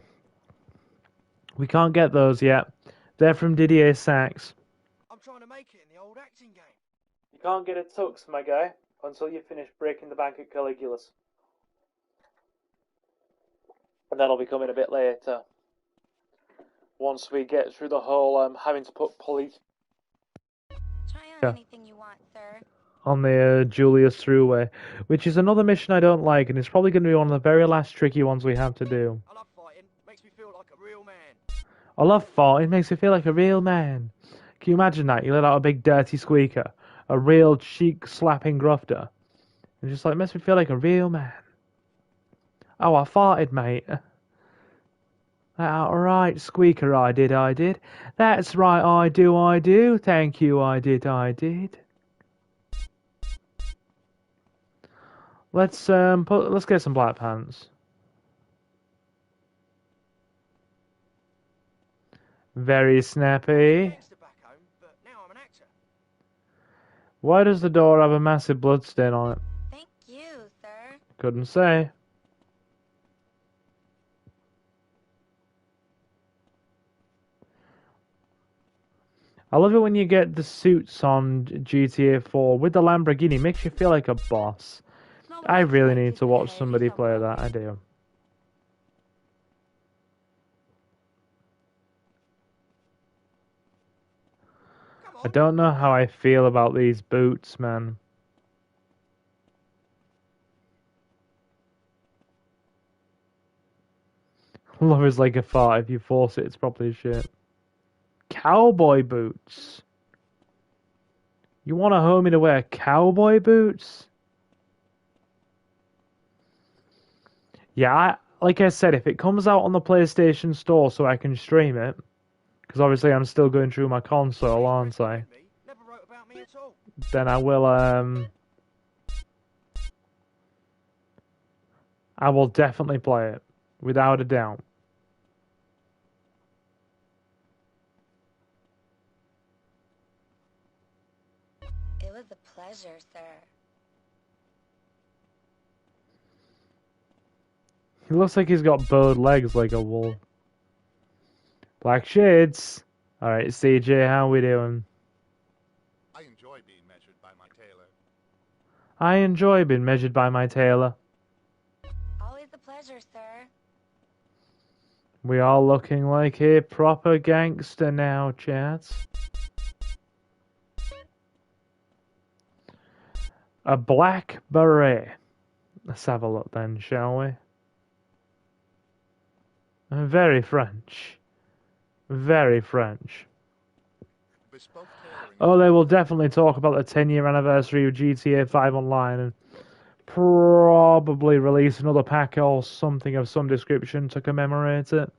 We can't get those yet. They're from Didier Sachs. I'm trying to make it in the old acting game. You can't get a tux, my guy, until you finish breaking the bank at Caligula's. And that'll be coming a bit later. Once we get through the whole having to put police anything you want, sir. on the Julius Thruway, which is another mission I don't like, and it's probably going to be one of the very last tricky ones we have to do. I love fighting. Makes me feel like a real man. I love farting. It makes me feel like a real man. Can you imagine that? You let out a big dirty squeaker, a real cheek-slapping grufter. It just like makes me feel like a real man. Oh, I farted, mate. Right, squeaker, I did. That's right, I do. Thank you, I did. Let's get some black pants. Very snappy. Why does the door have a massive bloodstain on it? Thank you, sir. Couldn't say. I love it when you get the suits on GTA 4 with the Lamborghini. It makes you feel like a boss. I really need to watch somebody play that. I do. I don't know how I feel about these boots, man. Love is like a fart. If you force it, it's probably shit. Cowboy boots. You want a homie to wear cowboy boots? Yeah, like I said, if it comes out on the PlayStation Store so I can stream it, because obviously I'm still going through my console, aren't I? Then I will definitely play it, without a doubt. It was a pleasure, sir. He looks like he's got bowed legs like a wolf. Black shades. Alright, CJ, how we doing? I enjoy being measured by my tailor. I enjoy being measured by my tailor. Always a pleasure, sir. We are looking like a proper gangster now, chat. A black beret. Let's have a look then, shall we? Very French. Very French. Oh, they will definitely talk about the 10-year anniversary of GTA 5 Online and probably release another pack or something of some description to commemorate it.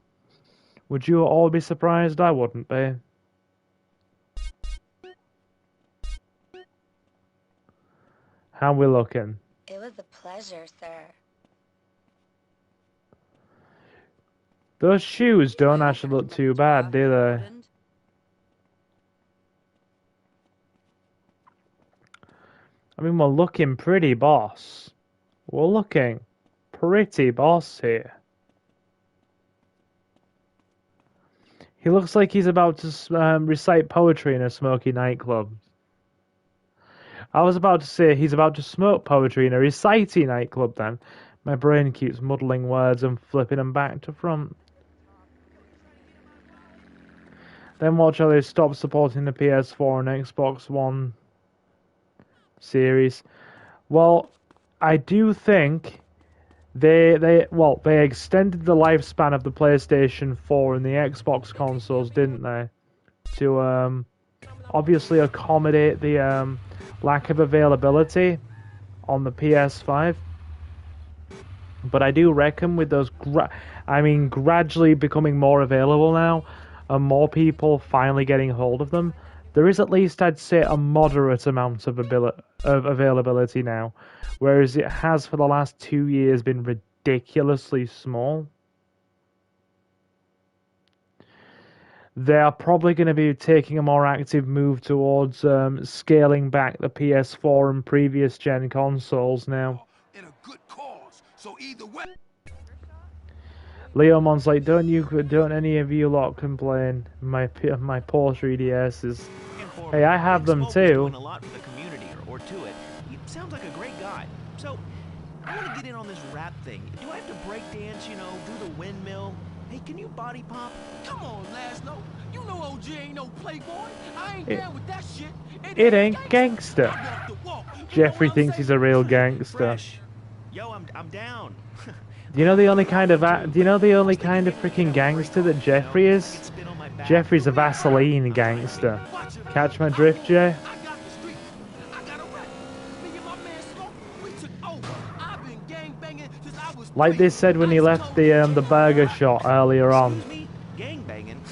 Would you all be surprised? I wouldn't be. How we looking? It was a pleasure, sir. Those shoes don't actually look too bad, do they? I mean, we're looking pretty boss. We're looking pretty boss here. He looks like he's about to recite poetry in a smoky nightclub. I was about to say he's about to smoke poetry in a reciting nightclub then. My brain keeps muddling words and flipping them back to front. Then watch how they stop supporting the PS4 and Xbox One series. Well, I do think they extended the lifespan of the PlayStation 4 and the Xbox consoles, didn't they? To obviously accommodate the lack of availability on the PS5. But I do reckon with those, gradually becoming more available now, and more people finally getting hold of them, there is at least, I'd say, a moderate amount of availability now, whereas it has for the last 2 years been ridiculously small. They are probably going to be taking a more active move towards scaling back the PS4 and previous gen consoles now. In a good cause. So either way. Leomon's like, don't any of you lot complain? My poor 3DSs. Hey, I have them too. Doing a lot for the community or to it. He sounds like a great guy. So, I want to get in on this rap thing. Do I have to break dance, you know, do the windmill? Hey, can you body pop? Come on, Laszlo. You know OG ain't no playboy. I ain't down with that shit. It ain't gangster. Jeffrey thinks he's a real gangster. Yo, I'm down. Do you know the only kind of freaking gangster that Jeffrey is? Jeffrey's a Vaseline gangster. Catch my drift, Jay? Like they said when he left the burger shop earlier on.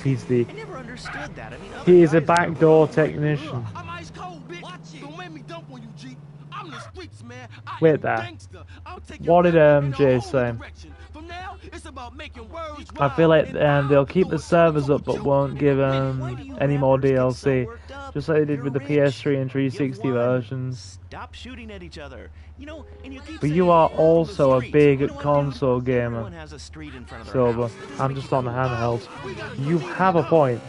He's the he is a backdoor technician. Wait there. What did Jay say? I feel like they'll keep the servers up but won't give any more DLC, just like they did with the PS3 and 360 versions. Stop shooting at each other. You know, and you keep But you are also a big console gamer, Silver. I'm just on the handheld. You have a point.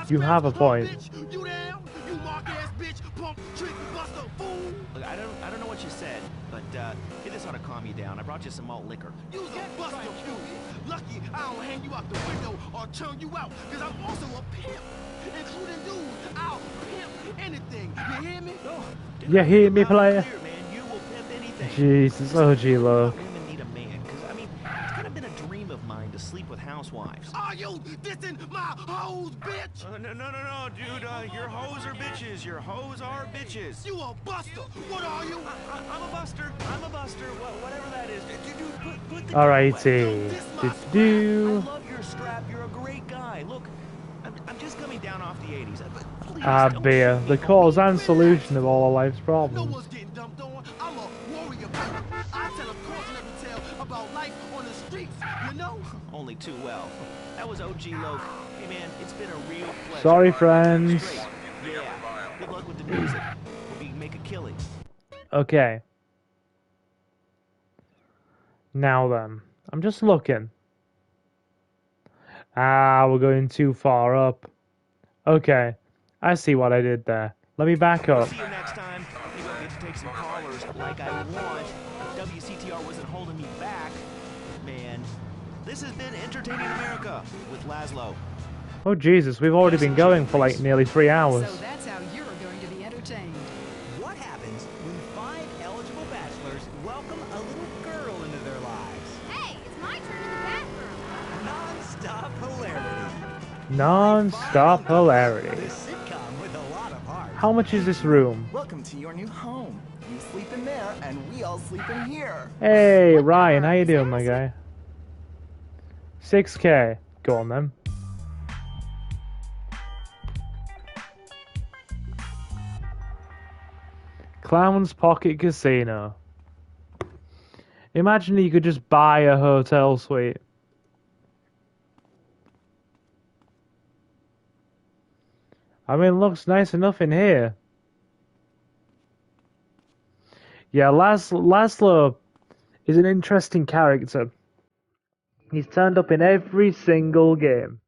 You have a point. Look, I don't know what you said, but hey, this ought to calm you down. I brought you some malt liquor. You's a buster, you. Lucky I don't hang you out the window or turn you out, because I'm also a pimp. Including you, I'll pimp anything. You hear me? You hear me, player? Jesus, OG look. Women need a man, because I mean, it's kind of been a dream of mine to sleep with housewives. Are you dissing my hoes, bitch? No, dude. Your hoes are bitches. Your hoes are bitches. You a buster. What are you? I'm a buster. I'm a buster. Whatever that is. Dude, put the Alrighty. I love your strap. You're a great guy. Look, I'm just coming down off the 80s. Please, beer. The cause and solution of all of life's problems. No one's getting dumped on. I'm a warrior, baby. I tell a cautionary tale about life on the streets, you know? Only too well. That was OG Loke. Hey man, it's been a real pleasure. Sorry, friends. Yeah. Good luck with the music. Hope you can make a killing. Okay. Now then, I'm just looking. We're going too far up. Okay, I see what I did there. Let me back up. See you next time. Maybe I'll get to take some callers like I want. If WCTR wasn't holding me back. Man, this has been Entertaining America with Laszlo. Oh Jesus, we've already been going for like nearly 3 hours. So that's how you're going to be entertained. What happens when 5 eligible bachelors welcome a little girl into their lives? Hey, it's my turn in the bathroom. Non-stop hilarity. Non-stop hilarity. Sitcom with a lot of heart. How much is this room? Welcome to your new home. You sleep in there, and we all sleep in here. Hey, Ryan, how you doing, my guy? 6K. Go on, then. Clown's Pocket Casino. Imagine you could just buy a hotel suite. I mean, it looks nice enough in here. Yeah, Laszlo is an interesting character. He's turned up in every single game.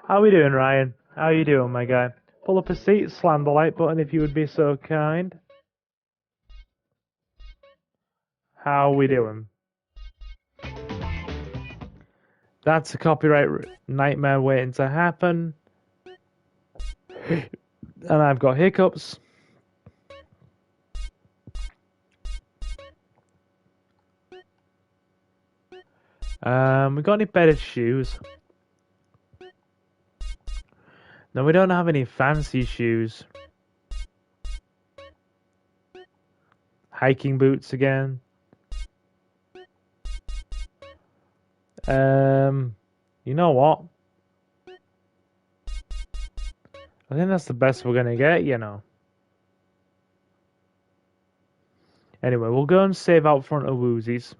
How we doing, Ryan? How you doing, my guy? Pull up a seat, slam the like button if you would be so kind. How we doing? That's a copyright nightmare waiting to happen. And I've got hiccups. We got any better shoes? No, we don't have any fancy shoes. Hiking boots again. You know what? I think that's the best we're gonna get, you know. Anyway, we'll go and save out front of Woozies.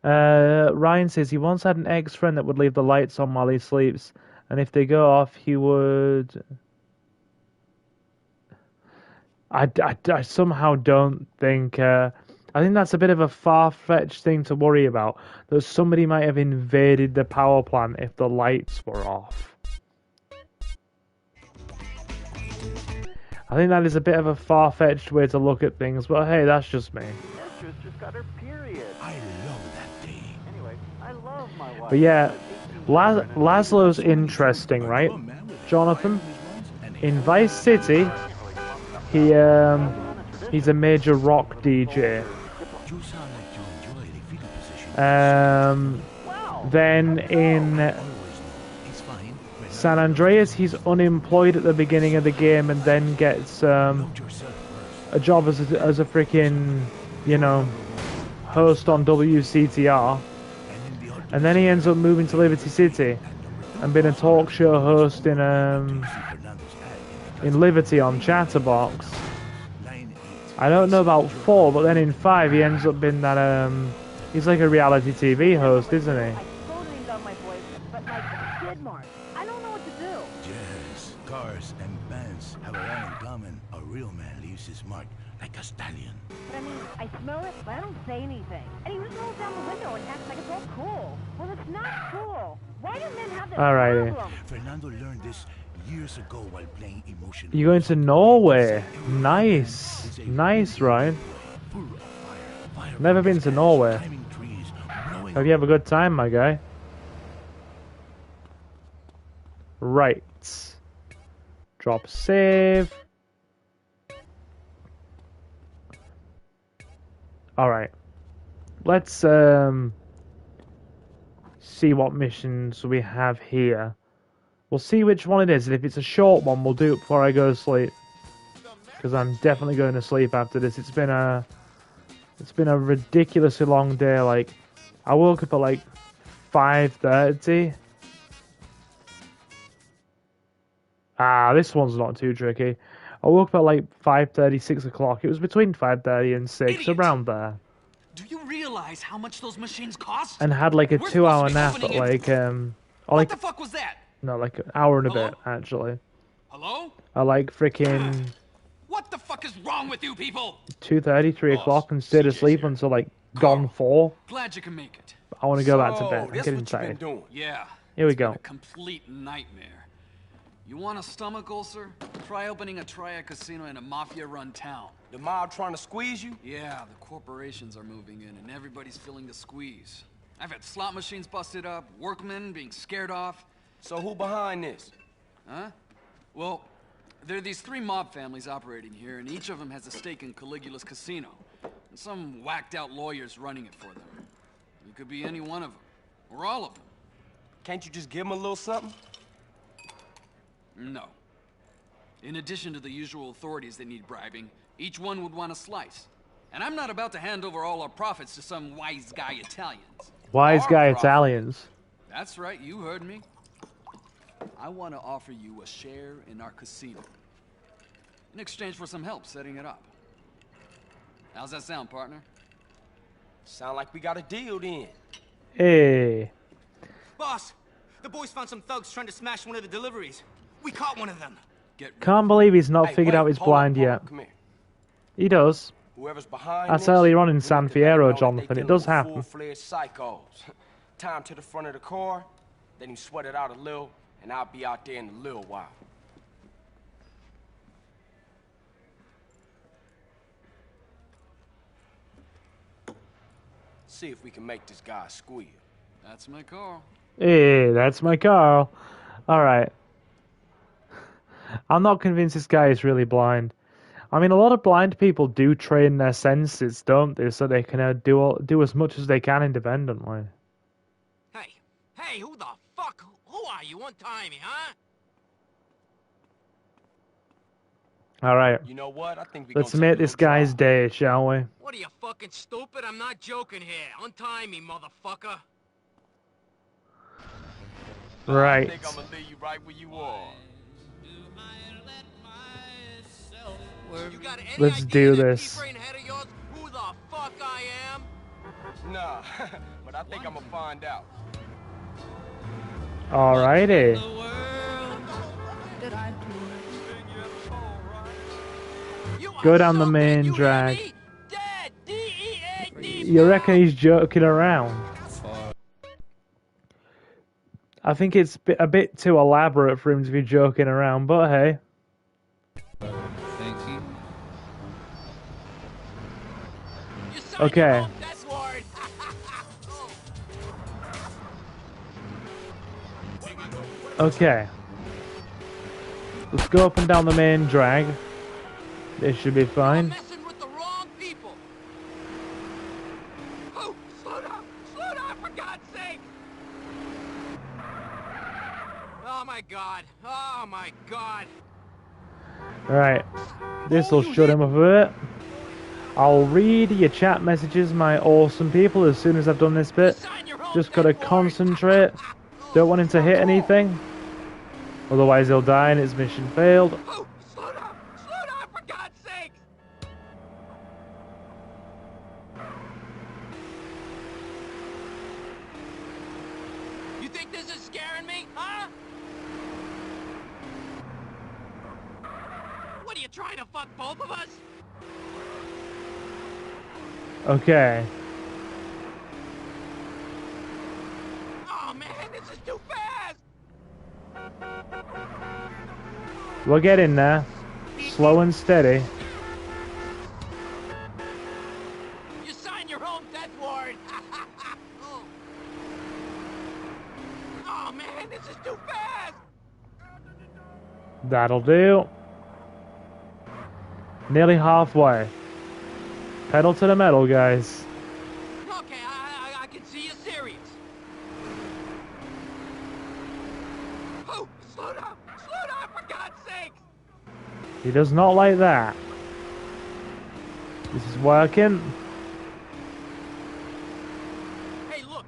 Ryan says he once had an ex-friend that would leave the lights on while he sleeps, and if they go off, he would... I somehow don't think... I think that's a bit of a far-fetched thing to worry about, that somebody might have invaded the power plant if the lights were off. I think that is a bit of a far-fetched way to look at things, but hey, that's just me. Mistress just got her period. I love that day. Anyway, I love my wife. But yeah, Laszlo's interesting, right, Jonathan? In Vice City, he's a major rock DJ. Then in San Andreas, he's unemployed at the beginning of the game and then gets a job as a freaking, you know, host on WCTR. And then he ends up moving to Liberty City and being a talk show host in Liberty on Chatterbox. I don't know about 4, but then in 5 he ends up being that he's like a reality TV host, isn't he? I totally love my boyfriend, but like skid marks. I don't know what to do. Yes, cars and bands have a lot in common. A real man leaves his mark like a stallion. But I mean, I smell it, but I don't say anything. And he just rolls down the window and acts like it's all cool. Well, it's not cool. Why do men have this problem? Fernando learned this years ago while playing emotional. You're going to Norway. Nice. Nice, Ryan. Never been to Norway. Hope you have a good time, my guy. Right. Drop save. Alright. Let's see what missions we have here. We'll see which one it is, and if it's a short one, we'll do it before I go to sleep. Because I'm definitely going to sleep after this. It's been a ridiculously long day. Like, I woke up at like 5:30. This one's not too tricky. I woke up at like 5:30, 6 o'clock. It was between 5:30 and 6, around there. Do you realize how much those machines cost? And had like a We're 2-hour supposed to be nap at opening like What the fuck was that? No, like an hour and a bit actually. Hello? I like freaking What the fuck is wrong with you people? 2:30, 3 o'clock, and stayed asleep until like gone 4. Glad you can make it. I want to go back to bed. I'm getting tired. Yeah. Here we it's been go. a complete nightmare. You want a stomach ulcer? Try opening a triad casino in a mafia-run town. The mob trying to squeeze you? Yeah, the corporations are moving in, and everybody's feeling the squeeze. I've had slot machines busted up, workmen being scared off. So who behind this? Huh? Well, there are these 3 mob families operating here, and each of them has a stake in Caligula's casino. And some whacked-out lawyer's running it for them. You could be any one of them, or all of them. Can't you just give them a little something? No. In addition to the usual authorities that need bribing, each one would want a slice. And I'm not about to hand over all our profits to some wise guy Italians. Wise guy Italians. That's right, you heard me. I want to offer you a share in our casino. In exchange for some help setting it up. How's that sound, partner? Sound like we got a deal then. Hey. Boss, the boys found some thugs trying to smash one of the deliveries. We caught one of them. Can't believe he's not figured out his blind yet. He does. Whoever's behind That's this, earlier on in San Fierro, like Jonathan. they It does dealing with happen. Full-fledged psychos. Time to the front of the car, let him sweat it out a little, and I'll be out there in a little while. See if we can make this guy squeal. That's my Carl. Hey, that's my Carl. Alright. I'm not convinced this guy is really blind. I mean, a lot of blind people do train their senses, don't they? So they can do as much as they can independently. Hey, who the fuck? Who Who are you? Untie me, huh? All right. You know what? I think we Let's gonna take make a this little guy's drive. day, shall we? What are you, fucking stupid? I'm not joking here. Untie me, motherfucker. Right. I think I'm gonna leave you right where you are. You got any Let's idea do that this. pea-brain head of yours who the fuck I am? Nah, but I think I'm gonna find out. Alrighty. Go down the main drag. You reckon he's joking around? I think it's a bit too elaborate for him to be joking around, but hey. Thank you. Okay. Okay. Let's go up and down the main drag. This should be fine. Slow down, for God's sake! Oh my God. Alright. This'll shut him up a bit. I'll read your chat messages, my awesome people, as soon as I've done this bit. Just gotta concentrate. Don't want him to hit anything. Otherwise he'll die and his mission failed. Slow down, for God's sake! You think this is scaring me, huh? What are you trying to fuck both of us? Okay. Oh man, this is too fast! We're getting there. Slow and steady. You signed your own death warrant! Oh man, this is too fast! That'll do. Nearly halfway. Pedal to the metal, guys. Okay, I can see you're serious. Oh, slow down, for God's sake! He does not like that. This is working. Hey, look,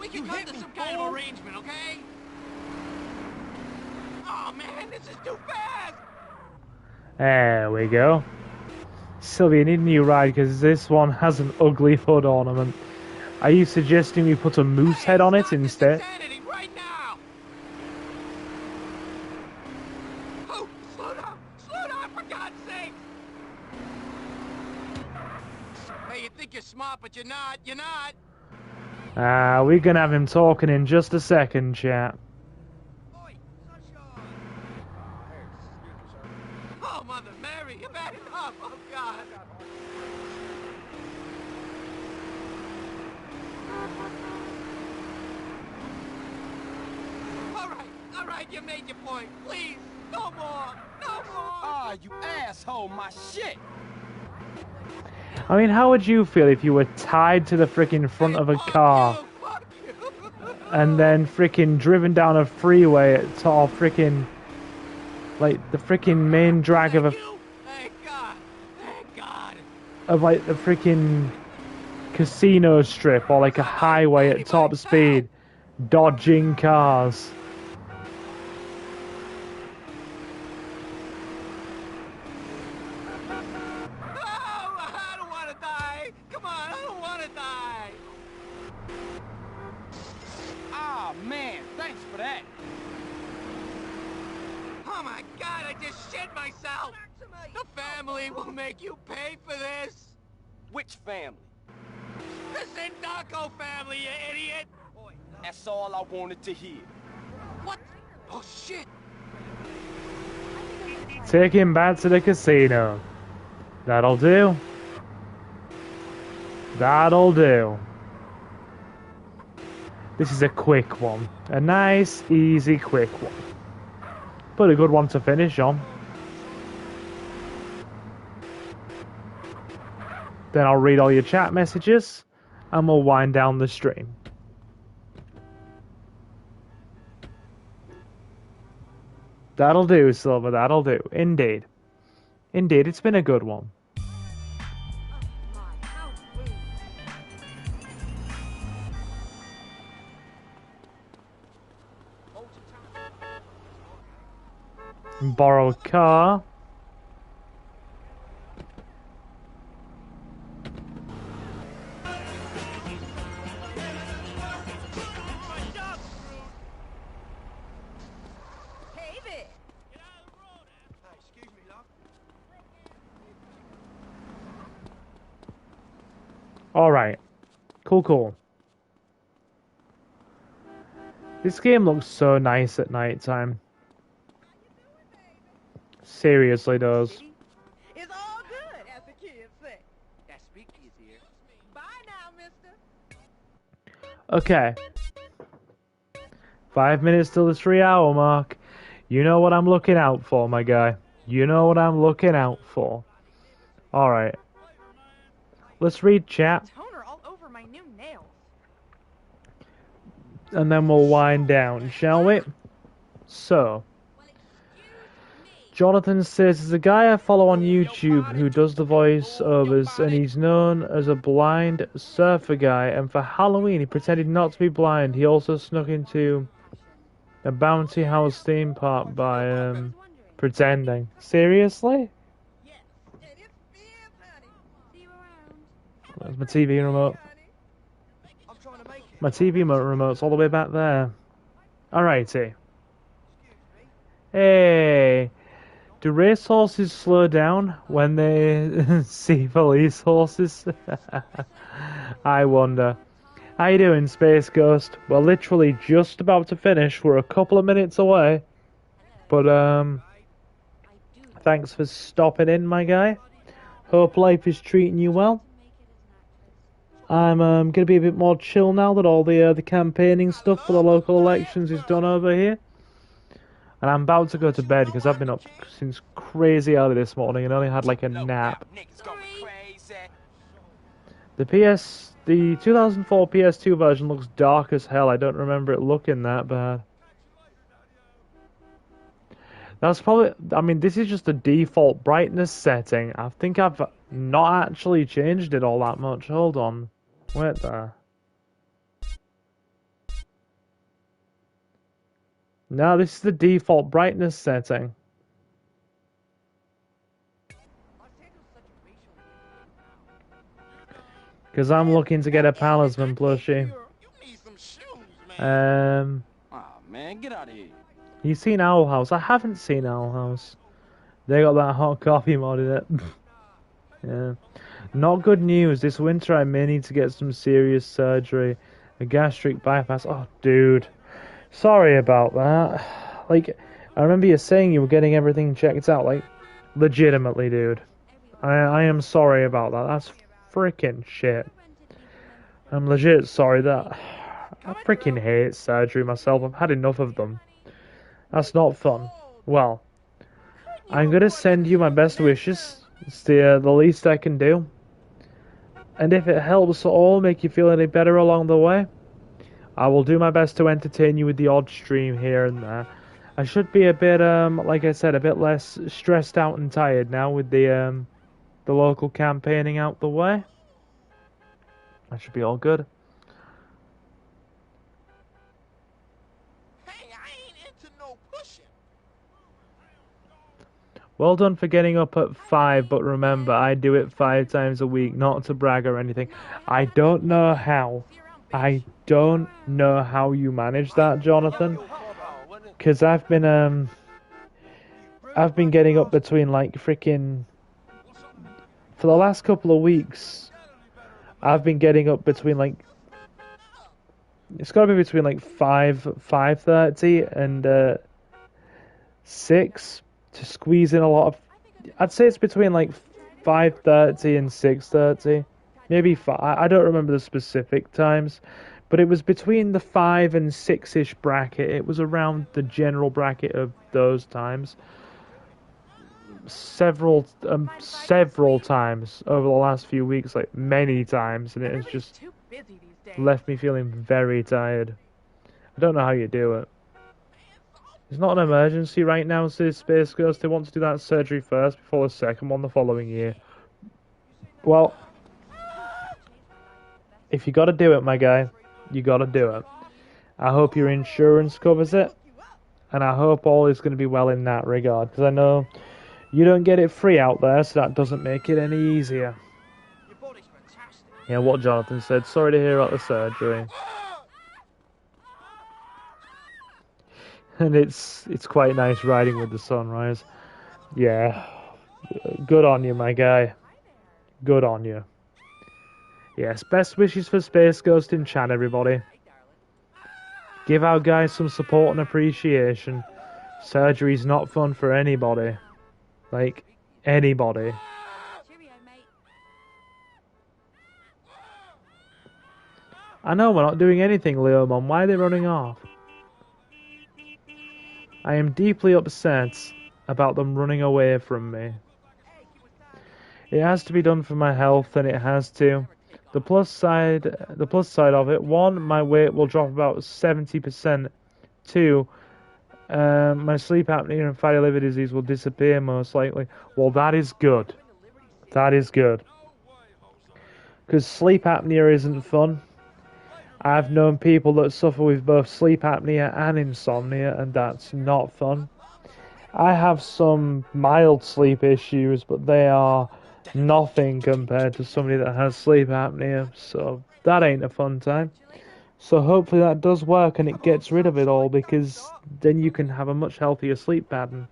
we can come to some kind of arrangement, okay? Oh man, this is too fast! There we go. Sylvia, you need a new ride because this one has an ugly hood ornament. Are you suggesting we put a moose head on it instead? Right now! Oh, slow down, for God's sake! Hey, you think you're smart, but you're not, We're gonna have him talking in just a second, chat. Oh, Mother Mary, you've had enough, oh God! All right, you made your point. Please, no more! Ah, you asshole, my shit! I mean, how would you feel if you were tied to the freaking front of a car and then freaking driven down a freeway at top freaking, like, the freaking main drag of a... Thank God! Of, like, the freaking casino strip or, like, a highway at top speed, dodging cars. I don't want to die! Come on, I don't want to die! Ah, man, thanks for that. Oh my God, I just shit myself! The family will make you pay for this! Which family? The Sindaco family, you idiot! That's all I wanted to hear. What? Oh shit! Take him back to the casino. That'll do. That'll do. This is a quick one. A nice, easy, quick one. But a good one to finish on. Then I'll read all your chat messages and we'll wind down the stream. That'll do, Silver, that'll do. Indeed. Indeed, it's been a good one. Borrow a car. Alright. Cool. This game looks so nice at night time. Seriously does. It's all good, as the kids say. That Speaky is here. Bye now, mister. Okay. 5 minutes till the 3-hour mark. You know what I'm looking out for, my guy. You know what I'm looking out for. Alright. Let's read chat. Toner all over my new nails. And then we'll wind down, shall we? So. Jonathan says, there's a guy I follow on YouTube who does the voiceovers, and he's known as a blind surfer guy, and for Halloween he pretended not to be blind. He also snuck into a bouncy house theme park by pretending. Seriously? That's my TV remote. My TV remote's all the way back there. Alrighty. Hey. Do racehorses slow down when they see police horses? I wonder. How you doing, Space Ghost? We're literally just about to finish. We're a couple of minutes away. But, thanks for stopping in, my guy. Hope life is treating you well. I'm gonna be a bit more chill now that all the campaigning stuff for the local elections is done over here. And I'm about to go to bed because I've been up since crazy early this morning and only had like a nap. The 2004 PS2 version looks dark as hell. I don't remember it looking that bad. That's probably, I mean, this is just the default brightness setting. I think I've not actually changed it all that much. Hold on. Wait there. No, this is the default brightness setting. Because I'm looking to get a Palisman plushie. Man, get out of here. You seen Owl House? I haven't seen Owl House. They got that hot coffee mod in it. Yeah. Not good news. This winter I may need to get some serious surgery. A gastric bypass. Oh, dude. Sorry about that. Like, I remember you saying you were getting everything checked out. Like, legitimately, dude. I am sorry about that. That's freaking shit. I'm legit sorry that... I freaking hate surgery myself. I've had enough of them. That's not fun. Well, I'm gonna send you my best wishes. It's the least I can do. And if it helps at all make you feel any better along the way, I will do my best to entertain you with the odd stream here and there. I should be a bit, like I said, a bit less stressed out and tired now with the local campaigning out the way. That should be all good. Well done for getting up at 5, but remember, I do it 5 times a week, not to brag or anything. I don't know how. I don't know how you manage that, Jonathan. Because I've been getting up between, like, freaking... For the last couple of weeks, I've been getting up between, like... It's got to be between, like, 5:30 and 6 to squeeze in a lot of... I'd say it's between, like, 5:30 and 6:30. Maybe 5. I don't remember the specific times. But it was between the 5 and 6-ish bracket. It was around the general bracket of those times. Several times over the last few weeks, like many times, and it has just left me feeling very tired. I don't know how you do it. It's not an emergency right now, says Space Ghost. They want to do that surgery first before the second one the following year. Well, if you gotta do it, my guy, you gotta do it. I hope your insurance covers it, and I hope all is going to be well in that regard, because I know you don't get it free out there, so that doesn't make it any easier. Yeah, what Jonathan said. Sorry to hear about the surgery. And it's quite nice riding with the sunrise. Yeah, good on you, my guy. Good on you. Yes, best wishes for Space Ghost in chat, everybody. Give our guys some support and appreciation. Surgery's not fun for anybody. Like, anybody. I know we're not doing anything, Leomon. Why are they running off? I am deeply upset about them running away from me. It has to be done for my health, and it has to. The plus side of it: one, my weight will drop about 70%. Two, my sleep apnea and fatty liver disease will disappear most likely. Well, that is good. That is good. Because sleep apnea isn't fun. I've known people that suffer with both sleep apnea and insomnia, and that's not fun. I have some mild sleep issues, but they are nothing compared to somebody that has sleep apnea, so that ain't a fun time. So hopefully that does work and it gets rid of it all, because then you can have a much healthier sleep pattern.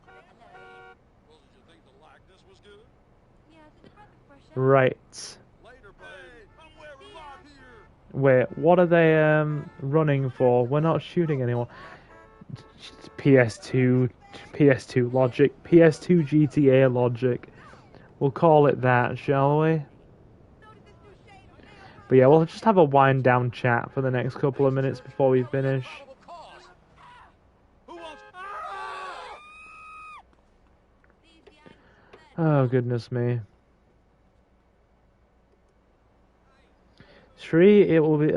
Right. Wait, what are they running for? We're not shooting anyone. PS2 logic. PS2 GTA logic. We'll call it that, shall we? But yeah, we'll just have a wind down chat for the next couple of minutes before we finish. Oh, goodness me. 3, it will be,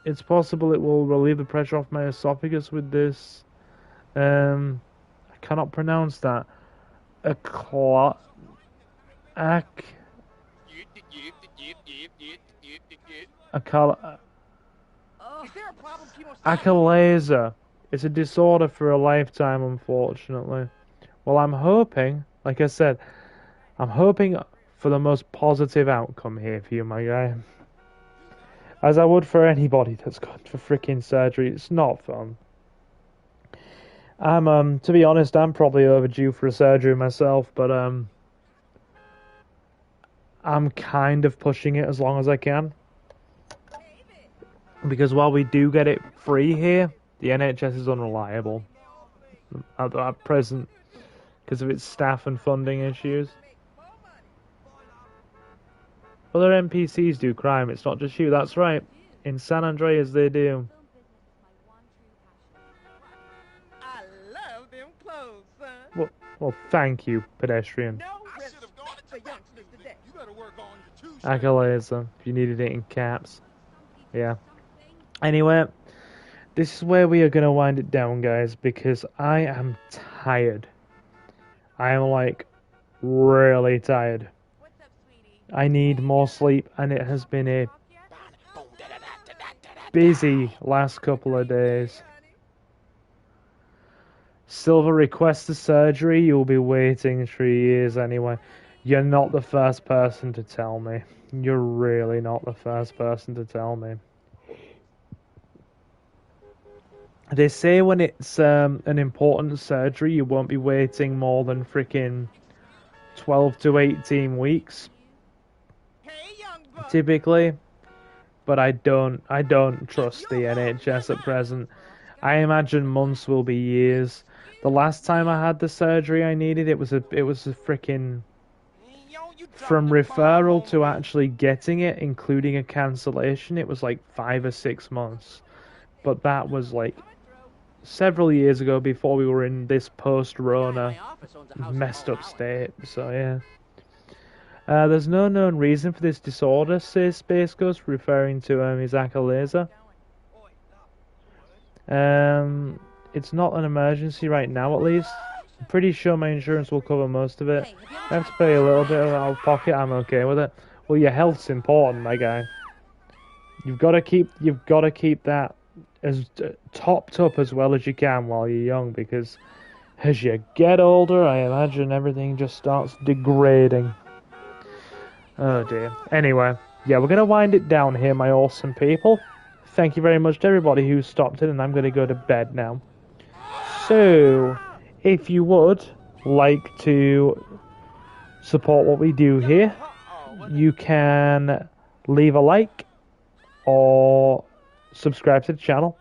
it's possible it will relieve the pressure off my esophagus with this, I cannot pronounce that. Achalasia. It's a disorder for a lifetime, unfortunately. Well, I'm hoping, like I said, I'm hoping for the most positive outcome here for you, my guy. As I would for anybody that's gone for freaking surgery. It's not fun. To be honest, I'm probably overdue for a surgery myself, but I'm kind of pushing it as long as I can. Because while we do get it free here, the NHS is unreliable at present because of its staff and funding issues. Other NPCs do crime, it's not just you, that's right. In San Andreas they do. I love them clothes, son. Well, thank you, pedestrian. Achalasia, if you needed it in caps. Yeah. Anyway, this is where we are going to wind it down, guys, because I am tired. I am, like, really tired. I need more sleep, and it has been a busy last couple of days. Silver requests the surgery. You'll be waiting 3 years anyway. You're not the first person to tell me. You're really not the first person to tell me. They say when it's an important surgery, you won't be waiting more than freaking 12 to 18 weeks. Typically, but I don't trust the NHS at present. I imagine months will be years. The last time I had the surgery I needed, it was a freaking, from referral to actually getting it, including a cancellation, it was like 5 or 6 months. But that was like several years ago, before we were in this post-Rona messed up state. So yeah. There's no known reason for this disorder, says Space Ghost, referring to his achalasia. it's not an emergency right now, at least. I'm pretty sure my insurance will cover most of it. I have to pay a little bit out of pocket. I'm okay with it. Well, your health's important, my guy. You've got to keep that as topped up as well as you can while you're young, because as you get older, I imagine everything just starts degrading. Oh dear. Anyway, yeah, we're gonna wind it down here, my awesome people. Thank you very much to everybody who stopped in, and I'm gonna go to bed now. So, if you would like to support what we do here, you can leave a like or subscribe to the channel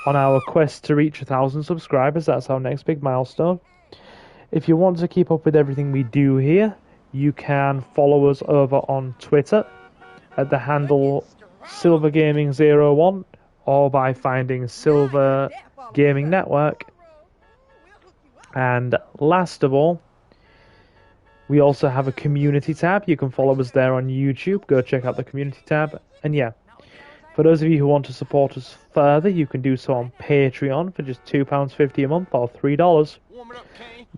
on our quest to reach 1,000 subscribers. That's our next big milestone. If you want to keep up with everything we do here, you can follow us over on Twitter at the handle SilverGaming01 or by finding Silver Gaming Network. And last of all, we also have a community tab. You can follow us there on YouTube. Go check out the community tab. And yeah, for those of you who want to support us further, you can do so on Patreon for just £2.50 a month or $3.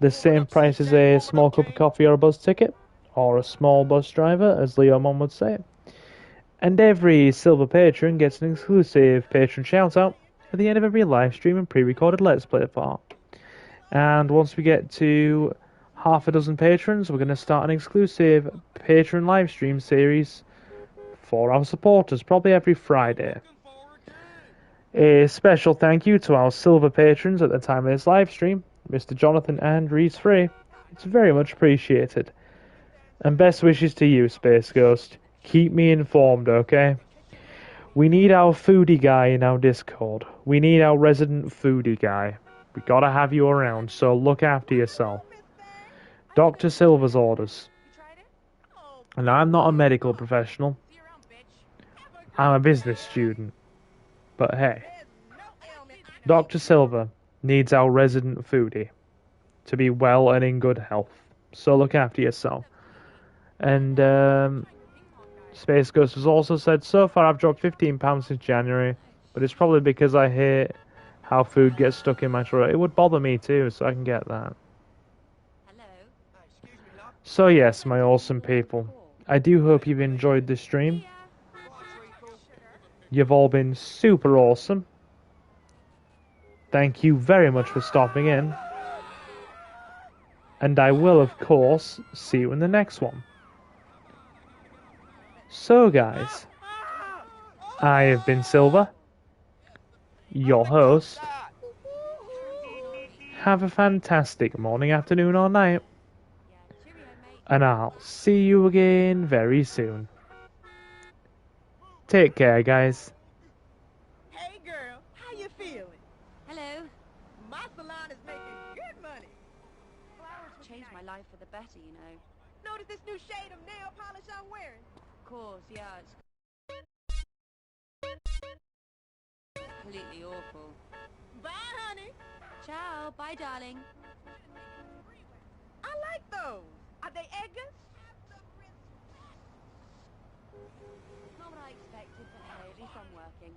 The same price as a small cup of coffee or a bus ticket, or a small bus driver, as Leo Mon would say. And every silver patron gets an exclusive patron shout-out at the end of every live stream and pre-recorded Let's Play part. And once we get to half a dozen patrons, we're going to start an exclusive patron live stream series for our supporters, probably every Friday. A special thank you to our silver patrons at the time of this live stream, Mr. Jonathan and Reese Free. It's very much appreciated. And best wishes to you, Space Ghost. Keep me informed, okay? We need our foodie guy in our Discord. We need our resident foodie guy. We gotta have you around, so look after yourself. Dr. Silver's orders. And I'm not a medical professional. I'm a business student. But hey, Dr. Silver needs our resident foodie to be well and in good health. So look after yourself. And Space Ghost has also said, so far I've dropped £15 since January, but it's probably because I hate how food gets stuck in my throat. It would bother me too, so I can get that. So yes, my awesome people, I do hope you've enjoyed this stream. You've all been super awesome. Thank you very much for stopping in. And I will, of course, see you in the next one. So guys, I have been Silver, your host. Have a fantastic morning, afternoon or night. And I'll see you again very soon. Take care, guys. Hey girl, how you feeling? Hello. My salon is making good money. Changed my life for the better, you know. Notice this new shade of nail polish I'm wearing? Of course, yeah, it's completely awful. Bye, honey. Ciao, bye, darling. I like those. Are they Edgar's? Not what I expected, but hey, at least I'm working.